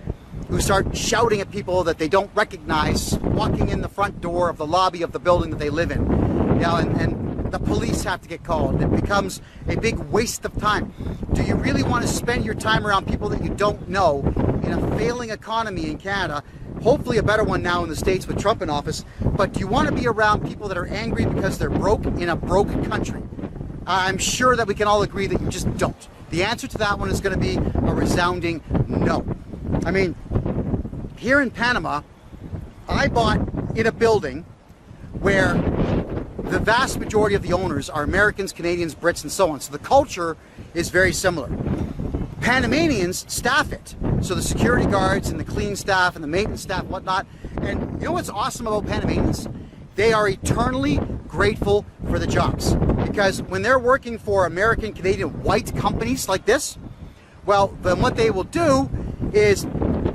who start shouting at people that they don't recognize walking in the front door of the lobby of the building that they live in. You know, and the police have to get called. It becomes a big waste of time. Do you really want to spend your time around people that you don't know in a failing economy in Canada, hopefully a better one now in the States with Trump in office. But do you want to be around people that are angry because they're broke in a broke country? I'm sure that we can all agree that you just don't. The answer to that one is going to be a resounding no. I mean, here in Panama, I bought in a building where the vast majority of the owners are Americans, Canadians, Brits, and so on. So the culture is very similar. Panamanians staff it. So the security guards and the cleaning staff and the maintenance staff and whatnot. And you know what's awesome about Panamanians? They are eternally grateful for the jobs. Because when they're working for American, Canadian, white companies like this, well, then what they will do is,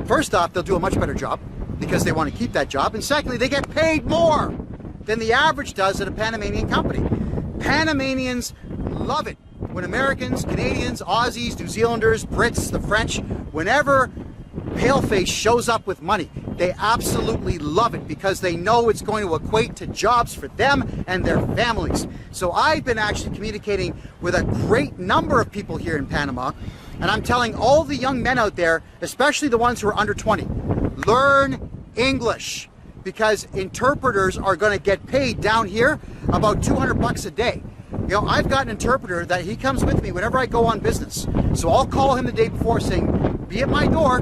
first off, they'll do a much better job because they want to keep that job. And secondly, they get paid more than the average does at a Panamanian company. Panamanians love it when Americans, Canadians, Aussies, New Zealanders, Brits, the French, whenever Paleface shows up with money, they absolutely love it because they know it's going to equate to jobs for them and their families. So I've been actually communicating with a great number of people here in Panama, and I'm telling all the young men out there, especially the ones who are under 20, learn English, because interpreters are going to get paid down here about 200 bucks a day. You know, I've got an interpreter that he comes with me whenever I go on business. So I'll call him the day before saying, be at my door.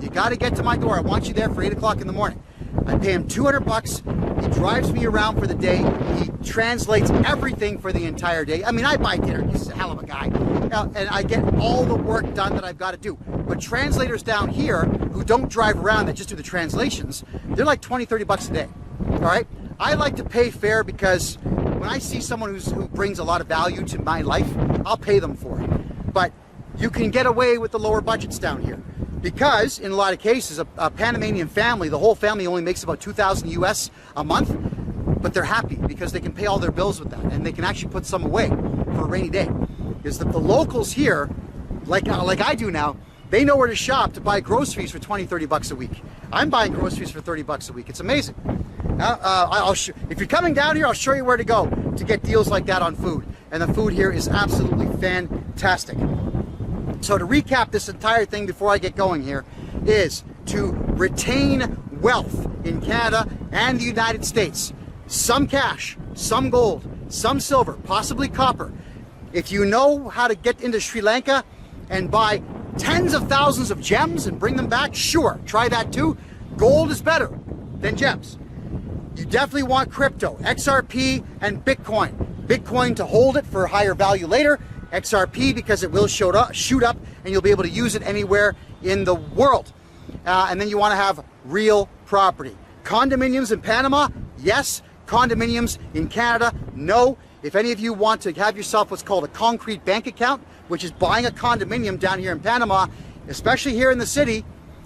You got to get to my door. I want you there for 8 o'clock in the morning. I pay him 200 bucks. He drives me around for the day. He translates everything for the entire day. I mean, I buy dinner. He's a hell of a guy. And I get all the work done that I've got to do. But translators down here who don't drive around, that just do the translations, they're like 20, 30 bucks a day. All right? I like to pay fair because when I see someone who brings a lot of value to my life, I'll pay them for it. But you can get away with the lower budgets down here. Because in a lot of cases, a Panamanian family, the whole family only makes about 2,000 US a month, but they're happy because they can pay all their bills with that, and they can actually put some away for a rainy day. Because the locals here, like I do now, they know where to shop to buy groceries for 20, 30 bucks a week. I'm buying groceries for 30 bucks a week. It's amazing. If you're coming down here, I'll show you where to go to get deals like that on food. And the food here is absolutely fantastic. So to recap this entire thing before I get going here is to retain wealth in Canada and the United States. Some cash, some gold, some silver, possibly copper. If you know how to get into Sri Lanka and buy tens of thousands of gems and bring them back, sure, try that too. Gold is better than gems. You definitely want crypto, XRP and Bitcoin. Bitcoin to hold it for higher value later. XRP because it will shoot up and you'll be able to use it anywhere in the world. And then you want to have real property. Condominiums in Panama, yes. Condominiums in Canada, no. If any of you want to have yourself what's called a concrete bank account, which is buying a condominium down here in Panama, especially here in the city,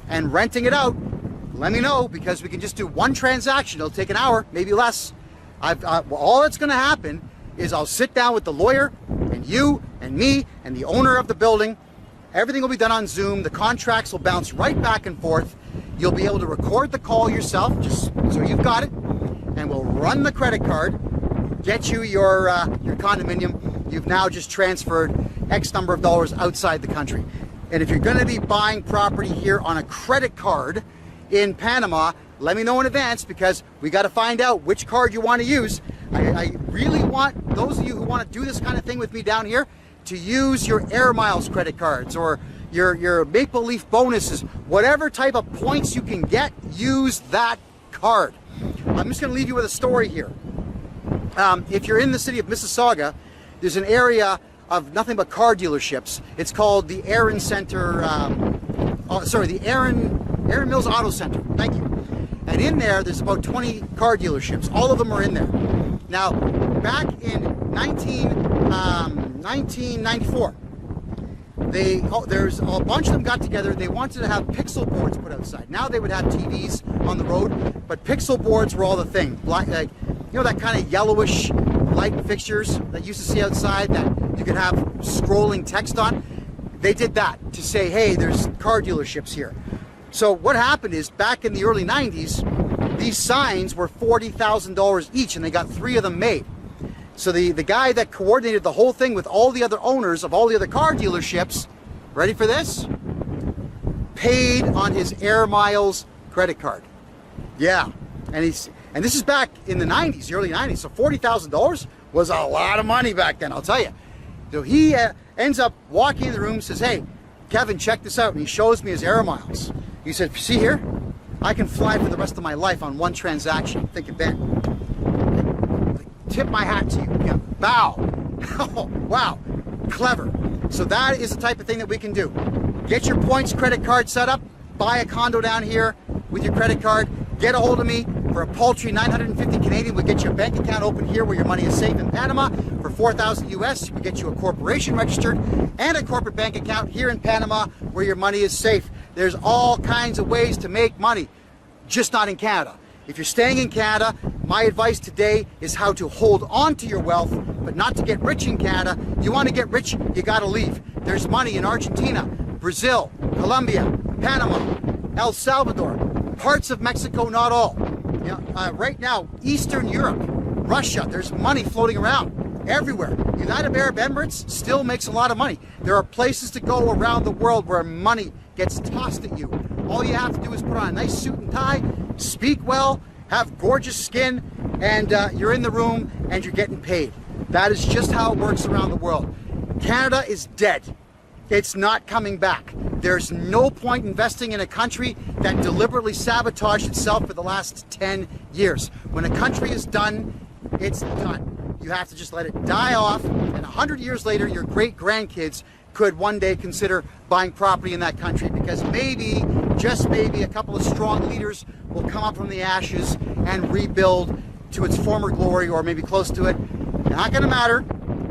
and renting it out, let me know, because we can just do one transaction. It'll take an hour, maybe less. All that's going to happen is I'll sit down with the lawyer and you and me and the owner of the building. Everything will be done on Zoom. The contracts will bounce right back and forth. You'll be able to record the call yourself, just so you've got it, and we'll run the credit card, get you your condominium. You've now just transferred X number of dollars outside the country. And if you're going to be buying property here on a credit card in Panama, let me know in advance, because we got to find out which card you want to use. I really want those of you who want to do this kind of thing with me down here to use your Air Miles credit cards or your Maple Leaf bonuses, whatever type of points you can get, use that card. I'm just going to leave you with a story here. If you're in the city of Mississauga, there's an area of nothing but car dealerships. It's called the Aaron Center, the Aaron Mills Auto Center. Thank you. And in there's about 20 car dealerships. All of them are in there. Now, back in 1994, there's a bunch of them got together. They wanted to have pixel boards put outside. Now they would have TVs on the road, but pixel boards were all the thing. Like, you know, that kind of yellowish light fixtures that you used to see outside that you could have scrolling text on. They did that to say, hey, there's car dealerships here. So what happened is, back in the early 90s, these signs were $40,000 each, and they got 3 of them made. So the guy that coordinated the whole thing with all the other owners of all the other car dealerships, ready for this? Paid on his Air Miles credit card. Yeah. And this is back in the 90s, the early 90s. So $40,000 was a lot of money back then, I'll tell you. So he ends up walking in the room and says, hey, Kevin, check this out. And he shows me his air miles. He said, see here, I can fly for the rest of my life on one transaction. I'm thinking, Ben, tip my hat to you. Yeah, bow. Oh, wow, clever. So that is the type of thing that we can do. Get your points credit card set up, buy a condo down here with your credit card, get a hold of me for a paltry 950 Canadian. We'll get you a bank account open here where your money is safe in Panama. For 4,000 US, we'll get you a corporation registered and a corporate bank account here in Panama where your money is safe. There's all kinds of ways to make money, just not in Canada. If you're staying in Canada, my advice today is how to hold on to your wealth, but not to get rich in Canada. You want to get rich, you got to leave. There's money in Argentina, Brazil, Colombia, Panama, El Salvador, parts of Mexico, not all. You know, right now, Eastern Europe, Russia, there's money floating around everywhere. United Arab Emirates still makes a lot of money. There are places to go around the world where money gets tossed at you. All you have to do is put on a nice suit and tie, speak well, have gorgeous skin, and you're in the room and you're getting paid. That is just how it works around the world. Canada is dead. It's not coming back. There's no point investing in a country that deliberately sabotaged itself for the last 10 years. When a country is done, it's done. You have to just let it die off, and 100 years later, your great-grandkids could one day consider buying property in that country, because maybe, just maybe, a couple of strong leaders will come up from the ashes and rebuild to its former glory, or maybe close to it. Not gonna matter.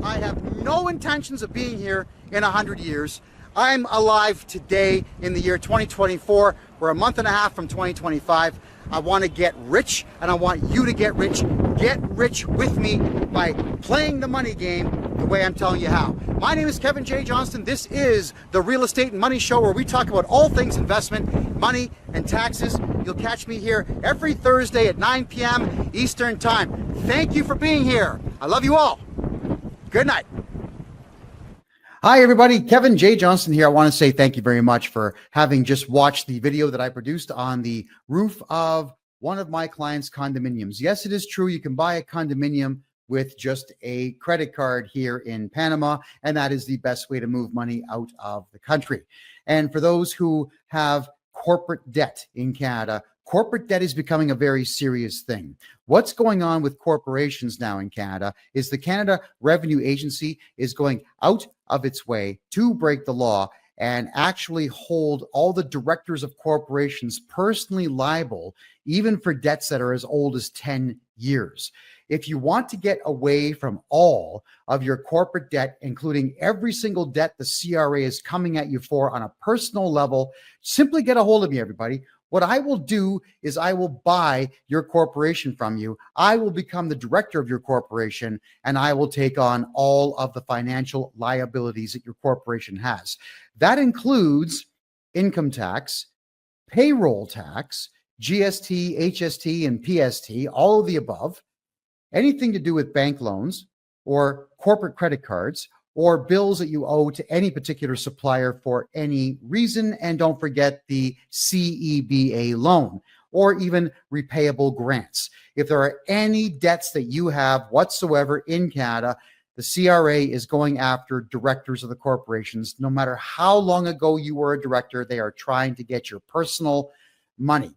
I have no intentions of being here in 100 years. I'm alive today in the year 2024. We're a month and a half from 2025. I want to get rich, and I want you to get rich. Get rich with me by playing the money game the way I'm telling you how. My name is Kevin J. Johnston. This is the Real Estate and Money Show, where we talk about all things investment, money, and taxes. You'll catch me here every Thursday at 9 p.m. Eastern Time. Thank you for being here. I love you all. Good night. Hi, everybody. Kevin J. Johnston here. I want to say thank you very much for having just watched the video that I produced on the roof of one of my clients' condominiums. Yes, it is true. You can buy a condominium with just a credit card here in Panama, and that is the best way to move money out of the country. And for those who have corporate debt in Canada, corporate debt is becoming a very serious thing. What's going on with corporations now in Canada is the Canada Revenue Agency is going out of its way to break the law and actually hold all the directors of corporations personally liable, even for debts that are as old as 10 years. If you want to get away from all of your corporate debt, including every single debt the CRA is coming at you for on a personal level, simply get a hold of me, everybody. What I will do is I will buy your corporation from you. I will become the director of your corporation, and I will take on all of the financial liabilities that your corporation has. That includes income tax, payroll tax, GST, HST, and PST, all of the above, anything to do with bank loans or corporate credit cards, or bills that you owe to any particular supplier for any reason. And don't forget the CEBA loan, or even repayable grants. If there are any debts that you have whatsoever in Canada, the CRA is going after directors of the corporations. No matter how long ago you were a director, they are trying to get your personal money.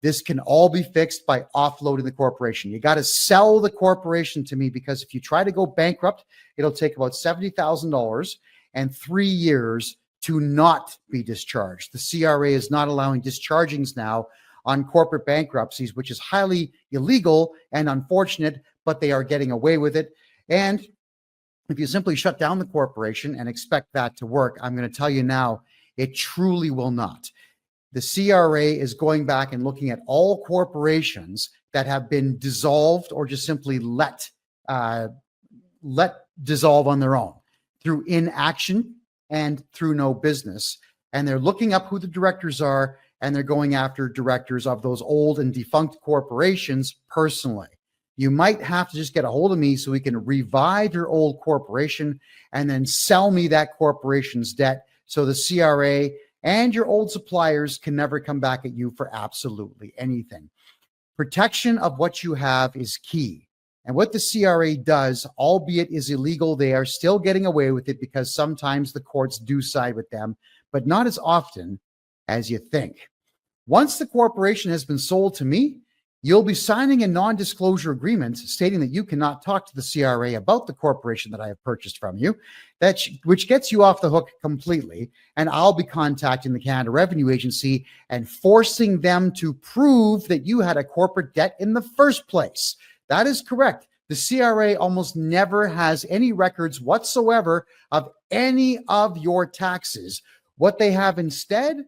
This can all be fixed by offloading the corporation. You got to sell the corporation to me, because if you try to go bankrupt, it'll take about $70,000 and 3 years to not be discharged. The CRA is not allowing dischargings now on corporate bankruptcies, which is highly illegal and unfortunate, but they are getting away with it. And if you simply shut down the corporation and expect that to work, I'm going to tell you now, it truly will not. The CRA is going back and looking at all corporations that have been dissolved or just simply let dissolve on their own through inaction and through no business. And they're looking up who the directors are, and they're going after directors of those old and defunct corporations personally. You might have to just get a hold of me so we can revive your old corporation and then sell me that corporation's debt, so the CRA and your old suppliers can never come back at you for absolutely anything. Protection of what you have is key. And what the CRA does, albeit is illegal, they are still getting away with it because sometimes the courts do side with them, but not as often as you think. Once the corporation has been sold to me, you'll be signing a non-disclosure agreement stating that you cannot talk to the CRA about the corporation that I have purchased from you, which gets you off the hook completely. And I'll be contacting the Canada Revenue Agency and forcing them to prove that you had a corporate debt in the first place. That is correct. The CRA almost never has any records whatsoever of any of your taxes. What they have instead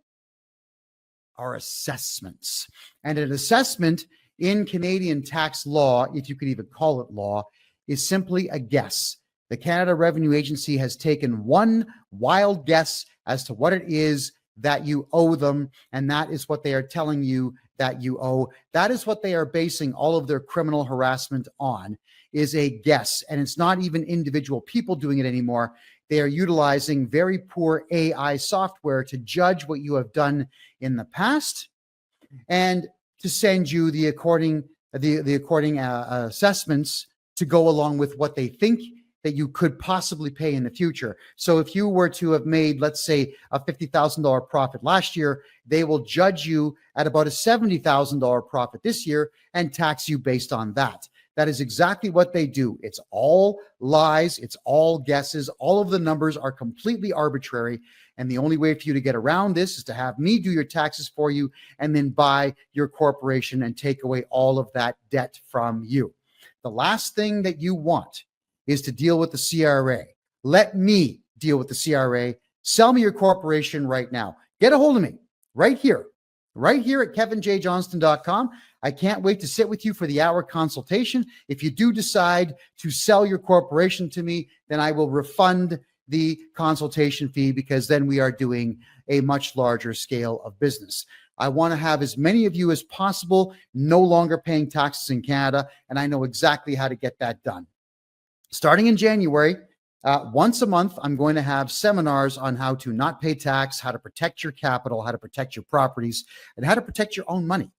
are assessments. And an assessment in Canadian tax law, if you could even call it law, is simply a guess. The Canada Revenue Agency has taken one wild guess as to what it is that you owe them, and that is what they are telling you that you owe. That is what they are basing all of their criminal harassment on, is a guess. And it's not even individual people doing it anymore. They are utilizing very poor AI software to judge what you have done in the past and to send you the according assessments to go along with what they think that you could possibly pay in the future. So if you were to have made, let's say, a $50,000 profit last year, they will judge you at about a $70,000 profit this year and tax you based on that. That is exactly what they do. It's all lies. It's all guesses. All of the numbers are completely arbitrary. And the only way for you to get around this is to have me do your taxes for you and then buy your corporation and take away all of that debt from you. The last thing that you want is to deal with the CRA. Let me deal with the CRA. Sell me your corporation right now. Get a hold of me right here at kevinjjohnston.com. I can't wait to sit with you for the hour consultation. If you do decide to sell your corporation to me, then I will refund the consultation fee because then we are doing a much larger scale of business. I want to have as many of you as possible no longer paying taxes in Canada, and I know exactly how to get that done. Starting in January, once a month, I'm going to have seminars on how to not pay tax, how to protect your capital, how to protect your properties, and how to protect your own money.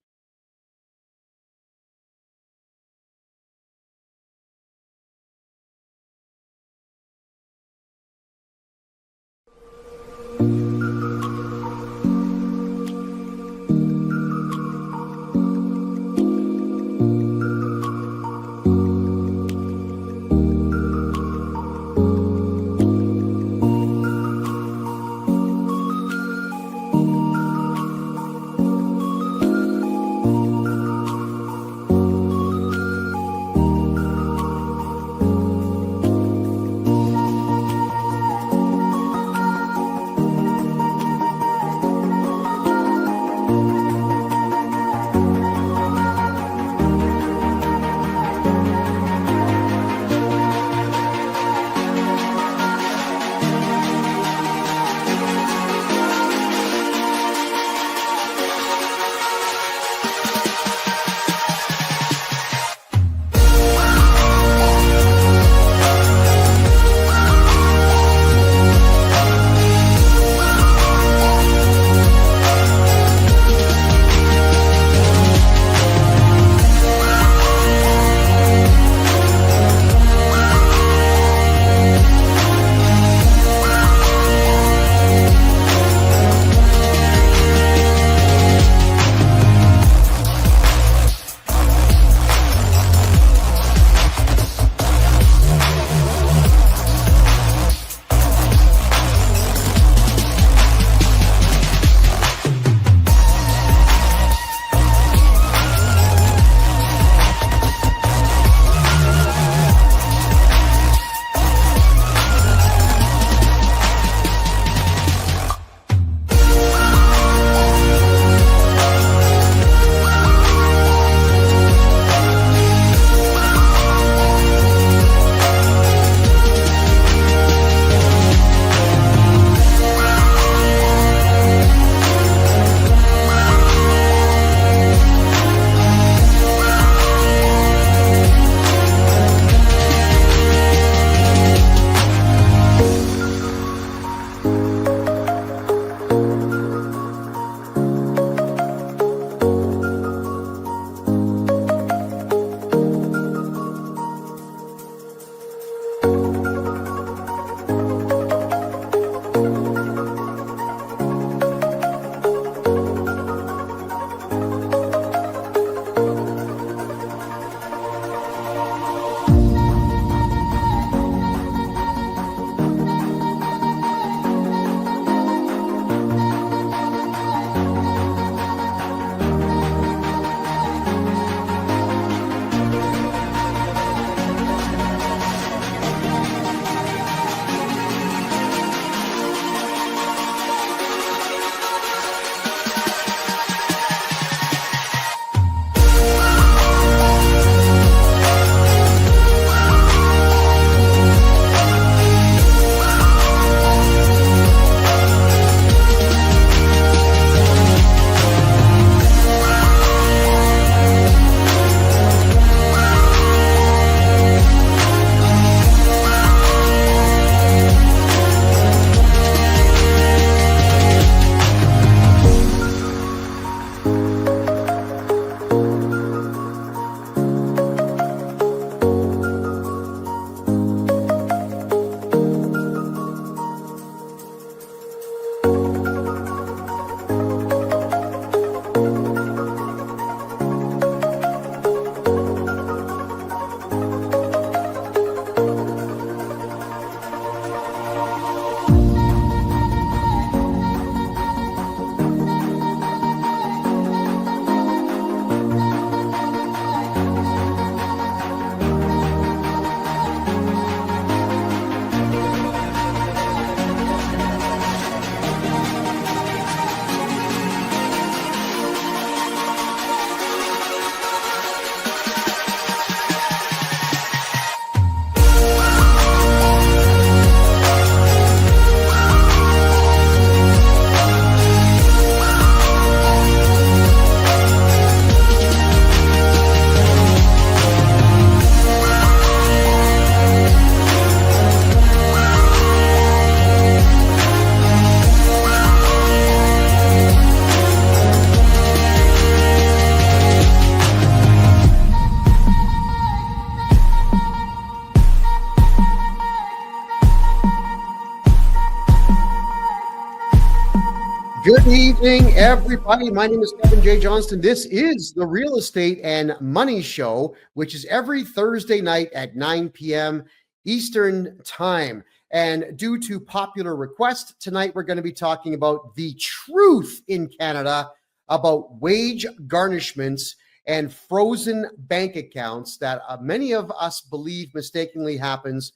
Good evening, everybody. My name is Kevin J. Johnston. This is the Real Estate and Money Show, which is every Thursday night at 9 p.m. Eastern Time. And due to popular request, tonight we're going to be talking about the truth in Canada about wage garnishments and frozen bank accounts that many of us believe mistakenly happens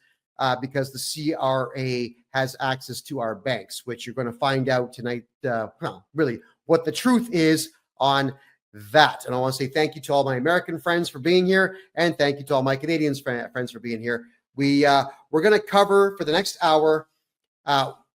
because the CRA has access to our banks, which you're going to find out tonight, really what the truth is on that. And I want to say thank you to all my American friends for being here, and thank you to all my Canadian friends for being here. We're going to cover for the next hour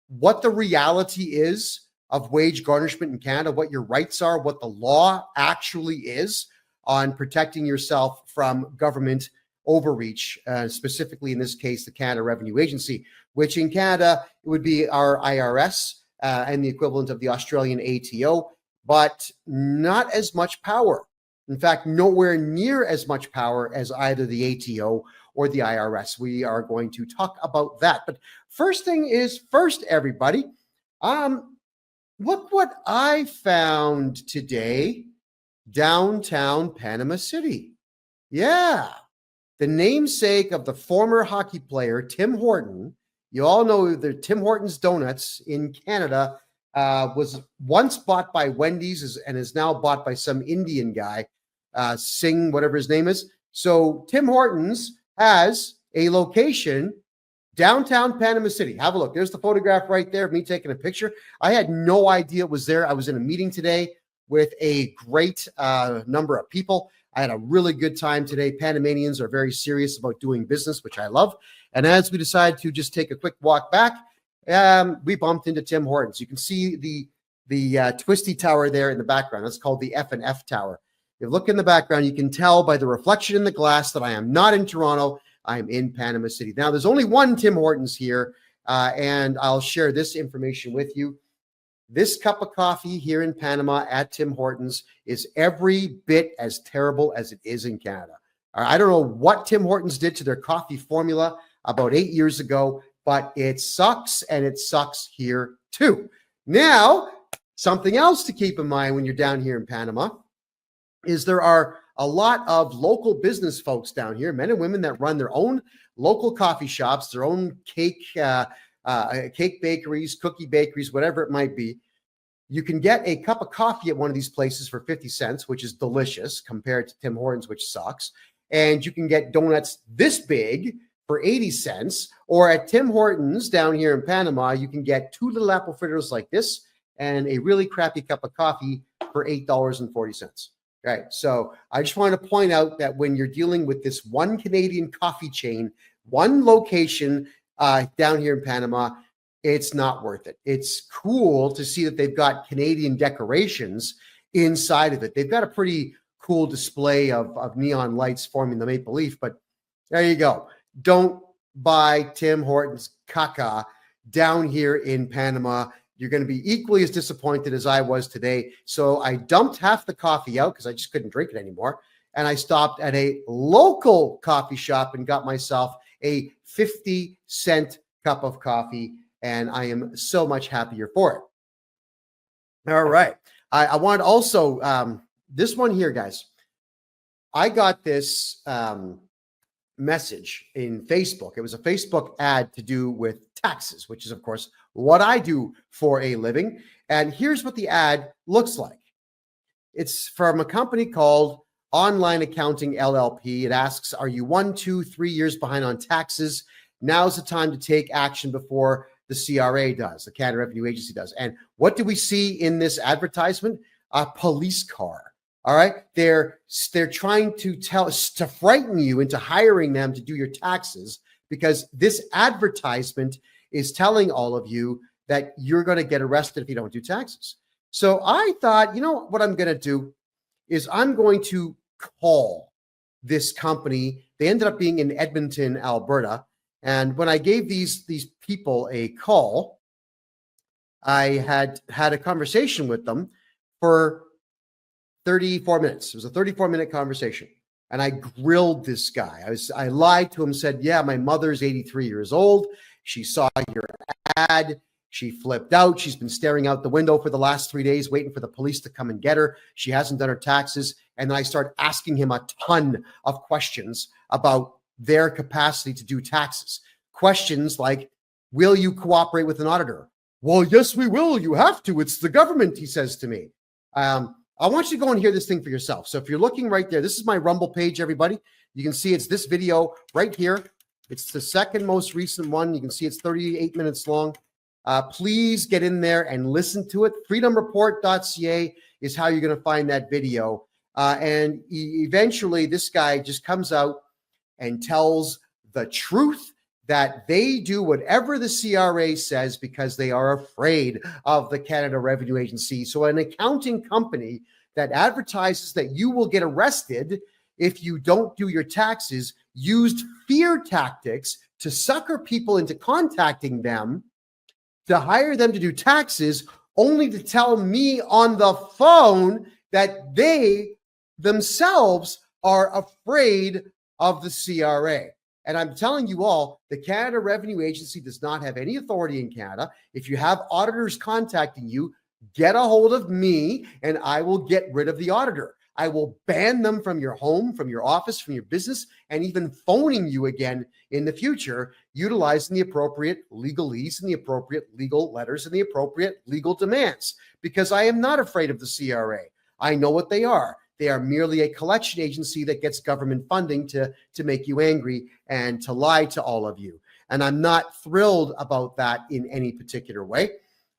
what the reality is of wage garnishment in Canada, what your rights are, what the law actually is on protecting yourself from government overreach, specifically in this case, the Canada Revenue Agency, which in Canada it would be our IRS and the equivalent of the Australian ATO, but not as much power. In fact, nowhere near as much power as either the ATO or the IRS. We are going to talk about that. But first thing is first, everybody. Look what I found today, downtown Panama City. Yeah. The namesake of the former hockey player, Tim Horton. You all know that Tim Hortons Donuts in Canada was once bought by Wendy's and is now bought by some Indian guy, Singh, whatever his name is. So Tim Hortons has a location downtown Panama City. Have a look. There's the photograph right there of me taking a picture. I had no idea it was there. I was in a meeting today with a great number of people. I had a really good time today. Panamanians are very serious about doing business, which I love. And as we decided to just take a quick walk back, we bumped into Tim Hortons. You can see the twisty tower there in the background. That's called the F&F Tower. If you look in the background, you can tell by the reflection in the glass that I am not in Toronto. I am in Panama City. Now, there's only one Tim Hortons here, and I'll share this information with you. This cup of coffee here in Panama at Tim Hortons is every bit as terrible as it is in Canada. I don't know what Tim Hortons did to their coffee formula about 8 years ago, but it sucks, and it sucks here too. Now, something else to keep in mind when you're down here in Panama is there are a lot of local business folks down here, men and women that run their own local coffee shops, their own cake bakeries, cookie bakeries, whatever it might be. You can get a cup of coffee at one of these places for 50 cents, which is delicious compared to Tim Hortons, which sucks. And you can get donuts this big for 80 cents. Or at Tim Hortons down here in Panama, you can get 2 little apple fritters like this and a really crappy cup of coffee for $8.40. Right. So I just want to point out that when you're dealing with this one Canadian coffee chain, one location down here in Panama, it's not worth it. It's cool to see that they've got Canadian decorations inside of it. They've got a pretty cool display of neon lights forming the maple leaf, but there you go. Don't buy Tim Hortons caca down here in Panama. You're going to be equally as disappointed as I was today. So I dumped half the coffee out because I just couldn't drink it anymore. And I stopped at a local coffee shop and got myself a 50-cent cup of coffee. And I am so much happier for it. All right. I want also, this one here, guys. I got this message in Facebook. It was a Facebook ad to do with taxes, which is, of course, what I do for a living. And here's what the ad looks like. It's from a company called Online Accounting LLP. It asks, are you 1, 2, 3 years behind on taxes? Now's the time to take action before the CRA does, the Canada Revenue Agency does. And what do we see in this advertisement? A police car. All right. They're trying to frighten you into hiring them to do your taxes, because this advertisement is telling all of you that you're going to get arrested if you don't do taxes. So I thought, you know what I'm going to do is I'm going to call this company. They ended up being in Edmonton, Alberta. And when I gave these people a call, I had a conversation with them for 34 minutes. It was a 34-minute conversation. And I grilled this guy. I lied to him, said, yeah, my mother's 83 years old. She saw your ad She flipped out. She's been staring out the window for the last 3 days, waiting for the police to come and get her. She hasn't done her taxes. And then I start asking him a ton of questions about their capacity to do taxes. Questions like, will you cooperate with an auditor? Well, yes, we will. You have to. It's the government, he says to me. I want you to go and hear this thing for yourself. So if you're looking right there, this is my Rumble page, everybody. You can see it's this video right here. It's the second most recent one. You can see it's 38 minutes long. Please get in there and listen to it. freedomreport.ca is how you're going to find that video. And eventually this guy just comes out and tells the truth that they do whatever the CRA says because they are afraid of the Canada Revenue Agency. So an accounting company that advertises that you will get arrested if you don't do your taxes used fear tactics to sucker people into contacting them, to hire them to do taxes, only to tell me on the phone that they themselves are afraid of the CRA. And I'm telling you all, the Canada Revenue Agency does not have any authority in Canada. If you have auditors contacting you, get a hold of me and I will get rid of the auditor. I will ban them from your home, from your office, from your business, and even phoning you again in the future, utilizing the appropriate legalese and the appropriate legal letters and the appropriate legal demands, because I am not afraid of the CRA. I know what they are. They are merely a collection agency that gets government funding to make you angry and to lie to all of you. And I'm not thrilled about that in any particular way.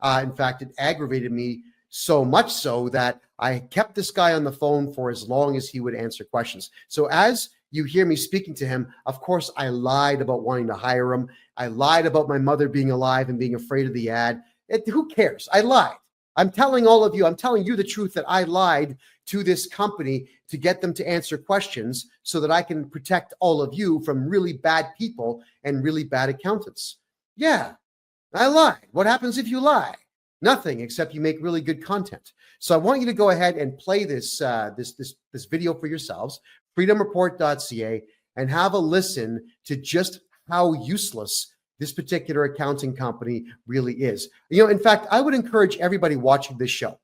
In fact, it aggravated me so much so that I kept this guy on the phone for as long as he would answer questions. So as you hear me speaking to him, of course, I lied about wanting to hire him. I lied about my mother being alive and being afraid of the ad. Who cares? I lied. I'm telling all of you, I'm telling you the truth that I lied to this company to get them to answer questions so that I can protect all of you from really bad people and really bad accountants. Yeah, I lied. What happens if you lie? Nothing, except you make really good content. So I want you to go ahead and play this this video for yourselves, freedomreport.ca, and have a listen to just how useless this particular accounting company really is. You know, in fact, I would encourage everybody watching this show,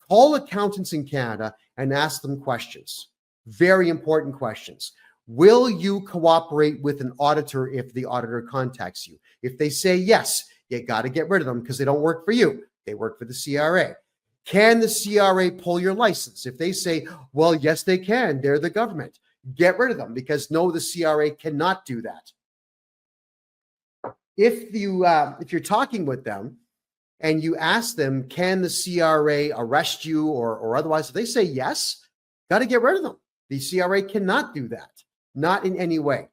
call accountants in Canada and ask them questions. Very important questions. Will you cooperate with an auditor if the auditor contacts you? If they say yes, you got to get rid of them because they don't work for you. They work for the CRA. Can the CRA pull your license? If they say, well, yes, they can. They're the government. Get rid of them because no, the CRA cannot do that. If you're talking with them and you ask them, can the CRA arrest you or otherwise, if they say yes, got to get rid of them. The CRA cannot do that, not in any way.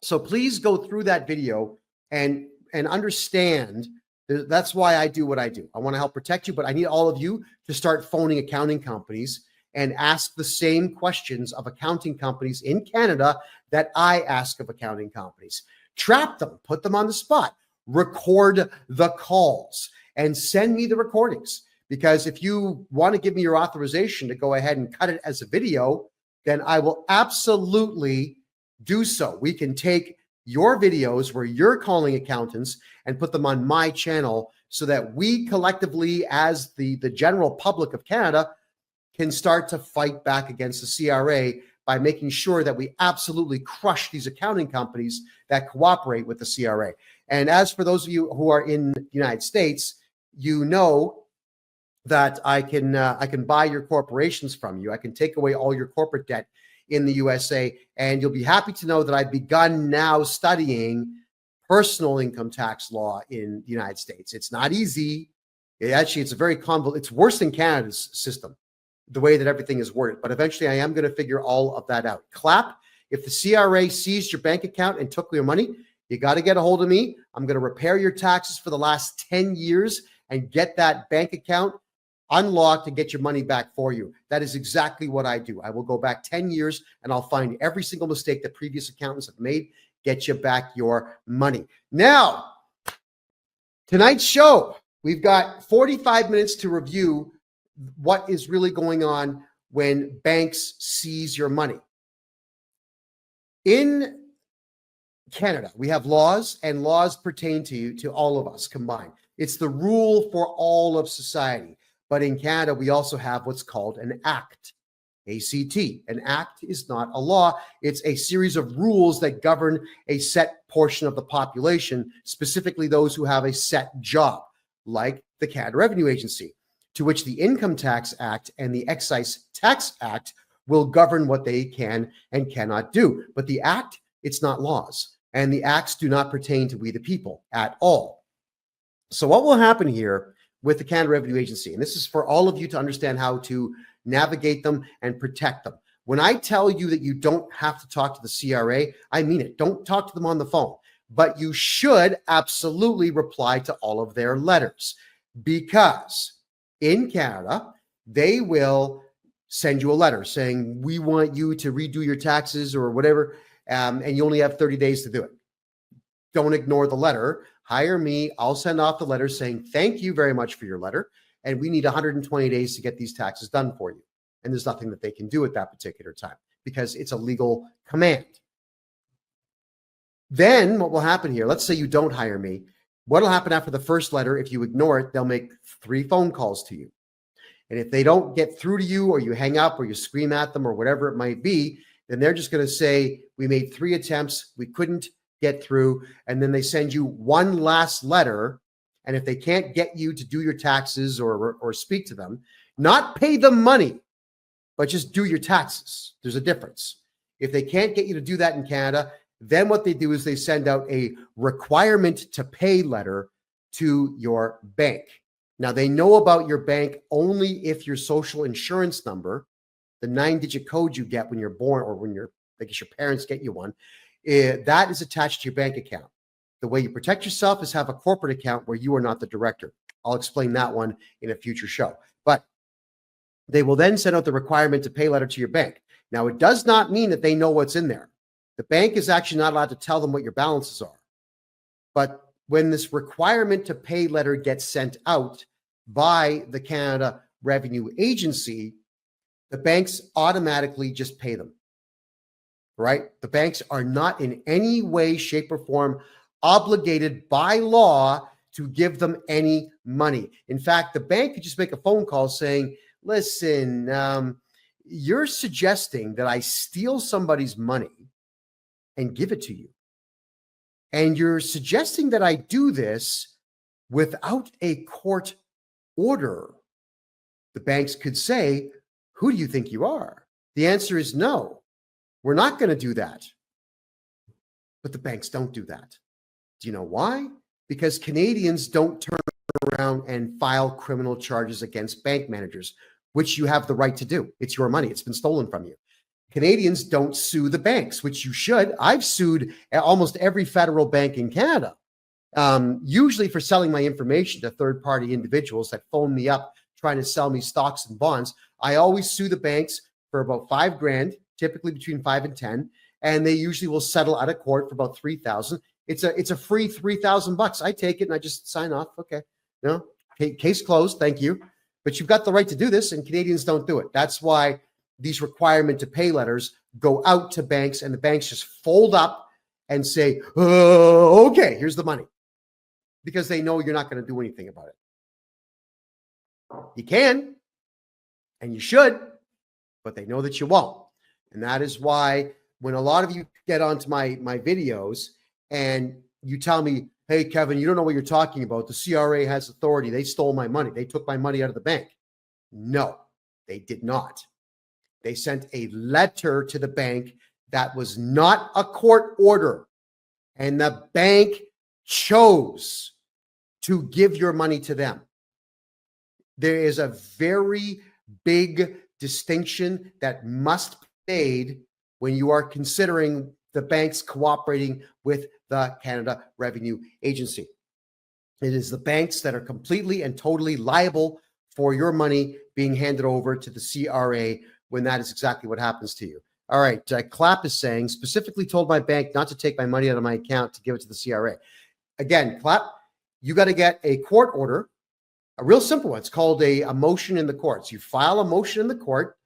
So please go through that video and understand. That's why I do what I do. I want to help protect you, but I need all of you to start phoning accounting companies and ask the same questions of accounting companies in Canada that I ask of accounting companies. Trap them, put them on the spot, record the calls, and send me the recordings. Because if you want to give me your authorization to go ahead and cut it as a video, then I will absolutely do so. We can take your videos where you're calling accountants and put them on my channel so that we collectively, as the general public of Canada, can start to fight back against the CRA by making sure that we absolutely crush these accounting companies that cooperate with the CRA. And as for those of you who are in the United States, you know that I can buy your corporations from you. I can take away all your corporate debt in the USA, and you'll be happy to know that I've begun now studying personal income tax law in the United States. It's not easy. It's a very convoluted. It's worse than Canada's system, the way that everything is worded. But eventually, I am going to figure all of that out. Clap. If the CRA seized your bank account and took your money, you got to get a hold of me. I'm going to repair your taxes for the last 10 years and get that bank account unlocked and get your money back for you. That is exactly what I do. I will go back 10 years and I'll find every single mistake that previous accountants have made, get you back your money. Now, tonight's show, we've got 45 minutes to review what is really going on when banks seize your money. In Canada, we have laws, and laws pertain to all of us combined. It's the rule for all of society. But in Canada, we also have what's called an act, ACT. An act is not a law. It's a series of rules that govern a set portion of the population, specifically those who have a set job, like the Canada Revenue Agency, to which the Income Tax Act and the Excise Tax Act will govern what they can and cannot do. But the act, it's not laws. And the acts do not pertain to we the people at all. So what will happen here with the Canada Revenue Agency, and this is for all of you to understand how to navigate them and protect them. When I tell you that you don't have to talk to the CRA, I mean it. Don't talk to them on the phone, but you should absolutely reply to all of their letters, because in Canada, they will send you a letter saying, we want you to redo your taxes or whatever, and you only have 30 days to do it. Don't ignore the letter. Hire me. I'll send off the letter saying, thank you very much for your letter, and we need 120 days to get these taxes done for you. And there's nothing that they can do at that particular time because it's a legal command. Then what will happen here, let's say you don't hire me. What will happen after the first letter? If you ignore it, they'll make 3 phone calls to you. And if they don't get through to you, or you hang up, or you scream at them, or whatever it might be, then they're just going to say, we made 3 attempts, we couldn't get through. And then they send you one last letter. And if they can't get you to do your taxes or speak to them, not pay them money, but just do your taxes. There's a difference. If they can't get you to do that in Canada, then what they do is they send out a requirement to pay letter to your bank. Now, they know about your bank only if your social insurance number, the 9-digit code you get when you're born, or when you're, I guess your parents get you one, that is attached to your bank account. The way you protect yourself is have a corporate account where you are not the director. I'll explain that one in a future show. But they will then send out the requirement to pay letter to your bank. Now, it does not mean that they know what's in there. The bank is actually not allowed to tell them what your balances are. But when this requirement to pay letter gets sent out by the Canada Revenue Agency, the banks automatically just pay them, right? The banks are not in any way, shape, or form obligated by law to give them any money. In fact, the bank could just make a phone call saying, listen, you're suggesting that I steal somebody's money and give it to you. And you're suggesting that I do this without a court order. The banks could say, who do you think you are? The answer is no, we're not going to do that. But the banks don't do that. Do you know why? Because Canadians don't turn around and file criminal charges against bank managers, which you have the right to do. It's your money. It's been stolen from you. Canadians don't sue the banks, which you should. I've sued almost every federal bank in Canada, usually for selling my information to third-party individuals that phone me up trying to sell me stocks and bonds. I always sue the banks for about $5,000, typically between 5 and 10, and they usually will settle out of court for about $3,000. It's a free $3,000. I take it and I just sign off. Okay, no, case closed. Thank you. But you've got the right to do this, and Canadians don't do it. That's why these requirement to pay letters go out to banks, and the banks just fold up and say, oh, okay, here's the money, because they know you're not going to do anything about it. You can, and you should, but they know that you won't. And that is why when a lot of you get onto my videos and you tell me, hey, Kevin, you don't know what you're talking about. The CRA has authority. They stole my money. They took my money out of the bank. No, they did not. They sent a letter to the bank that was not a court order, and the bank chose to give your money to them. There is a very big distinction that must be made when you are considering the banks cooperating with the Canada Revenue Agency. It is the banks that are completely and totally liable for your money being handed over to the CRA when that is exactly what happens to you. All right, Clap is saying, specifically told my bank not to take my money out of my account to give it to the CRA. Again, Clap, you got to get a court order, a real simple one. It's called a motion in the courts. You file a motion in the court,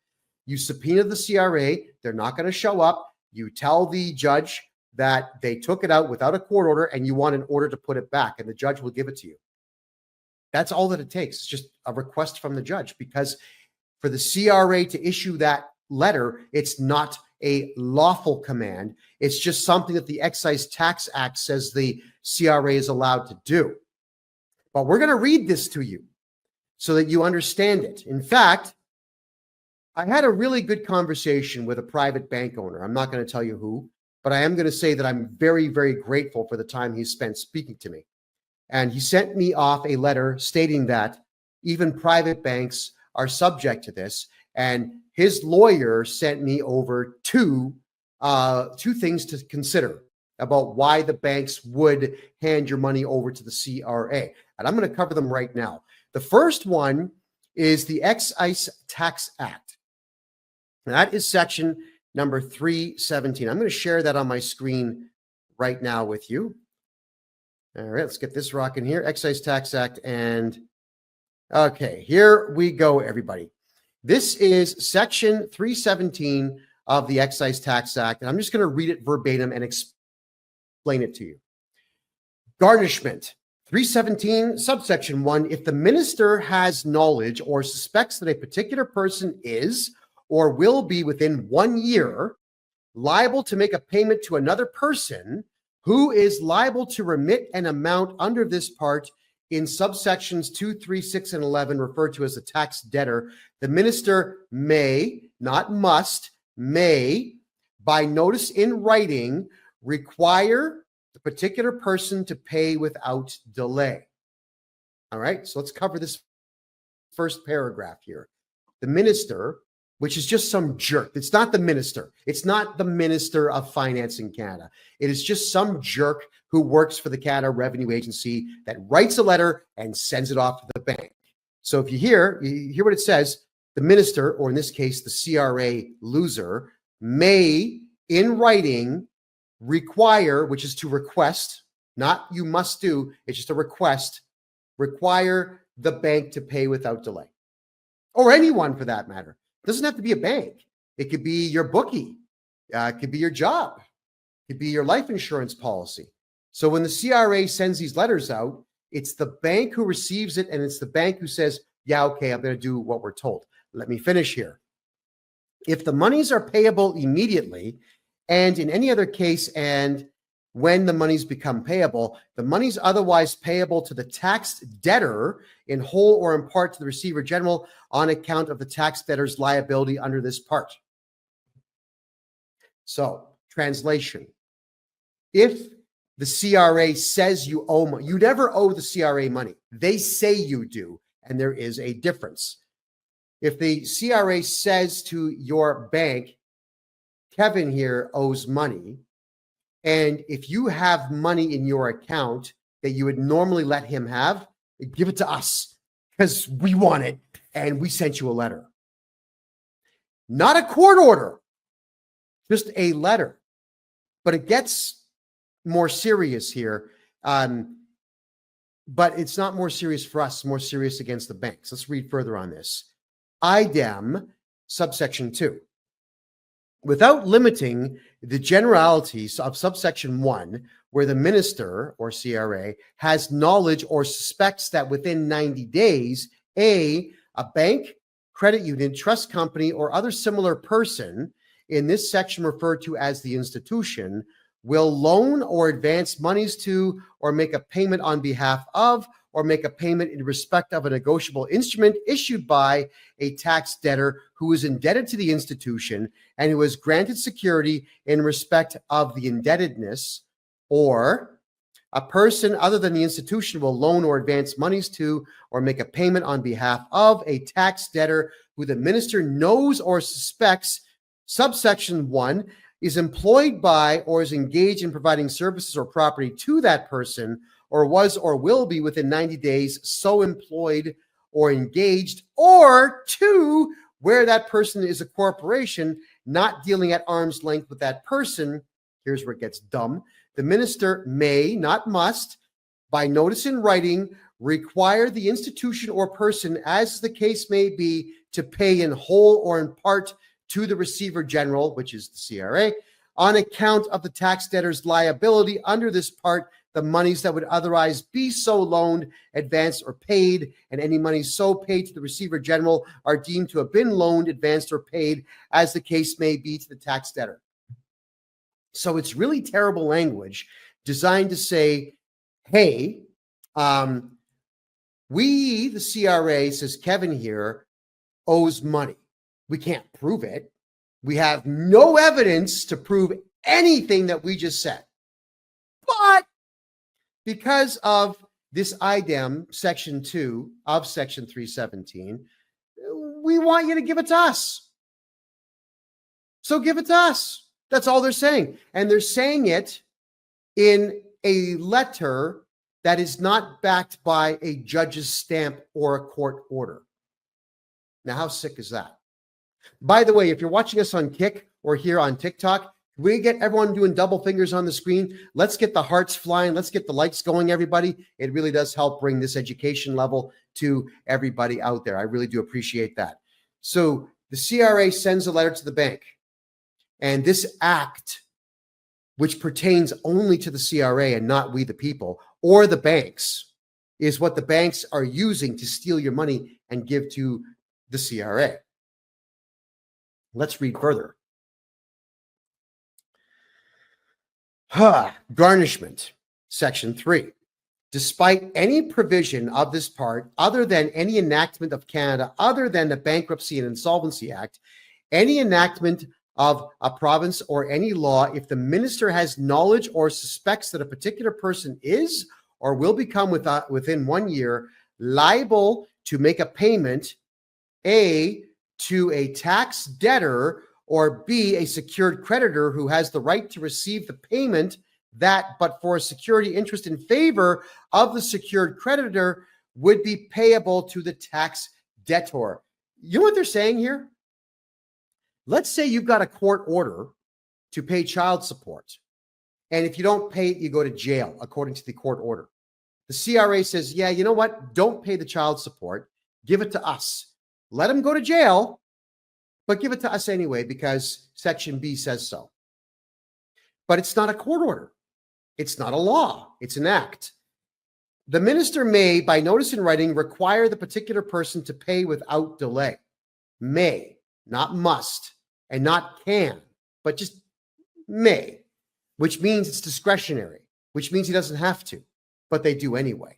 you subpoena the CRA, they're not going to show up. You tell the judge that they took it out without a court order and you want an order to put it back, and the judge will give it to you. That's all that it takes. It's just a request from the judge, because for the CRA to issue that letter, it's not a lawful command. It's just something that the Excise Tax Act says the CRA is allowed to do. But we're going to read this to you so that you understand it. In fact, I had a really good conversation with a private bank owner. I'm not going to tell you who, but I am going to say that I'm very, very grateful for the time he spent speaking to me. And he sent me off a letter stating that even private banks are subject to this. And his lawyer sent me over two things to consider about why the banks would hand your money over to the CRA. And I'm going to cover them right now. The first one is the Excise Tax Act. And that is section number 317. I'm going to share that on my screen right now with you. All right, let's get this rocking here. Excise Tax Act. And okay, here we go, everybody. This is section 317 of the Excise Tax Act. And I'm just going to read it verbatim and explain it to you. Garnishment. 317, subsection 1, if the minister has knowledge or suspects that a particular person is or will be within 1 year liable to make a payment to another person who is liable to remit an amount under this part in subsections 2, 3, 6, and 11, referred to as the tax debtor, the minister may, not must, may, by notice in writing, require the particular person to pay without delay. All right, so let's cover this first paragraph here. The minister, which is just some jerk. It's not the minister. It's not the Minister of Finance in Canada. It is just some jerk who works for the Canada Revenue Agency that writes a letter and sends it off to the bank. So if you hear what it says, the minister, or in this case, the CRA loser, may, in writing, require, which is to request, not you must do, it's just a request, require the bank to pay without delay. Or anyone for that matter. It doesn't have to be a bank. It could be your bookie. It could be your job. It could be your life insurance policy. So when the CRA sends these letters out, it's the bank who receives it, and it's the bank who says, yeah, okay, I'm going to do what we're told. Let me finish here. If the monies are payable immediately, and in any other case, and when the monies become payable, the monies otherwise payable to the taxed debtor in whole or in part to the receiver general on account of the tax debtor's liability under this part. So, translation. If the CRA says you owe money, you never owe the CRA money. They say you do, and there is a difference. If the CRA says to your bank, Kevin here owes money, and if you have money in your account that you would normally let him have, give it to us because we want it and we sent you a letter. Not a court order, just a letter. But it gets more serious here. But it's not more serious for us, it's more serious against the banks. Let's read further on this. IDEM, subsection 2. Without limiting the generalities of subsection 1, where the minister or CRA has knowledge or suspects that within 90 days, a bank, credit union, trust company, or other similar person, in this section referred to as the institution, will loan or advance monies to or make a payment on behalf of or make a payment in respect of a negotiable instrument issued by a tax debtor who is indebted to the institution and who has granted security in respect of the indebtedness, or a person other than the institution will loan or advance monies to or make a payment on behalf of a tax debtor who the minister knows or suspects, subsection 1, is employed by or is engaged in providing services or property to that person, or was or will be within 90 days so employed or engaged, or 2, where that person is a corporation not dealing at arm's length with that person. Here's where it gets dumb. The minister may, not must, by notice in writing, require the institution or person, as the case may be, to pay in whole or in part to the receiver general, which is the CRA, on account of the tax debtor's liability under this part, the monies that would otherwise be so loaned, advanced, or paid, and any monies so paid to the receiver general are deemed to have been loaned, advanced, or paid, as the case may be, to the tax debtor. So it's really terrible language designed to say, hey, we, the CRA, says Kevin here, owes money. We can't prove it. We have no evidence to prove anything that we just said. But because of this IDEM, Section 2 of Section 317, we want you to give it to us. So give it to us. That's all they're saying. And they're saying it in a letter that is not backed by a judge's stamp or a court order. Now, how sick is that? By the way, if you're watching us on Kick or here on TikTok, we get everyone doing double fingers on the screen. Let's get the hearts flying. Let's get the likes going, everybody. It really does help bring this education level to everybody out there. I really do appreciate that. So the CRA sends a letter to the bank, and this act, which pertains only to the CRA and not we the people or the banks, is what the banks are using to steal your money and give to the CRA. Let's read further. Garnishment, Section 3. Despite any provision of this part, other than any enactment of Canada, other than the Bankruptcy and Insolvency Act, any enactment of a province or any law, if the minister has knowledge or suspects that a particular person is or will become within 1 year liable to make a payment, A, to a tax debtor, or B, a secured creditor who has the right to receive the payment that, but for a security interest in favor of the secured creditor, would be payable to the tax debtor. You know what they're saying here? Let's say you've got a court order to pay child support, and if you don't pay it, you go to jail, according to the court order. The CRA says, yeah, you know what? Don't pay the child support. Give it to us. Let him go to jail, but give it to us anyway because Section B says so. But it's not a court order. It's not a law. It's an act. The minister may, by notice in writing, require the particular person to pay without delay. May, not must, and not can, but just may, which means it's discretionary, which means he doesn't have to, but they do anyway.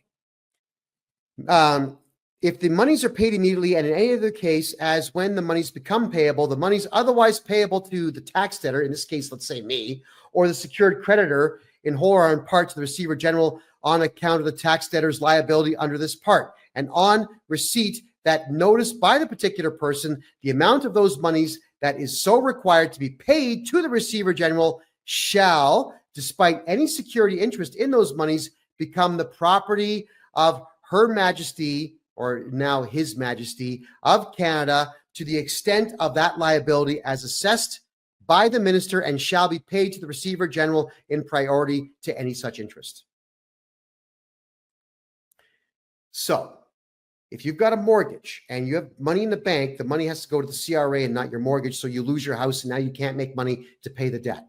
If the monies are paid immediately, and in any other case, as when the monies become payable, the monies otherwise payable to the tax debtor, in this case, let's say me, or the secured creditor, in whole or in part to the receiver general on account of the tax debtor's liability under this part. And on receipt that notice by the particular person, the amount of those monies that is so required to be paid to the receiver general shall, despite any security interest in those monies, become the property of Her Majesty, or now His Majesty of Canada, to the extent of that liability as assessed by the minister, and shall be paid to the receiver general in priority to any such interest. So, if you've got a mortgage and you have money in the bank, the money has to go to the CRA and not your mortgage, so you lose your house and now you can't make money to pay the debt.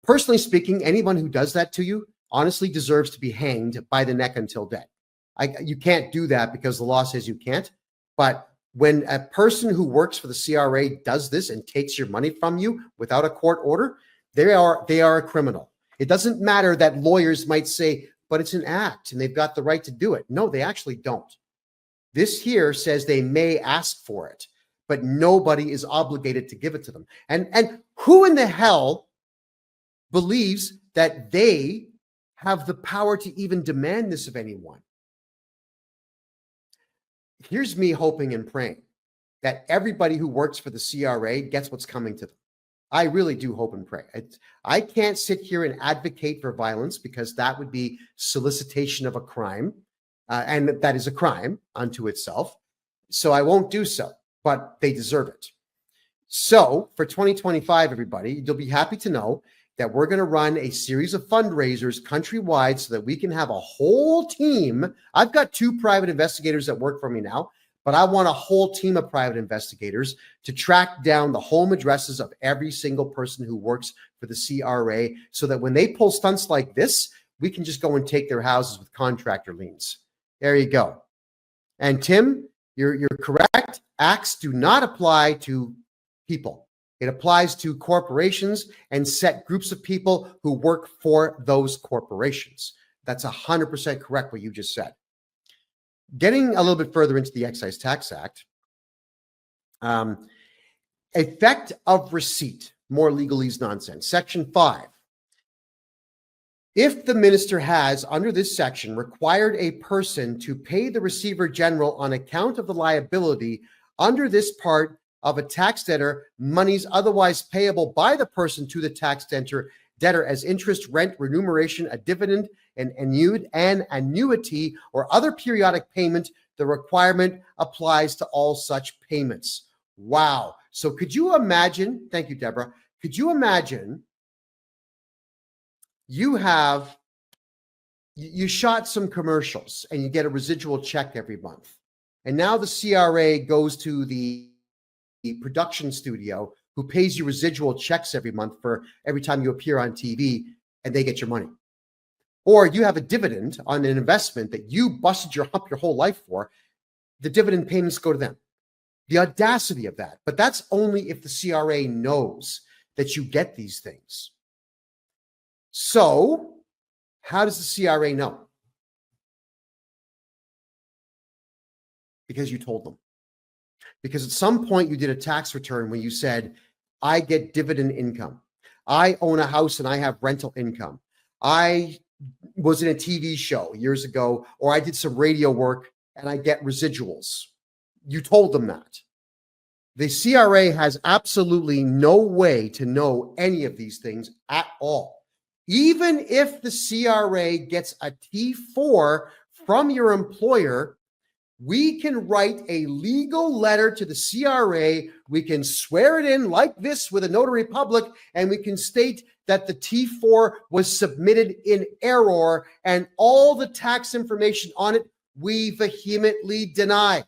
Personally speaking, anyone who does that to you honestly deserves to be hanged by the neck until dead. You can't do that because the law says you can't. But when a person who works for the CRA does this and takes your money from you without a court order, they are a criminal. It doesn't matter that lawyers might say, but it's an act and they've got the right to do it. No, they actually don't. This here says they may ask for it, but nobody is obligated to give it to them. And who in the hell believes that they have the power to even demand this of anyone? Here's me hoping and praying that everybody who works for the CRA gets what's coming to them. I really do hope and pray. I can't sit here and advocate for violence because that would be solicitation of a crime, and that is a crime unto itself. So I won't do so, but they deserve it. So for 2025, everybody, you'll be happy to know that we're going to run a series of fundraisers countrywide so that we can have a whole team. I've got 2 private investigators that work for me now, but I want a whole team of private investigators to track down the home addresses of every single person who works for the CRA so that when they pull stunts like this, we can just go and take their houses with contractor liens. There you go. And Tim, you're correct. Acts do not apply to people. It applies to corporations and set groups of people who work for those corporations. That's 100% correct what you just said. Getting a little bit further into the Excise Tax Act, effect of receipt, more legalese nonsense. Section 5. If the minister has, under this section, required a person to pay the receiver general on account of the liability under this part of a tax debtor, monies otherwise payable by the person to the tax debtor as interest, rent, remuneration, a dividend, an annuity, or other periodic payment, the requirement applies to all such payments. Wow. So could you imagine, thank you, Deborah, could you imagine you shot some commercials and you get a residual check every month. And now the CRA goes to the production studio who pays you residual checks every month for every time you appear on TV, and they get your money. Or you have a dividend on an investment that you busted your whole life for. The dividend payments go to them. The audacity of that. But that's only if the CRA knows that you get these things. So, how does the CRA know? Because you told them. Because at some point you did a tax return when you said, I get dividend income. I own a house and I have rental income. I was in a TV show years ago, or I did some radio work and I get residuals. You told them that. The CRA has absolutely no way to know any of these things at all. Even if the CRA gets a T4 from your employer, we can write a legal letter to the CRA. We can swear it in like this with a notary public, and we can state that the T4 was submitted in error, and all the tax information on it we vehemently deny.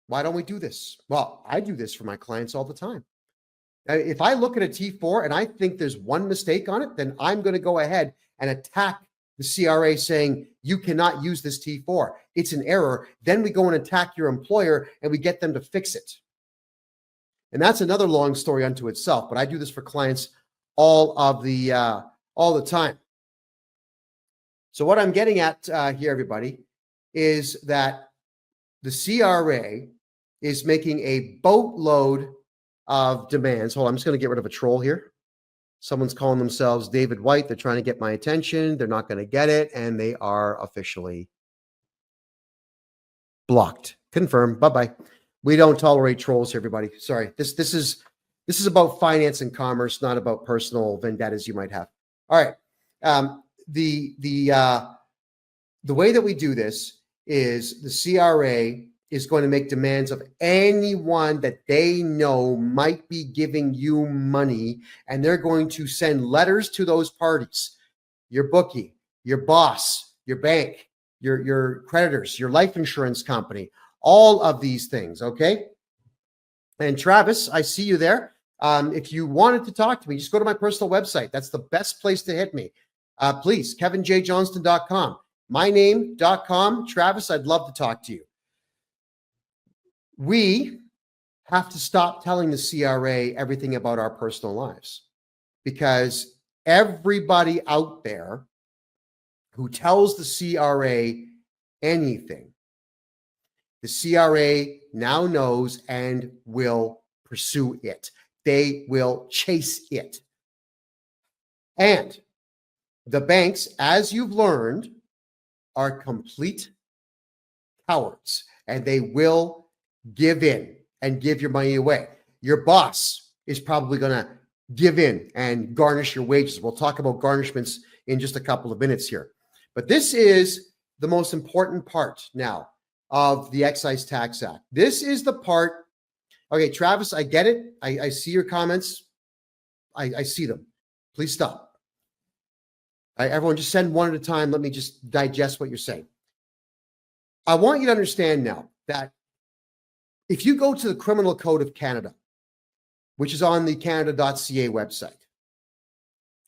Why don't we do this? Well, I do this for my clients all the time. If I look at a T4 and I think there's one mistake on it, then I'm going to go ahead and attack the CRA saying, you cannot use this T4. It's an error. Then we go and attack your employer and we get them to fix it. And that's another long story unto itself, but I do this for clients all the time. So what I'm getting at here, everybody, is that the CRA is making a boatload of demands. Hold on, I'm just going to get rid of a troll here. Someone's calling themselves David White. They're trying to get my attention. They're not going to get it, and they are officially blocked. Confirm. Bye-bye. We don't tolerate trolls here, everybody. Sorry. This is about finance and commerce, not about personal vendettas you might have. All right. The way that we do this is the CRA is going to make demands of anyone that they know might be giving you money, and they're going to send letters to those parties, your bookie, your boss, your bank, your creditors, your life insurance company, all of these things, okay? And Travis, I see you there. If you wanted to talk to me, just go to my personal website. That's the best place to hit me. Please, kevinjjohnston.com. myname.com. Travis, I'd love to talk to you. We have to stop telling the CRA everything about our personal lives, because everybody out there who tells the CRA anything, the CRA now knows and will pursue it. They will chase it. And the banks, as you've learned, are complete cowards, and they will give in and give your money away. Your boss is probably going to give in and garnish your wages. We'll talk about garnishments in just a couple of minutes here. But this is the most important part now of the Excise Tax Act. This is the part. Okay, Travis, I get it. I see your comments. I see them. Please stop. Everyone, just send one at a time. Let me just digest what you're saying. I want you to understand now that if you go to the Criminal Code of Canada, which is on the canada.ca website,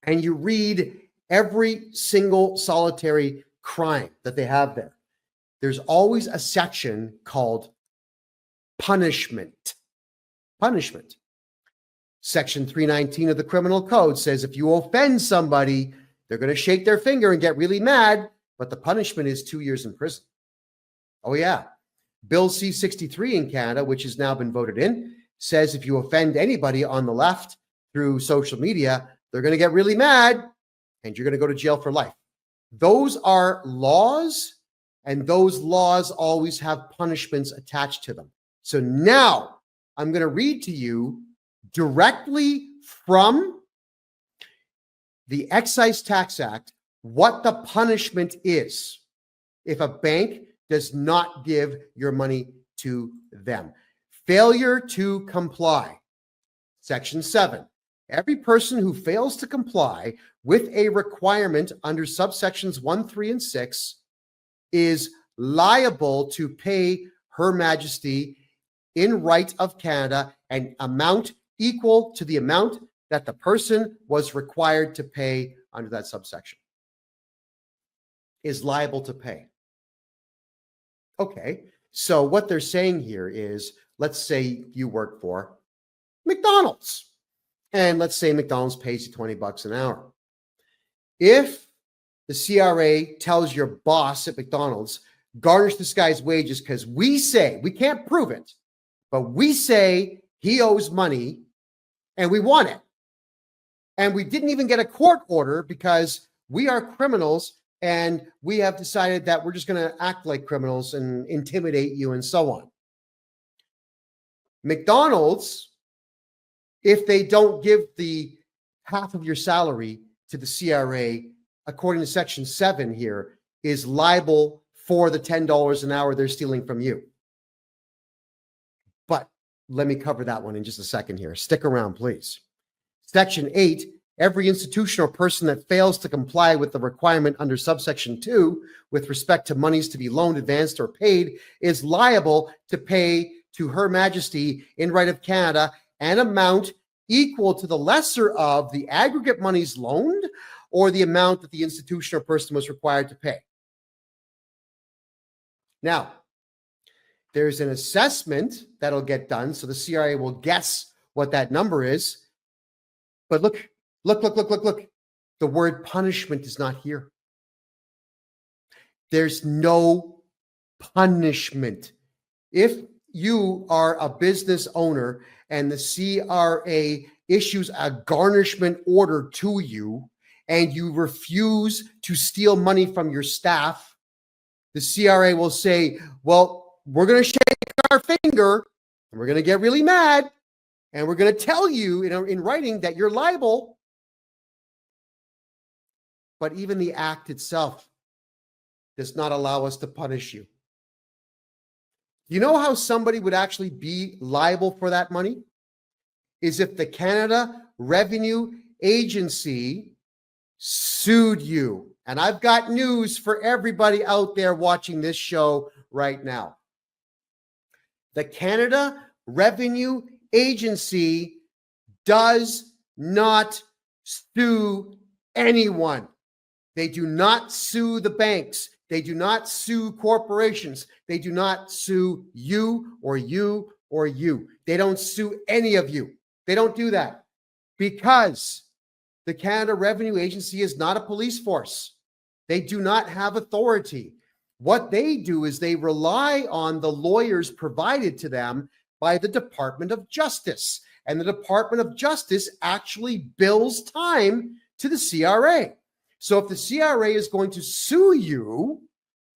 and you read every single solitary crime that they have there, there's always a section called punishment. Punishment. Section 319 of the Criminal Code says if you offend somebody, they're going to shake their finger and get really mad, but the punishment is 2 years in prison. Oh, yeah. Bill C-63 in Canada, which has now been voted in, says if you offend anybody on the left through social media, they're going to get really mad and you're going to go to jail for life. Those are laws, and those laws always have punishments attached to them. So now I'm going to read to you directly from the Excise Tax Act what the punishment is if a bank does not give your money to them. Failure to comply. Section 7. Every person who fails to comply with a requirement under subsections 1, 3, and 6 is liable to pay Her Majesty in right of Canada an amount equal to the amount that the person was required to pay under that subsection. Is liable to pay. Okay, so what they're saying here is, let's say you work for McDonald's, and let's say McDonald's pays you $20 an hour. If the CRA tells your boss at McDonald's, garnish this guy's wages because we say, we can't prove it, but we say he owes money and we want it. And we didn't even get a court order because we are criminals and we have decided that we're just going to act like criminals and intimidate you and so on. McDonald's, if they don't give the half of your salary to the CRA, according to Section 7 here, is liable for the $10 an hour they're stealing from you. But let me cover that one in just a second here. Stick around, please. Section 8, every institution or person that fails to comply with the requirement under subsection 2 with respect to monies to be loaned, advanced, or paid is liable to pay to Her Majesty in right of Canada an amount equal to the lesser of the aggregate monies loaned or the amount that the institution or person was required to pay. Now, there's an assessment that'll get done, so the CRA will guess what that number is. But look. The word punishment is not here. There's no punishment. If you are a business owner and the CRA issues a garnishment order to you and you refuse to steal money from your staff, the CRA will say, well, we're going to shake our finger and we're going to get really mad and we're going to tell you in writing that you're liable. But even the act itself does not allow us to punish you. You know how somebody would actually be liable for that money? Is if the Canada Revenue Agency sued you. And I've got news for everybody out there watching this show right now. The Canada Revenue Agency does not sue anyone. They do not sue the banks. They do not sue corporations. They do not sue you or you or you. They don't sue any of you. They don't do that because the Canada Revenue Agency is not a police force. They do not have authority. What they do is they rely on the lawyers provided to them by the Department of Justice. And the Department of Justice actually bills time to the CRA. So if the CRA is going to sue you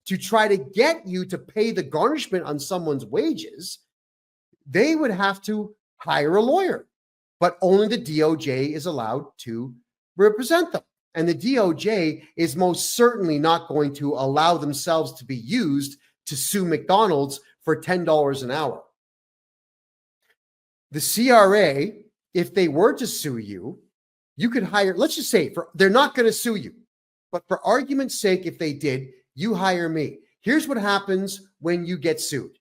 to try to get you to pay the garnishment on someone's wages, they would have to hire a lawyer. But only the DOJ is allowed to represent them. And the DOJ is most certainly not going to allow themselves to be used to sue McDonald's for $10 an hour. The CRA, if they were to sue you, you could hire, let's just say, they're not going to sue you. But for argument's sake, if they did, you hire me. Here's what happens when you get sued.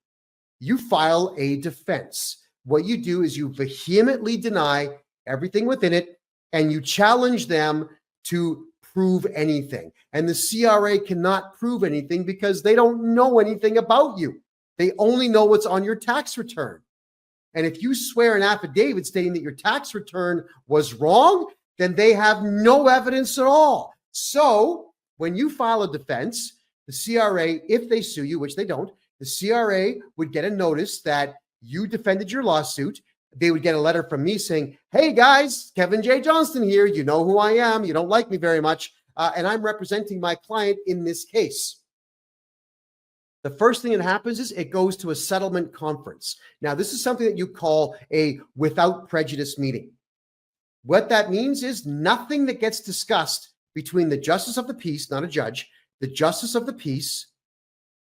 You file a defense. What you do is you vehemently deny everything within it, and you challenge them to prove anything. And the CRA cannot prove anything because they don't know anything about you. They only know what's on your tax return. And if you swear an affidavit stating that your tax return was wrong, then they have no evidence at all. So when you file a defense, the CRA, if they sue you, which they don't, the CRA would get a notice that you defended your lawsuit. They would get a letter from me saying, hey guys, Kevin J. Johnston here. You know who I am. You don't like me very much. And I'm representing my client in this case. The first thing that happens is it goes to a settlement conference. Now, this is something that you call a without prejudice meeting. What that means is nothing that gets discussed between the justice of the peace, not a judge, the justice of the peace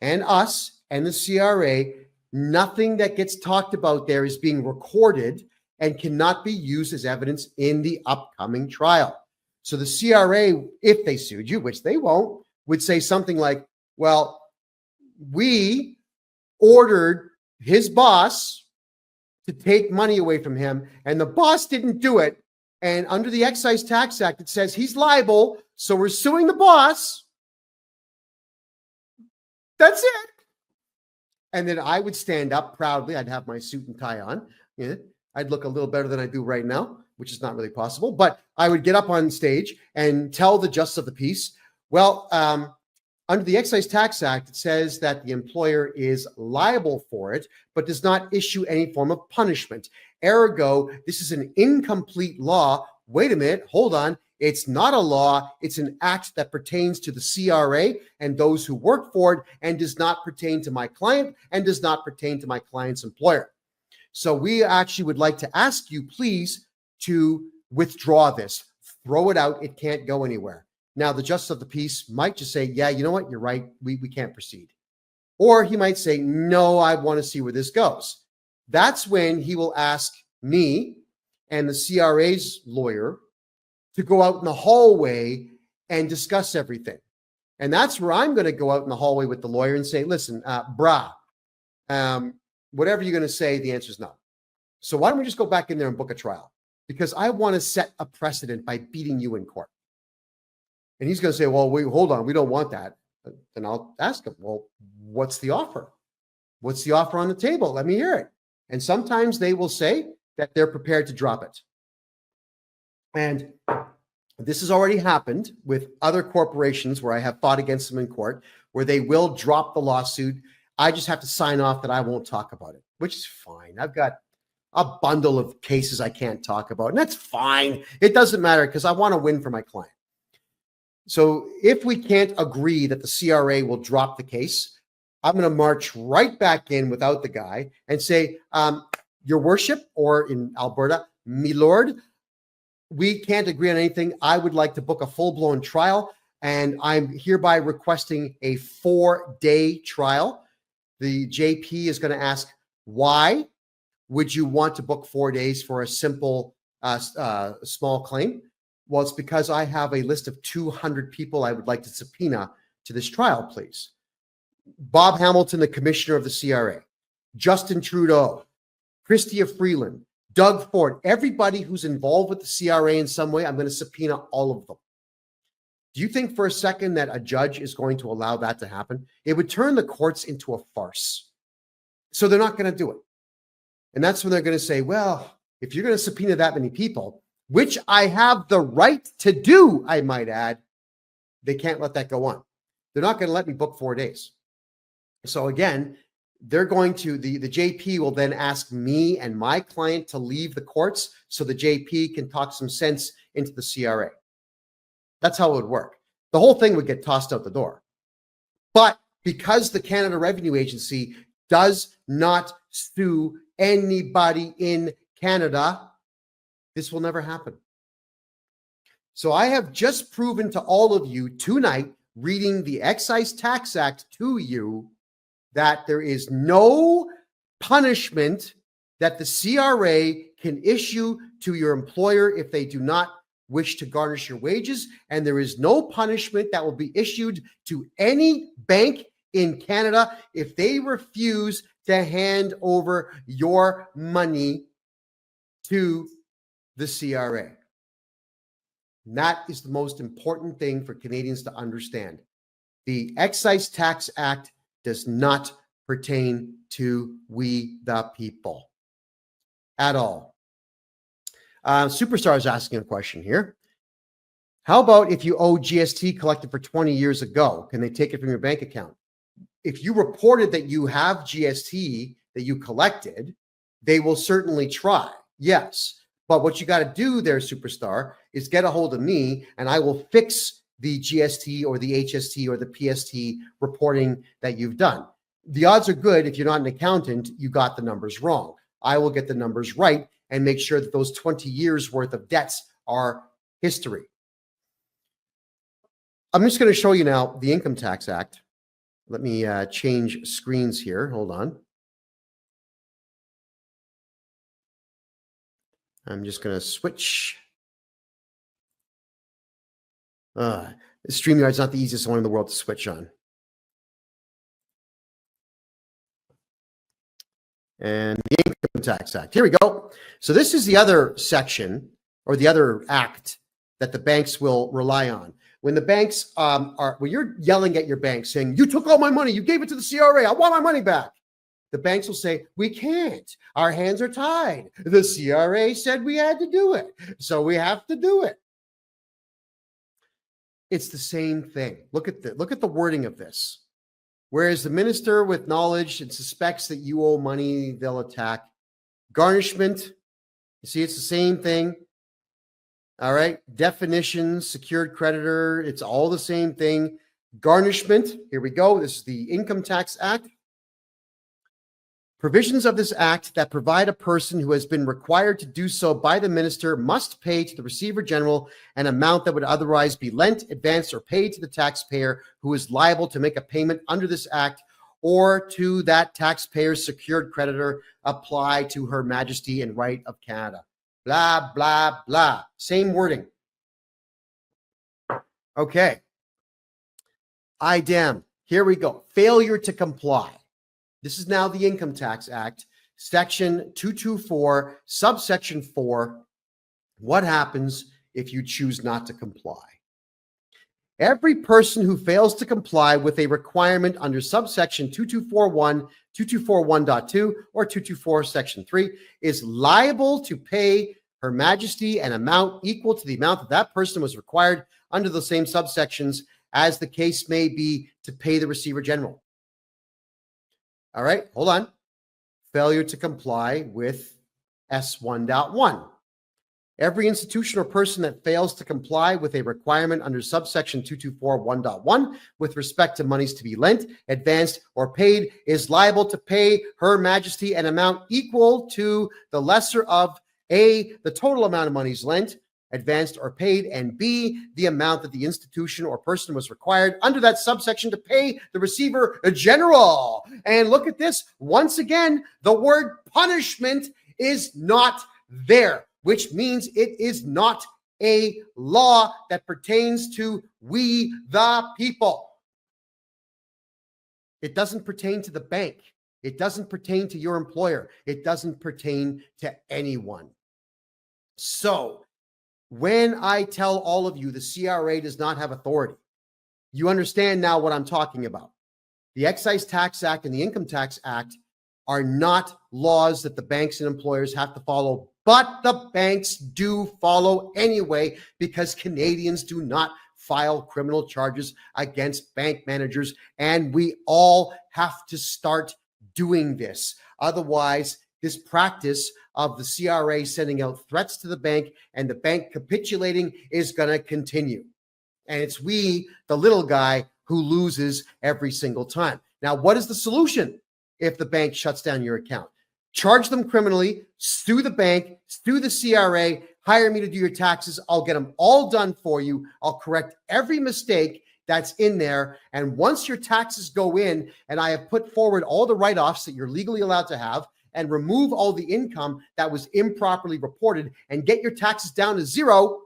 and us and the CRA, nothing that gets talked about there is being recorded and cannot be used as evidence in the upcoming trial. So the CRA, if they sued you, which they won't, would say something like, well, we ordered his boss to take money away from him, and the boss didn't do it. And under the Excise Tax Act, it says he's liable, so we're suing the boss. That's it. And then I would stand up proudly. I'd have my suit and tie on. Yeah, I'd look a little better than I do right now, which is not really possible. But I would get up on stage and tell the justice of the peace, well, under the Excise Tax Act, it says that the employer is liable for it, but does not issue any form of punishment. Ergo, this is an incomplete law. Wait a minute, hold on. It's not a law. It's an act that pertains to the CRA and those who work for it and does not pertain to my client and does not pertain to my client's employer. So we actually would like to ask you, please, to withdraw this. Throw it out. It can't go anywhere. Now, the justice of the peace might just say, yeah, you know what? You're right. We can't proceed. Or he might say, no, I want to see where this goes. That's when he will ask me and the CRA's lawyer to go out in the hallway and discuss everything. And that's where I'm going to go out in the hallway with the lawyer and say, listen, whatever you're going to say, the answer is no. So why don't we just go back in there and book a trial? Because I want to set a precedent by beating you in court. And he's going to say, well, wait, hold on. We don't want that. And I'll ask him, well, what's the offer? What's the offer on the table? Let me hear it. And sometimes they will say that they're prepared to drop it. And this has already happened with other corporations where I have fought against them in court, where they will drop the lawsuit. I just have to sign off that I won't talk about it, which is fine. I've got a bundle of cases I can't talk about, and that's fine. It doesn't matter because I want to win for my client. So if we can't agree that the CRA will drop the case, I'm going to march right back in without the guy and say, Your Worship, or in Alberta, me lord, we can't agree on anything. I would like to book a full-blown trial, and I'm hereby requesting a 4-day trial. The JP is going to ask, why would you want to book 4 days for a simple, small claim? Well, it's because I have a list of 200 people I would like to subpoena to this trial, please. Bob Hamilton, the commissioner of the CRA, Justin Trudeau, Chrystia Freeland, Doug Ford, everybody who's involved with the CRA in some way, I'm going to subpoena all of them. Do you think for a second that a judge is going to allow that to happen? It would turn the courts into a farce. So they're not going to do it. And that's when they're going to say, well, if you're going to subpoena that many people, which I have the right to do, I might add, they can't let that go on. They're not going to let me book 4 days. So again, they're going to, the JP will then ask me and my client to leave the courts so the JP can talk some sense into the CRA. That's how it would work. The whole thing would get tossed out the door. But because the Canada Revenue Agency does not sue anybody in Canada, this will never happen. So I have just proven to all of you tonight, reading the Excise Tax Act to you, that there is no punishment that the CRA can issue to your employer if they do not wish to garnish your wages. And there is no punishment that will be issued to any bank in Canada if they refuse to hand over your money to the CRA. And that is the most important thing for Canadians to understand. The Excise Tax Act does not pertain to we the people at all. Superstar is asking a question here. How about if you owe GST collected for 20 years ago? Can they take it from your bank account? If you reported that you have GST that you collected, they will certainly try. Yes. But what you got to do there, Superstar, is get a hold of me and I will fix the GST or the HST or the PST reporting that you've done. The odds are good if you're not an accountant, you got the numbers wrong. I will get the numbers right and make sure that those 20 years worth of debts are history. I'm just going to show you now the Income Tax Act. Let me change screens here. Hold on. I'm just going to switch. StreamYard's not the easiest one in the world to switch on. And the Income Tax Act. Here we go. So this is the other section or the other act that the banks will rely on. When the banks when you're yelling at your bank saying, you took all my money, you gave it to the CRA, I want my money back. The banks will say, we can't. Our hands are tied. The CRA said we had to do it, so we have to do it. It's the same thing. Look at the wording of this. Whereas the minister with knowledge and suspects that you owe money, they'll attack. Garnishment, you see, it's the same thing. All right. Definitions, secured creditor, it's all the same thing. Garnishment, here we go. This is the Income Tax Act. Provisions of this act that provide a person who has been required to do so by the minister must pay to the Receiver General an amount that would otherwise be lent, advanced, or paid to the taxpayer who is liable to make a payment under this act, or to that taxpayer's secured creditor apply to Her Majesty and Right of Canada. Blah, blah, blah. Same wording. Okay. IDEM. Here we go. Failure to comply. This is now the Income Tax Act, Section 224, subsection 4. What happens if you choose not to comply? Every person who fails to comply with a requirement under subsection 2241, 2241.2, or 224 section 3 is liable to pay Her Majesty an amount equal to the amount that that person was required under the same subsections as the case may be to pay the Receiver General. All right, hold on. Failure to comply with S1.1. Every institution or person that fails to comply with a requirement under subsection 2241.1 with respect to monies to be lent, advanced, or paid is liable to pay Her Majesty an amount equal to the lesser of A, the total amount of monies lent, advanced, or paid, and B, the amount that the institution or person was required under that subsection to pay the Receiver General. And look at this. Once again, the word punishment is not there, which means it is not a law that pertains to we the people. It doesn't pertain to the bank. It doesn't pertain to your employer. It doesn't pertain to anyone. So when I tell all of you the CRA does not have authority, you understand now what I'm talking about. The Excise Tax Act and the Income Tax Act are not laws that the banks and employers have to follow, but the banks do follow anyway because Canadians do not file criminal charges against bank managers, and we all have to start doing this. Otherwise, this practice of the CRA sending out threats to the bank and the bank capitulating is going to continue. And it's we, the little guy, who loses every single time. Now, what is the solution if the bank shuts down your account? Charge them criminally, sue the bank, sue the CRA, hire me to do your taxes. I'll get them all done for you. I'll correct every mistake that's in there. And once your taxes go in and I have put forward all the write-offs that you're legally allowed to have and remove all the income that was improperly reported and get your taxes down to zero,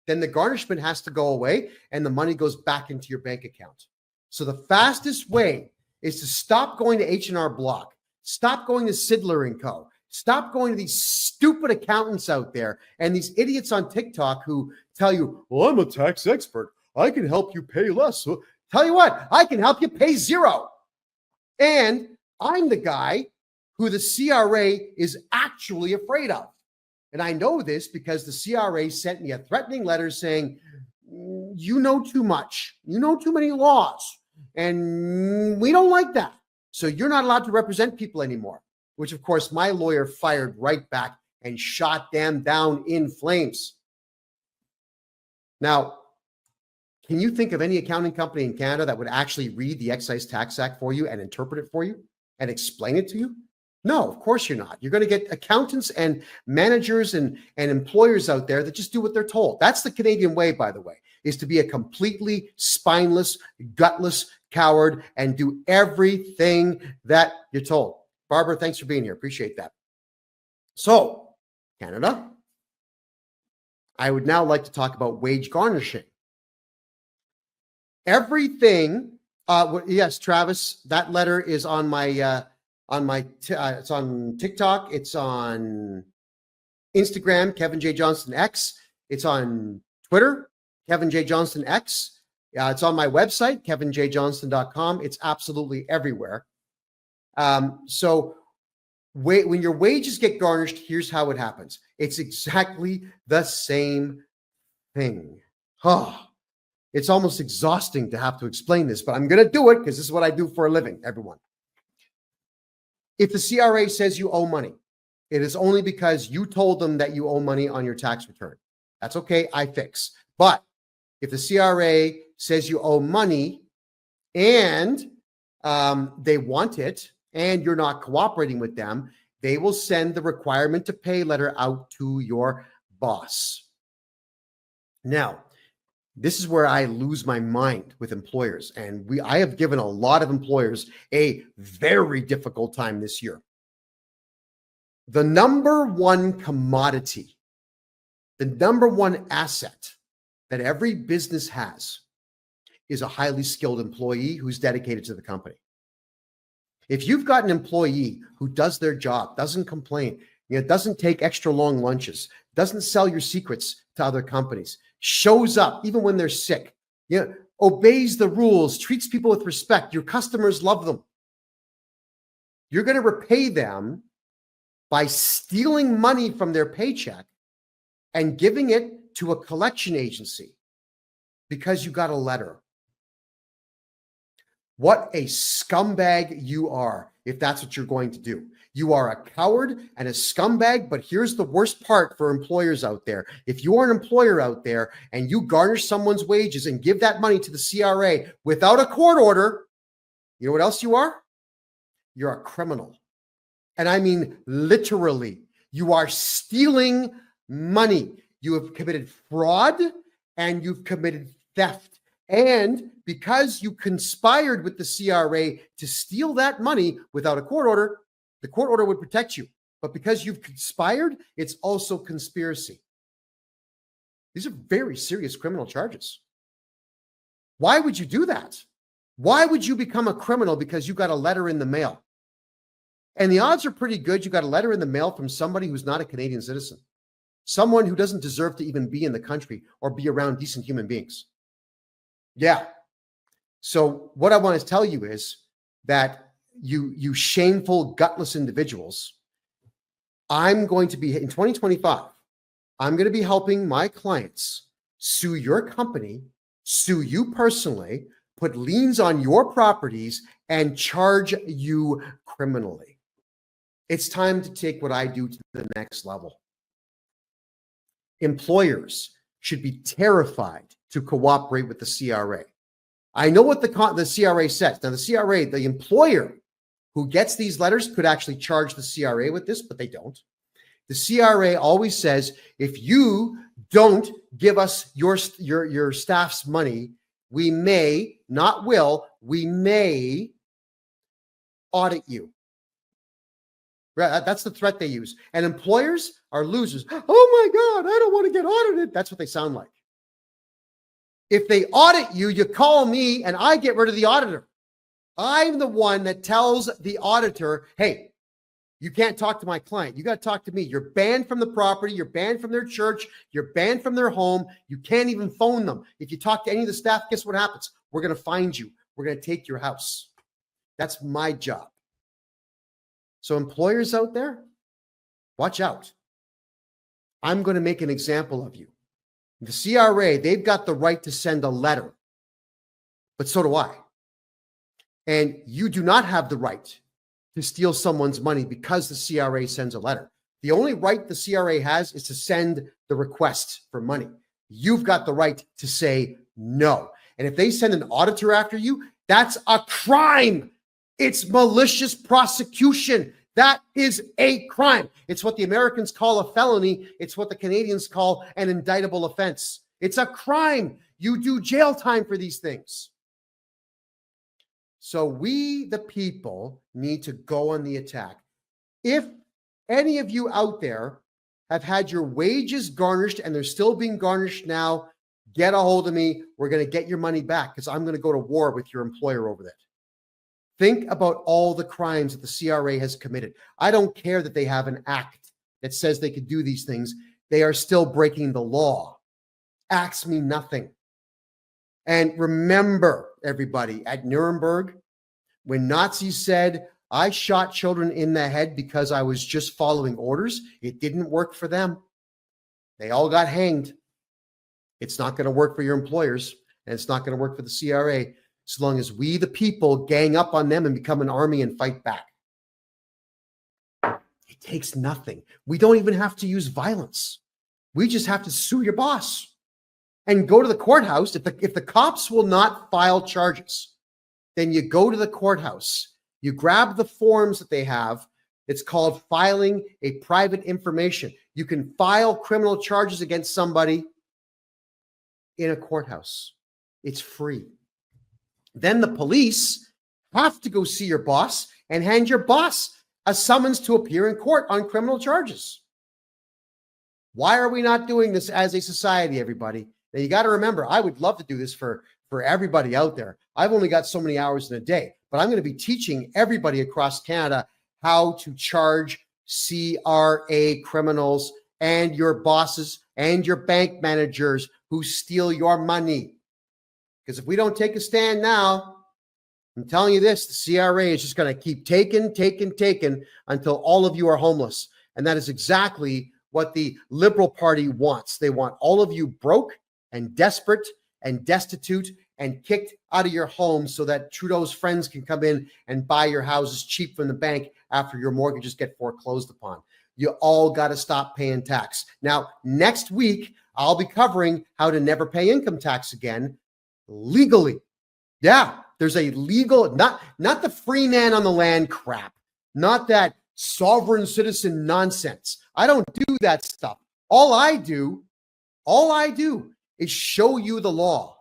then the garnishment has to go away and the money goes back into your bank account. So the fastest way is to stop going to H&R Block, stop going to Sidler & Co., stop going to these stupid accountants out there and these idiots on TikTok who tell you, well, I'm a tax expert. I can help you pay less. Well, tell you what, I can help you pay zero. And I'm the guy who the CRA is actually afraid of. And I know this because the CRA sent me a threatening letter saying, you know too much. You know too many laws. And we don't like that. So you're not allowed to represent people anymore, which of course my lawyer fired right back and shot them down in flames. Now, can you think of any accounting company in Canada that would actually read the Excise Tax Act for you and interpret it for you and explain it to you? No, of course you're not. You're going to get accountants and managers and employers out there that just do what they're told. That's the Canadian way, by the way, is to be a completely spineless, gutless coward and do everything that you're told. Barbara, thanks for being here. Appreciate that. So, Canada, I would now like to talk about wage garnishing. Everything, yes, Travis, that letter is on my it's on TikTok, it's on Instagram, Kevin J. Johnston X, it's on Twitter, Kevin J. Johnston X, it's on my website, kevinjjohnston.com. It's absolutely everywhere. So when your wages get garnished, here's how it happens. It's exactly the same thing. It's almost exhausting to have to explain this, but I'm going to do it because this is what I do for a living, everyone. If the CRA says you owe money, it is only because you told them that you owe money on your tax return. That's okay, I fix. But if the CRA says you owe money and they want it and you're not cooperating with them, they will send the requirement to pay letter out to your boss. Now, this is where I lose my mind with employers. And I have given a lot of employers a very difficult time this year. The number one commodity, the number one asset that every business has is a highly skilled employee who's dedicated to the company. If you've got an employee who does their job, doesn't complain, doesn't take extra long lunches, doesn't sell your secrets to other companies, shows up even when they're sick, obeys the rules, treats people with respect, your customers love them. You're going to repay them by stealing money from their paycheck and giving it to a collection agency because you got a letter. What a scumbag you are if that's what you're going to do. You are a coward and a scumbag, but here's the worst part for employers out there. If you are an employer out there and you garnish someone's wages and give that money to the CRA without a court order, you know what else you are? You're a criminal. And I mean literally, you are stealing money. You have committed fraud and you've committed theft. And because you conspired with the CRA to steal that money without a court order, the court order would protect you. But because you've conspired, it's also conspiracy. These are very serious criminal charges. Why would you do that? Why would you become a criminal because you got a letter in the mail? And the odds are pretty good you got a letter in the mail from somebody who's not a Canadian citizen, someone who doesn't deserve to even be in the country or be around decent human beings. Yeah. So what I want to tell you is that you shameful, gutless individuals, I'm going to be, in 2025, I'm going to be helping my clients sue your company, sue you personally, put liens on your properties, and charge you criminally. It's time to take what I do to the next level. Employers should be terrified to cooperate with the CRA. I know what the CRA says. Now, the CRA, the employer who gets these letters could actually charge the CRA with this, but they don't. The CRA always says, if you don't give us your staff's money, we may, not will, we may audit you. That's the threat they use. And employers are losers. Oh my God, I don't want to get audited. That's what they sound like. If they audit you, you call me and I get rid of the auditor. I'm the one that tells the auditor, hey, You can't talk to my client. You got to talk to me. You're banned from the property. You're banned from their church. You're banned from their home. You can't even phone them. If you talk to any of the staff, guess what happens? We're going to find you. We're going to take your house. That's my job. So employers out there, watch out. I'm going to make an example of you. The CRA, they've got the right to send a letter, but so do I. And you do not have the right to steal someone's money because the CRA sends a letter. The only right the CRA has is to send the request for money. You've got the right to say no. And if they send an auditor after you, that's a crime. It's malicious prosecution. That is a crime. It's what the Americans call a felony. It's what the Canadians call an indictable offense. It's a crime. You do jail time for these things. So we, the people, need to go on the attack. If any of you out there have had your wages garnished and they're still being garnished now, get a hold of me. We're going to get your money back because I'm going to go to war with your employer over that. Think about all the crimes that the CRA has committed. I don't care that they have an act that says they could do these things. They are still breaking the law. Acts mean nothing. And remember, everybody, at Nuremberg, when Nazis said, I shot children in the head because I was just following orders, it didn't work for them. They all got hanged. It's not going to work for your employers, and it's not going to work for the CRA as long as we, the people, gang up on them and become an army and fight back. It takes nothing. We don't even have to use violence. We just have to sue your boss and go to the courthouse. If the cops will not file charges, then you go to the courthouse. You grab the forms that they have. It's called filing a private information. You can file criminal charges against somebody in a courthouse. It's free. Then the police have to go see your boss and hand your boss a summons to appear in court on criminal charges. Why are we not doing this as a society, everybody? Now, you got to remember, I would love to do this for everybody out there. I've only got so many hours in a day, but I'm going to be teaching everybody across Canada how to charge CRA criminals and your bosses and your bank managers who steal your money. Because if we don't take a stand now, I'm telling you this, the CRA is just going to keep taking until all of you are homeless. And that is exactly what the Liberal Party wants. They want all of you broke and desperate and destitute and kicked out of your home so that Trudeau's friends can come in and buy your houses cheap from the bank after your mortgages get foreclosed upon. You all got to stop paying tax. Now, next week, I'll be covering how to never pay income tax again legally. Yeah, there's a legal, not the free man on the land crap, not that sovereign citizen nonsense. I don't do that stuff. All I do is show you the law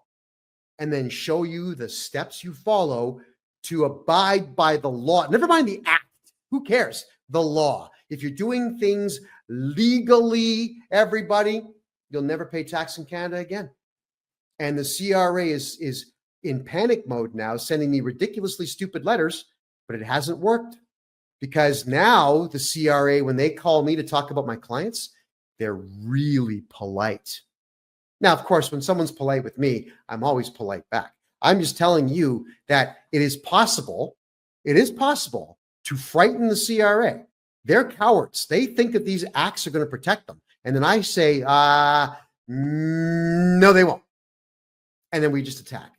and then show you the steps you follow to abide by the law. Never mind the act. Who cares? The law. If you're doing things legally, everybody, you'll never pay tax in Canada again. And the CRA is in panic mode now, sending me ridiculously stupid letters, but it hasn't worked because now the CRA, when they call me to talk about my clients, they're really polite. Now, of course, when someone's polite with me, I'm always polite back. I'm just telling you that it is possible to frighten the CRA. They're cowards. They think that these acts are going to protect them. And then I say, no, they won't. And then we just attack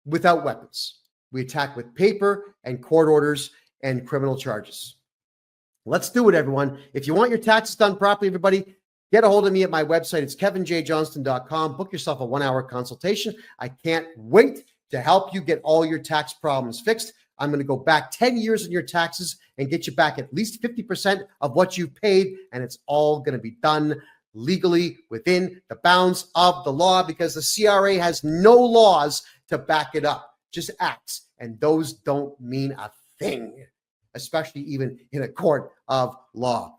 without weapons. We attack with paper and court orders and criminal charges. Let's do it, everyone. If you want your taxes done properly, everybody, get a hold of me at my website. It's kevinjjohnston.com. Book yourself a 1-hour consultation. I can't wait to help you get all your tax problems fixed. I'm going to go back 10 years in your taxes and get you back at least 50% of what you've paid. And it's all going to be done legally within the bounds of the law because the CRA has no laws to back it up, just acts. And those don't mean a thing, especially even in a court of law.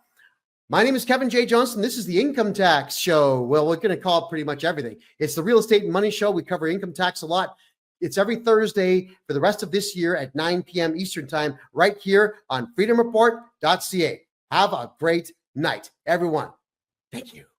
My name is Kevin J. Johnston. This is the Income Tax Show. Well, we're going to call it pretty much everything. It's the Real Estate and Money Show. We cover income tax a lot. It's every Thursday for the rest of this year at 9 p.m. Eastern Time, right here on freedomreport.ca. Have a great night, everyone. Thank you.